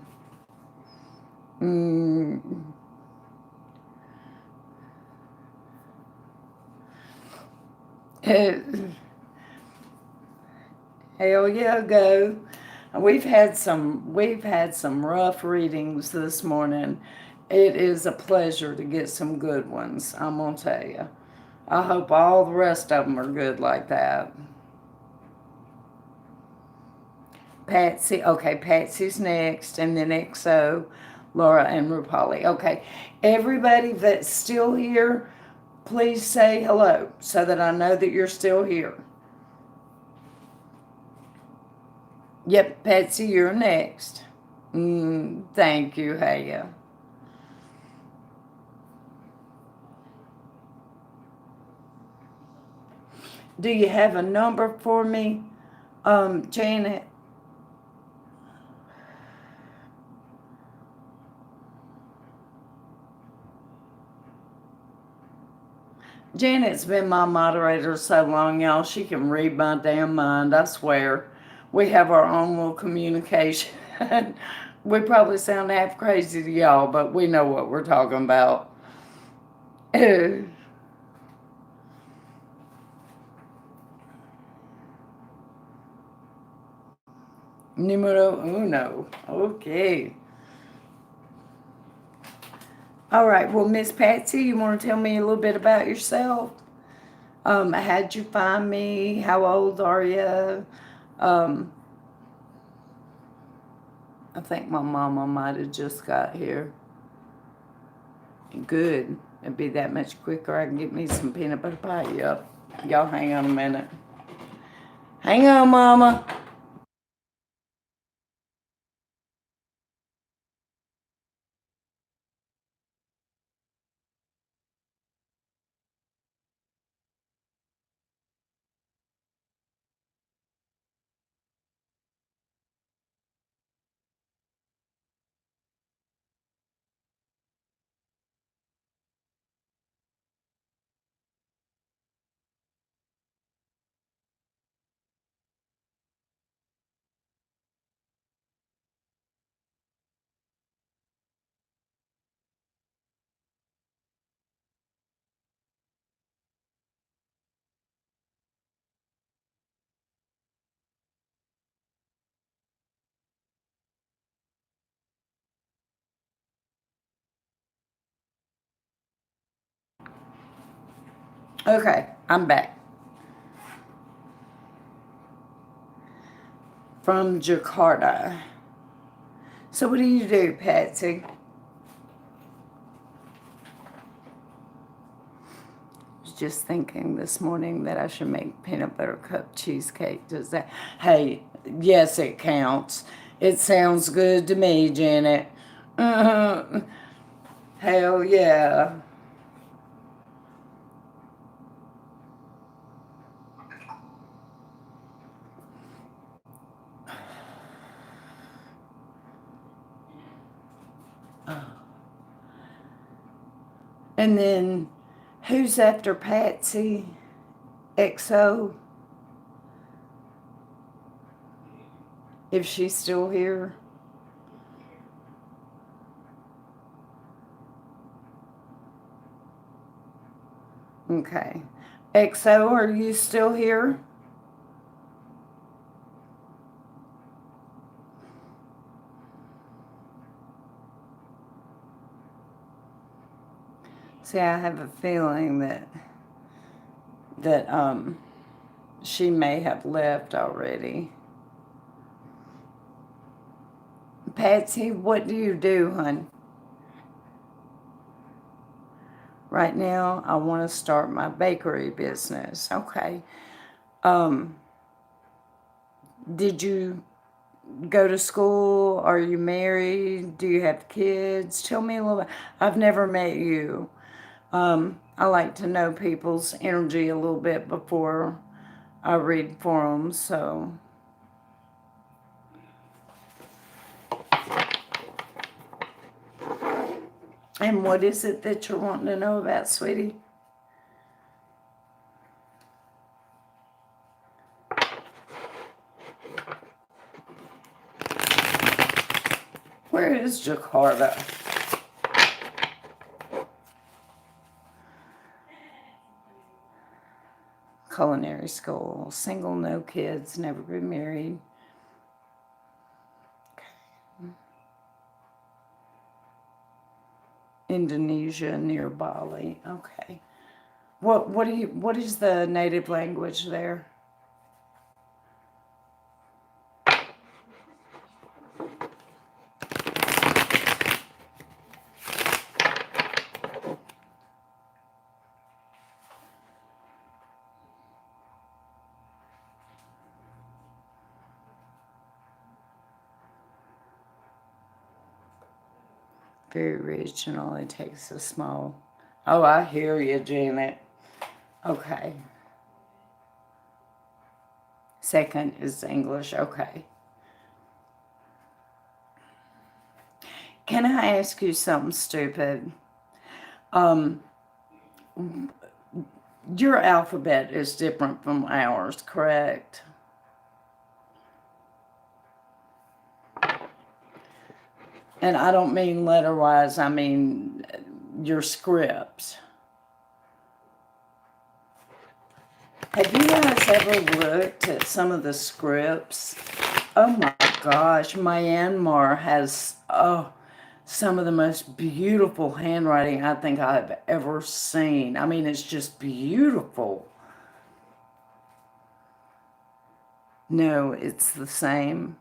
Hell yeah, go. We've had some rough readings this morning. It is a pleasure to get some good ones, I'm gonna tell you. I hope all the rest of them are good like that. Patsy, okay, Patsy's next, and then XO, Laura, and Rupauli. Okay, everybody that's still here, please say hello so that I know that you're still here. Yep, Patsy, you're next. Thank you, Haya. Do you have a number for me, Janet? Janet's been my moderator so long, y'all. She can read my damn mind, I swear. We have our own little communication. We probably sound half crazy to y'all, but we know what we're talking about. Numero uno. Okay. All right. Well, Miss Patsy, you want to tell me a little bit about yourself? How'd you find me? How old are you? I think my mama might have just got here. Good. It'd be that much quicker. I can get me some peanut butter pie. Yep. Y'all hang on a minute. Hang on, Mama. Okay, I'm back. From Jakarta. So what do you do, Patsy? I was just thinking this morning that I should make peanut butter cup cheesecake. Does that? Hey, yes, it counts. It sounds good to me, Janet. Uh, hell yeah. And then who's after Patsy? XO, if she's still here. Okay. XO, are you still here? See, I have a feeling that she may have left already. Patsy, what do you do, hon? Right now, I want to start my bakery business. Okay. Um, did you go to school? Are you married? Do you have kids? Tell me a little bit. I've never met you. I like to know people's energy a little bit before I read for them, so. And what is it that you're wanting to know about, sweetie? Where is Jakarta? Culinary school. Single, no kids, never been married. Indonesia near Bali. Okay. What is the native language there? Very regional. It takes a small. Oh, I hear you, Janet. Okay. Second is English. Okay. Can I ask you something stupid? Um, your alphabet is different from ours, correct? And I don't mean letter-wise, I mean your scripts. Have you guys ever looked at some of the scripts? Oh my gosh, Myanmar has some of the most beautiful handwriting I think I've ever seen. I mean, it's just beautiful. No, it's the same.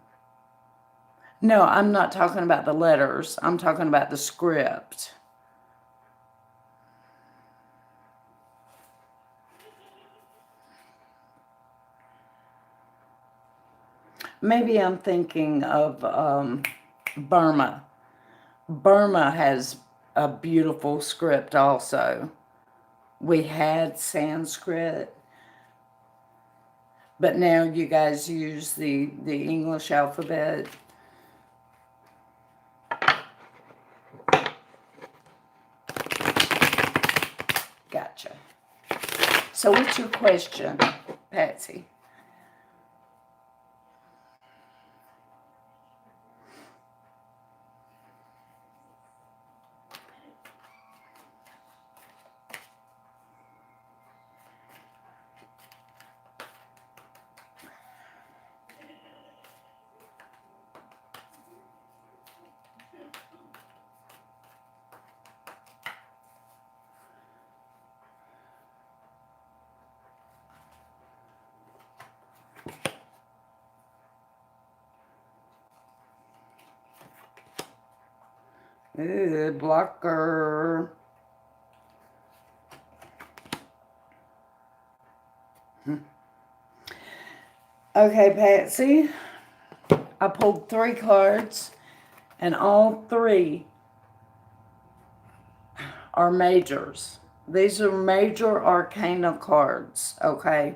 No, I'm not talking about the letters. I'm talking about the script. Maybe I'm thinking of Burma. Burma has a beautiful script also. We had Sanskrit, but now you guys use the English alphabet. Gotcha. So what's your question, Patsy? Blocker. Okay, Patsy. I pulled 3 cards, and all 3 are majors. These are major arcana cards, okay?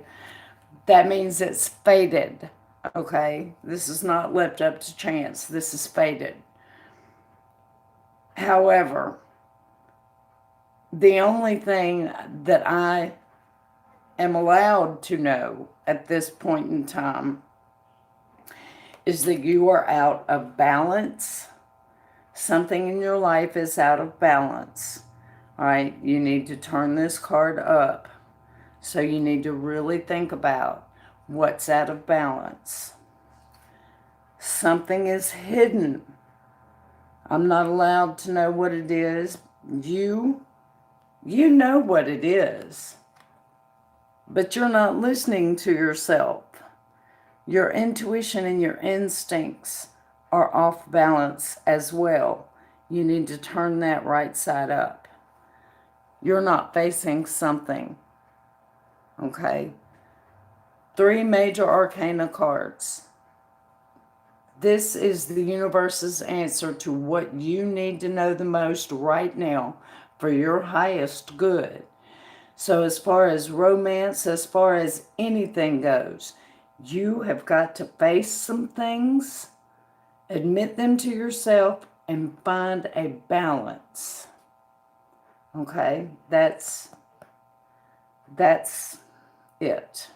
That means it's fated, okay? This is not left up to chance. This is fated. However, the only thing that I am allowed to know at this point in time is that you are out of balance. Something in your life is out of balance. All right, you need to turn this card up. So you need to really think about what's out of balance. Something is hidden. I'm not allowed to know what it is. You know what it is. But you're not listening to yourself. Your intuition and your instincts are off balance as well. You need to turn that right side up. You're not facing something. Okay? 3 major arcana cards. This is the universe's answer to what you need to know the most right now for your highest good. So as far as romance, as far as anything goes, you have got to face some things, admit them to yourself, and find a balance. Okay? That's it.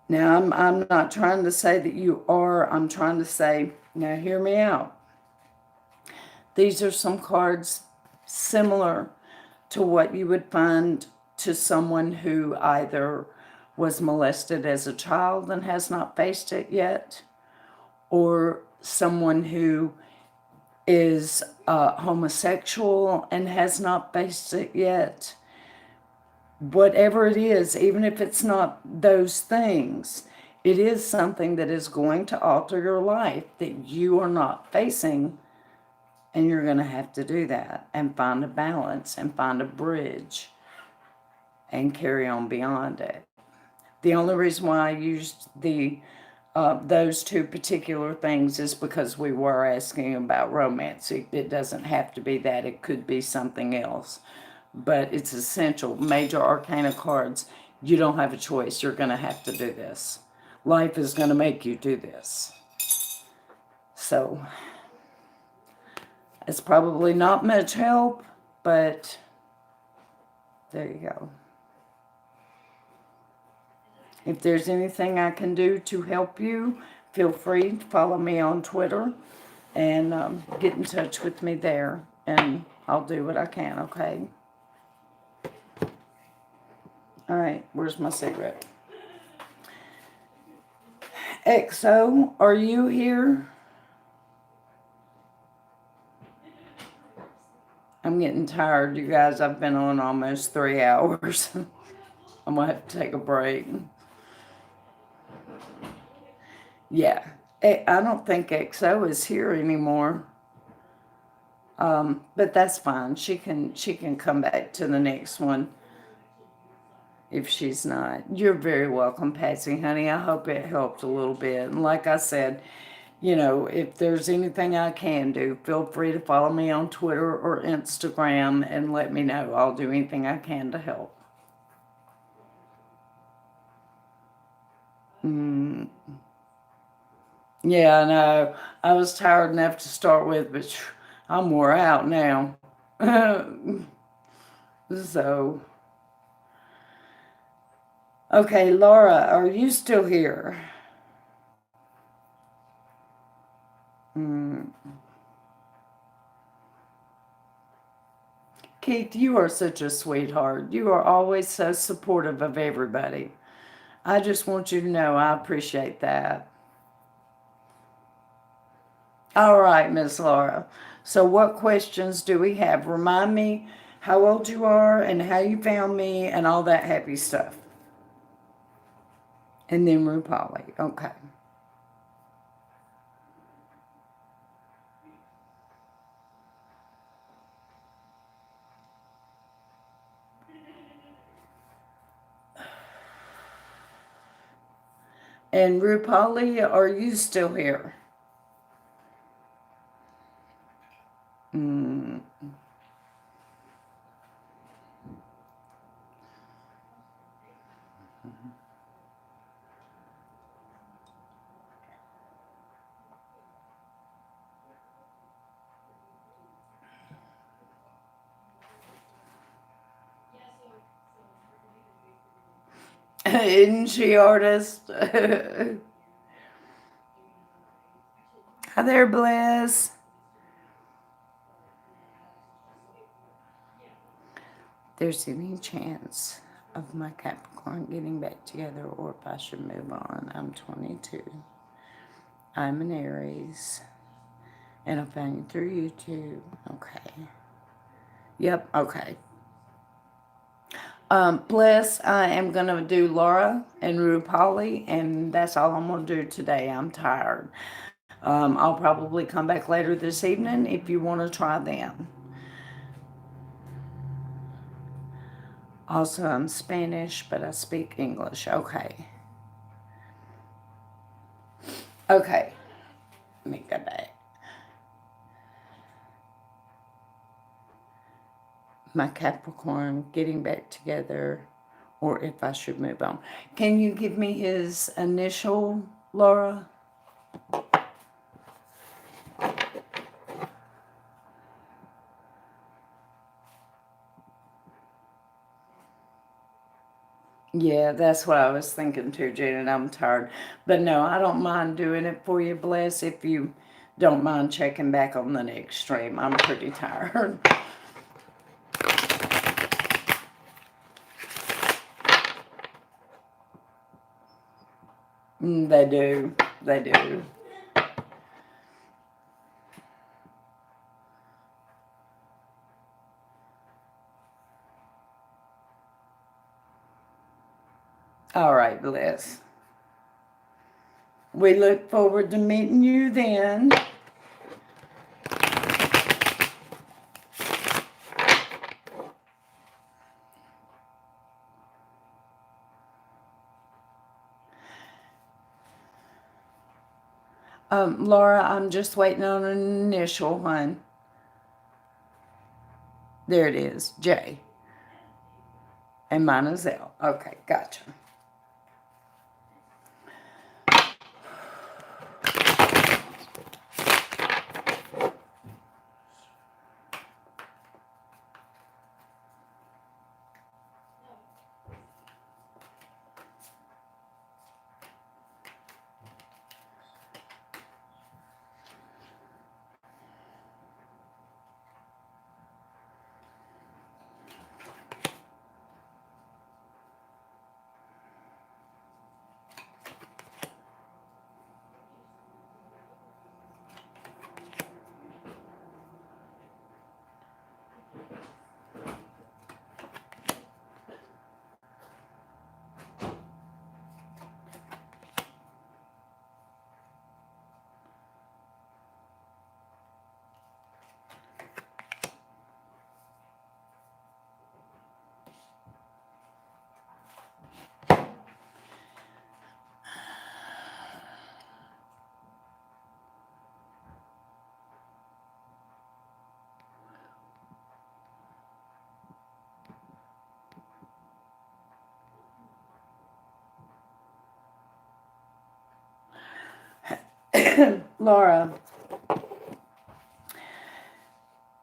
Now, I'm not trying to say that you are. I'm trying to say, now hear me out. These are some cards similar to what you would find to someone who either was molested as a child and has not faced it yet, or someone who is homosexual and has not faced it yet. Whatever it is, even if it's not those things, it is something that is going to alter your life that you are not facing, and you're going to have to do that and find a balance and find a bridge and carry on beyond it. The only reason why I used those 2 particular things is because we were asking about romance. It doesn't have to be that. It could be something else. But it's essential. Major arcana cards, you don't have a choice. You're going to have to do this. Life is going to make you do this. So, it's probably not much help, but there you go. If there's anything I can do to help you, feel free to follow me on Twitter and get in touch with me there, and I'll do what I can, okay? All right, where's my cigarette? XO, are you here? I'm getting tired, you guys. I've been on almost 3 hours. I'm going to have to take a break. Yeah, I don't think XO is here anymore. But that's fine. She can come back to the next one if she's not. You're very welcome, Patsy, honey. I hope it helped a little bit. And like I said, you know, if there's anything I can do, feel free to follow me on Twitter or Instagram and let me know. I'll do anything I can to help. Yeah, I know. I was tired enough to start with, but I'm wore out now. So, okay, Laura, are you still here? Keith, you are such a sweetheart. You are always so supportive of everybody. I just want you to know I appreciate that. All right, Miss Laura. So what questions do we have? Remind me how old you are and how you found me and all that happy stuff. And then Rupauli. Okay. And Rupauli, are you still here? Mm. Isn't she, artist? Hi there, Bliss. There's any chance of my Capricorn getting back together, or if I should move on. I'm 22. I'm an Aries. And I found you through YouTube. Okay. Yep, okay. Bliss, I am going to do Laura and Rupauli, and that's all I'm going to do today. I'm tired. I'll probably come back later this evening if you want to try them. Also, I'm Spanish, but I speak English. Okay. Okay. Let me go back. My Capricorn getting back together, or if I should move on. Can you give me his initial, Laura? Yeah, that's what I was thinking too, Janet. I'm tired. But no, I don't mind doing it for you, Bless, if you don't mind checking back on the next stream. I'm pretty tired. They do. They do. All right, Bless. We look forward to meeting you then. Laura, I'm just waiting on an initial one. There it is, J. And mine is L. Okay, gotcha. Laura,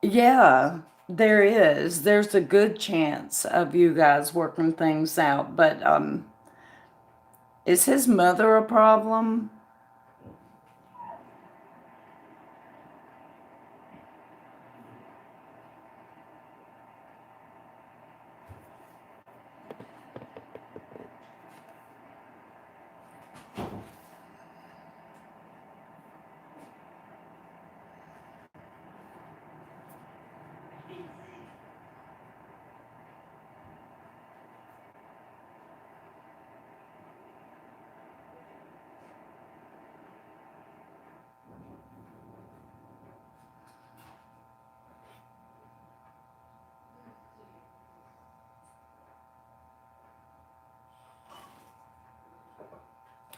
yeah, there is. There's a good chance of you guys working things out, but is his mother a problem?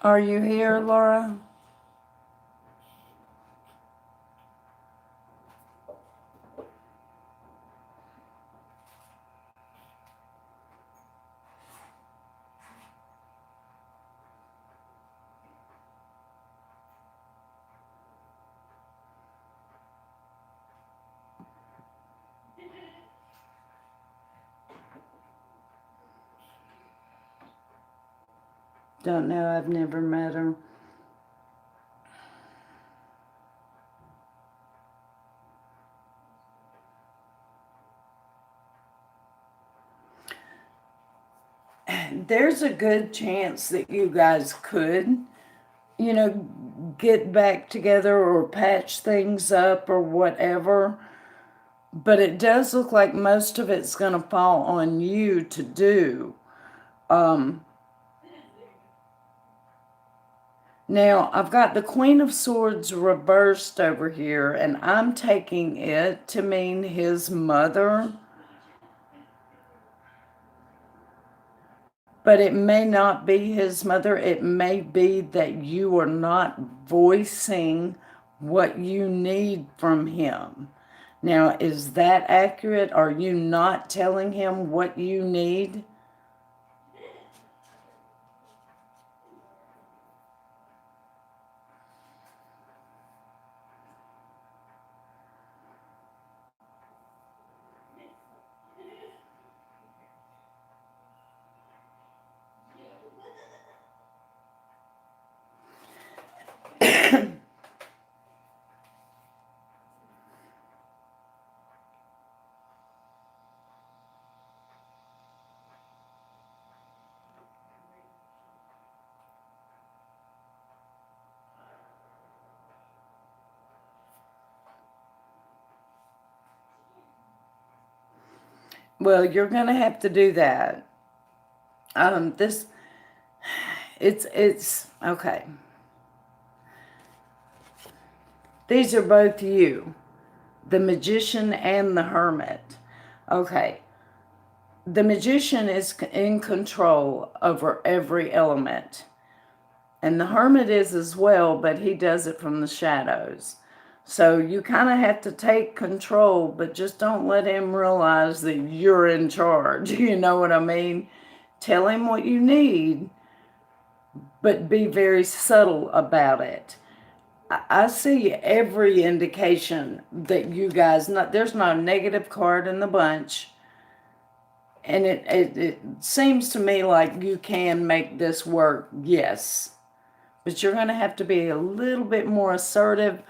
Are you here, Laura? Don't know. I've never met her. There's a good chance that you guys could, get back together or patch things up or whatever. But it does look like most of it's going to fall on you to do. Now, I've got the Queen of Swords reversed over here, and I'm taking it to mean his mother. But it may not be his mother. It may be that you are not voicing what you need from him. Now, is that accurate? Are you not telling him what you need? Well, you're going to have to do that. This, it's, okay. These are both you, the Magician and the Hermit. Okay. The Magician is in control over every element. And the Hermit is as well, but he does it from the shadows. So you kind of have to take control, but just don't let him realize that you're in charge. You know what I mean? Tell him what you need, but be very subtle about it. I see every indication that you guys, there's not a negative card in the bunch. And it seems to me like you can make this work, yes. But you're going to have to be a little bit more assertive,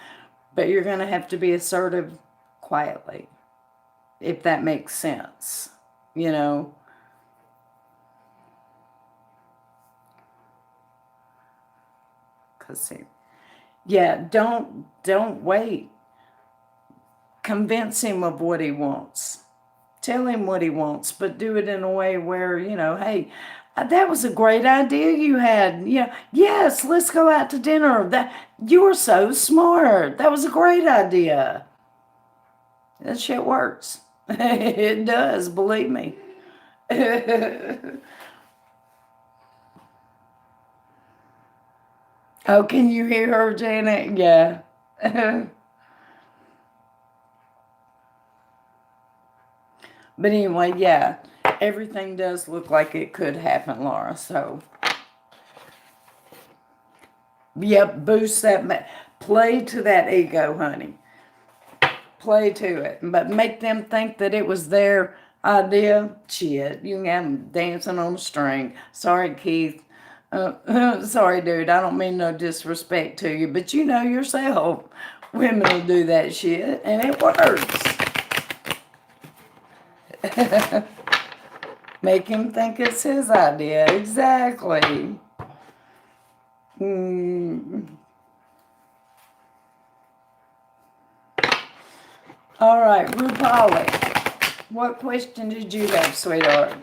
but you're going to have to be assertive quietly, if that makes sense, you know. Because, yeah, don't wait. Convince him of what he wants. Tell him what he wants, but do it in a way where, hey, that was a great idea you had. Yeah, yes, let's go out to dinner. You were so smart. That was a great idea. That shit works. It does, believe me. Oh, can you hear her, Janet? Yeah. But anyway, yeah, everything does look like it could happen, Laura. So, yep, boost that. Play to that ego, honey. Play to it. But make them think that it was their idea. Shit, you can have them dancing on a string. Sorry, Keith. Sorry, dude. I don't mean no disrespect to you, but you know yourself. Women will do that shit, and it works. Make him think it's his idea. Exactly. All right, Rupauli. What question did you have, sweetheart?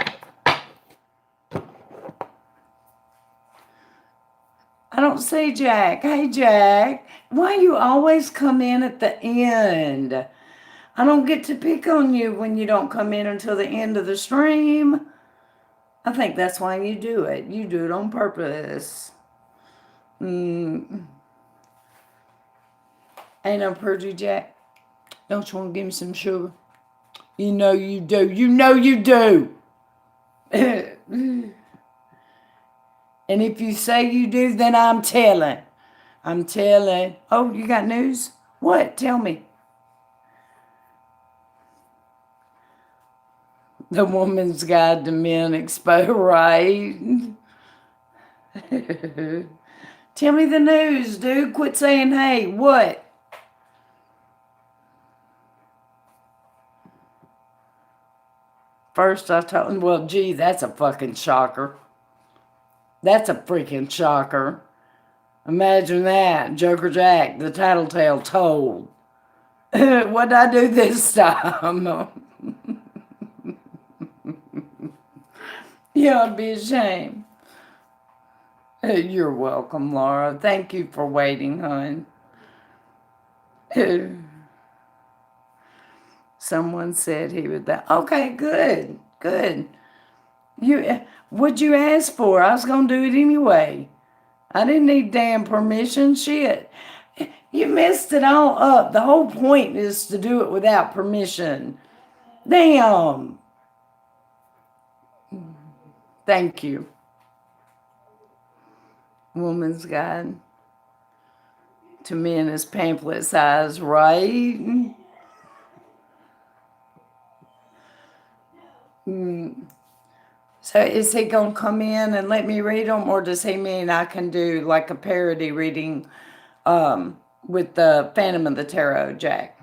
I don't see Jack. Hey, Jack. Why you always come in at the end? I don't get to pick on you when you don't come in until the end of the stream. I think that's why you do it. You do it on purpose. Ain't no pretty, Jack. Don't you want to give me some sugar? You know you do. You know you do. And if you say you do, then I'm telling. I'm telling. Oh, you got news? What? Tell me. The Woman's Guide to Men Expo, right? Tell me the news, dude. Quit saying, hey, what? First I told him, well, gee, that's a fucking shocker. That's a freaking shocker. Imagine that. Joker Jack, the tattletale told. What'd I do this time? You ought to be ashamed. You're welcome, Laura. Thank you for waiting, hon. Someone said he would that. Okay, good, good. What'd you ask for? I was gonna do it anyway. I didn't need damn permission. Shit. You messed it all up. The whole point is to do it without permission. Damn. Thank you. Woman's Guide to Men is pamphlet size, right? So is he going to come in and let me read them, or does he mean I can do like a parody reading with the Phantom of the Tarot, Jack?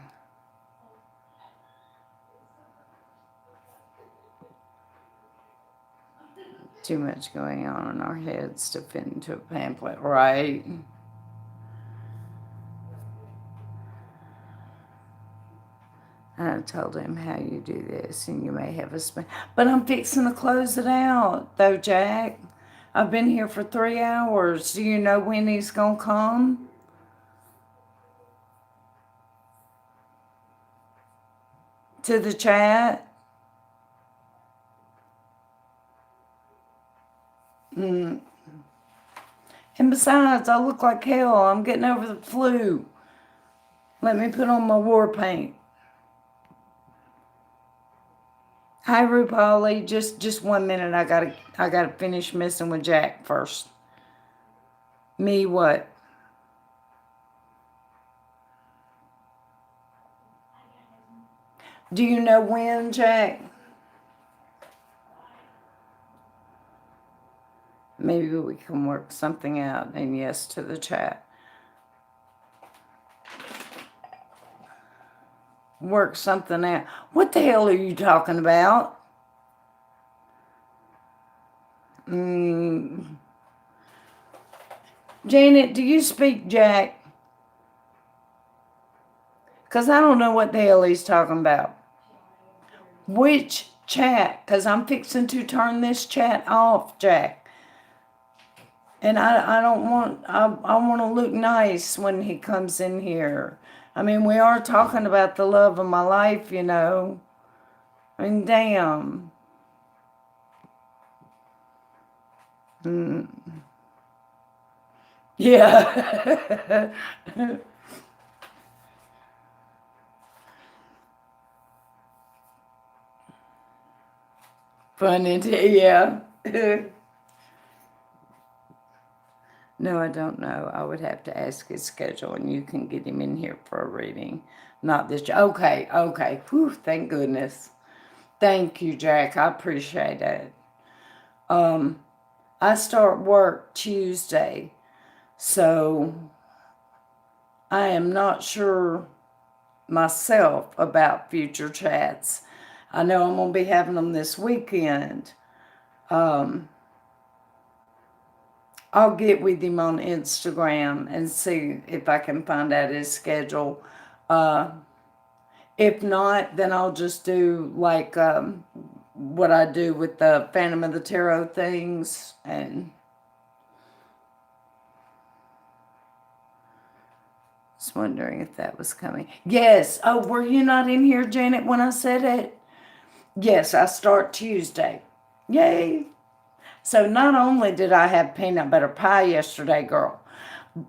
Too much going on in our heads to fit into a pamphlet, right? I told him how you do this, and you may have a but I'm fixing to close it out, though, Jack. I've been here for 3 hours. Do you know when he's gonna come? To the chat? And besides, I look like hell. I'm getting over the flu. Let me put on my war paint. Hi, Rupauli. Just 1 minute. I gotta finish messing with Jack first. Me what? Do you know when, Jack? Maybe we can work something out. And yes to the chat. Work something out. What the hell are you talking about? Janet, do you speak Jack? Because I don't know what the hell he's talking about. Which chat? Because I'm fixing to turn this chat off, Jack. And I don't want, I want to look nice when he comes in here. I mean, we are talking about the love of my life, you know. I mean, damn. Yeah. Funny, yeah. No, I don't know. I would have to ask his schedule, and you can get him in here for a reading. Not this. Okay. Whew, thank goodness. Thank you, Jack. I appreciate it. I start work Tuesday, so I am not sure myself about future chats. I know I'm going to be having them this weekend. I'll get with him on Instagram and see if I can find out his schedule. If not, then I'll just do like what I do with the Phantom of the Tarot things. And just wondering if that was coming. Yes. Oh, were you not in here, Janet, when I said it? Yes, I start Tuesday. Yay. So not only did I have peanut butter pie yesterday, girl,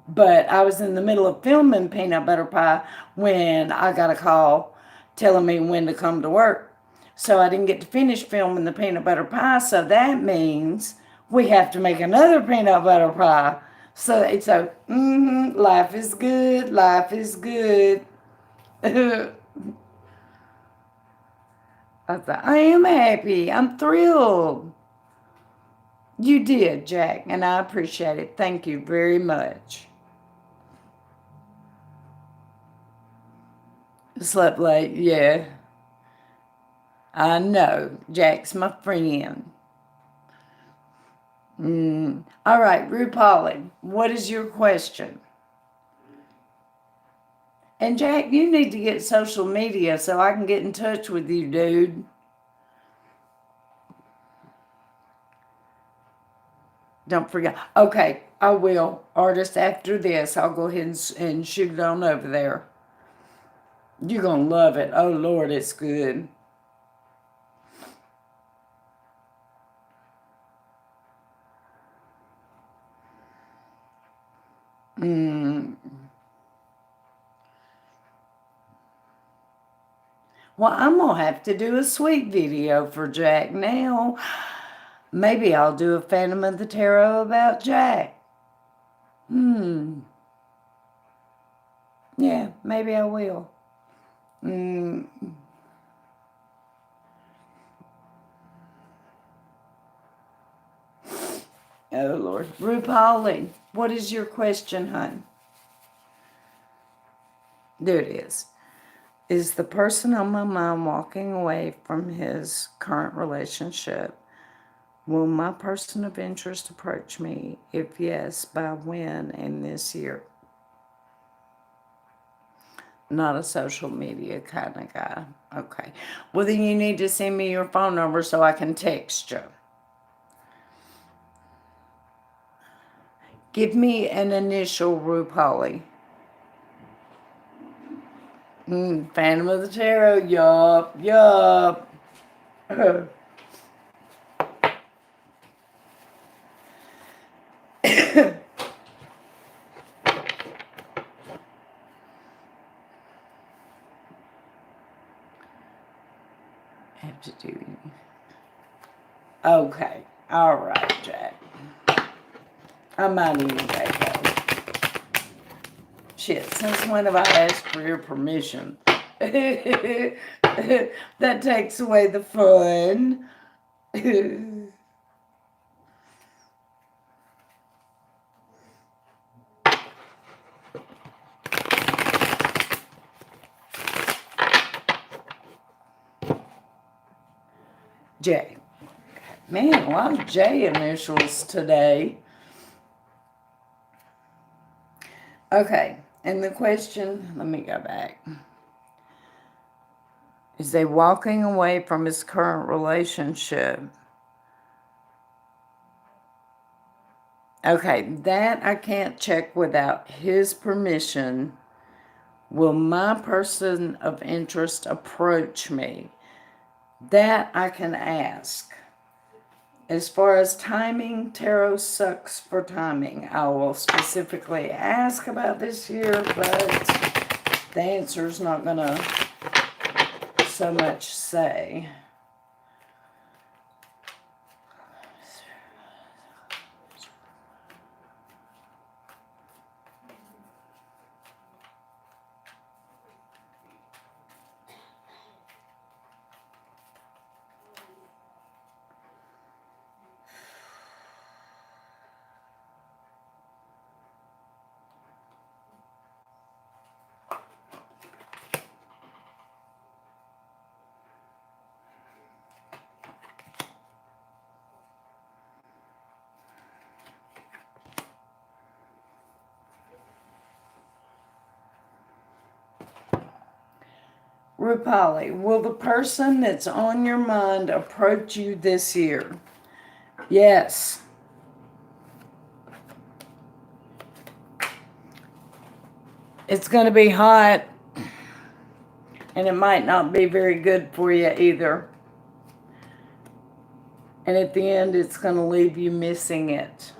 But I was in the middle of filming peanut butter pie when I got a call telling me when to come to work. So I didn't get to finish filming the peanut butter pie. So that means we have to make another peanut butter pie. So, life is good. Life is good. I thought, I am happy. I'm thrilled. You did, Jack, and I appreciate it. Thank you very much. Slept late, yeah. I know. Jack's my friend. All right, Rupauli, what is your question? And Jack, you need to get social media so I can get in touch with you, dude. Don't forget. Okay, I will. Artist, after this, I'll go ahead and shoot it on over there. You're going to love it. Oh, Lord, it's good. Well, I'm going to have to do a sweet video for Jack now. Maybe I'll do a Phantom of the Tarot about Jack. Yeah, maybe I will. Oh, Lord. Rupauli, what is your question, hon? There it is. Is the person on my mind walking away from his current relationship? Will my person of interest approach me? If yes, by when in this year? Not a social media kind of guy. Okay. Well, then you need to send me your phone number so I can text you. Give me an initial, Rupauli. Phantom of the Tarot, yup. Have to do. Okay. All right, Jack. I might even take that. Shit, since when have I asked for your permission? That takes away the fun. J. Man, a lot of J initials today. Okay, and the question, let me go back. Is they walking away from his current relationship? Okay, that I can't check without his permission. Will my person of interest approach me? That I can ask. As far as timing, tarot sucks for timing. I will specifically ask about this year, but the answer's not going to so much say. Rupauli, will the person that's on your mind approach you this year? Yes. It's going to be hot, and it might not be very good for you either. And at the end, it's going to leave you missing it.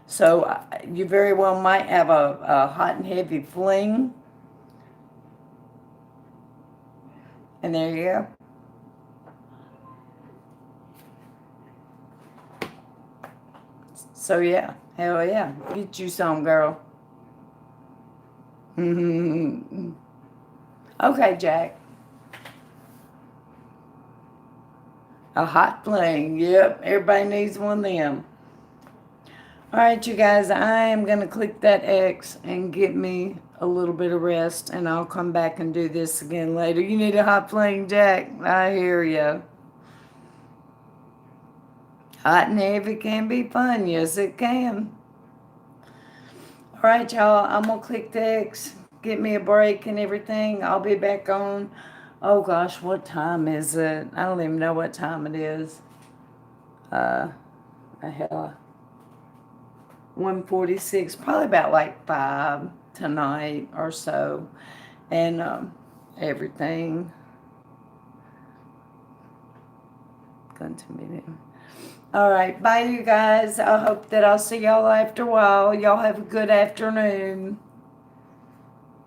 So you very well might have a hot and heavy fling. And there you go. So yeah, hell yeah. Get you some, girl. Okay, Jack. A hot fling. Yep, everybody needs one of them. Alright, you guys, I am going to click that X and get me a little bit of rest, and I'll come back and do this again later. You need a hot fling, Jack. I hear you. Hot and heavy can be fun. Yes, it can. Alright, y'all, I'm going to click the X, get me a break and everything. I'll be back on. Oh, gosh, what time is it? I don't even know what time it is. Hell, 1:46, probably about like 5 tonight or so. And everything. Continue. All right, bye, you guys. I hope that I'll see y'all after a while. Y'all have a good afternoon.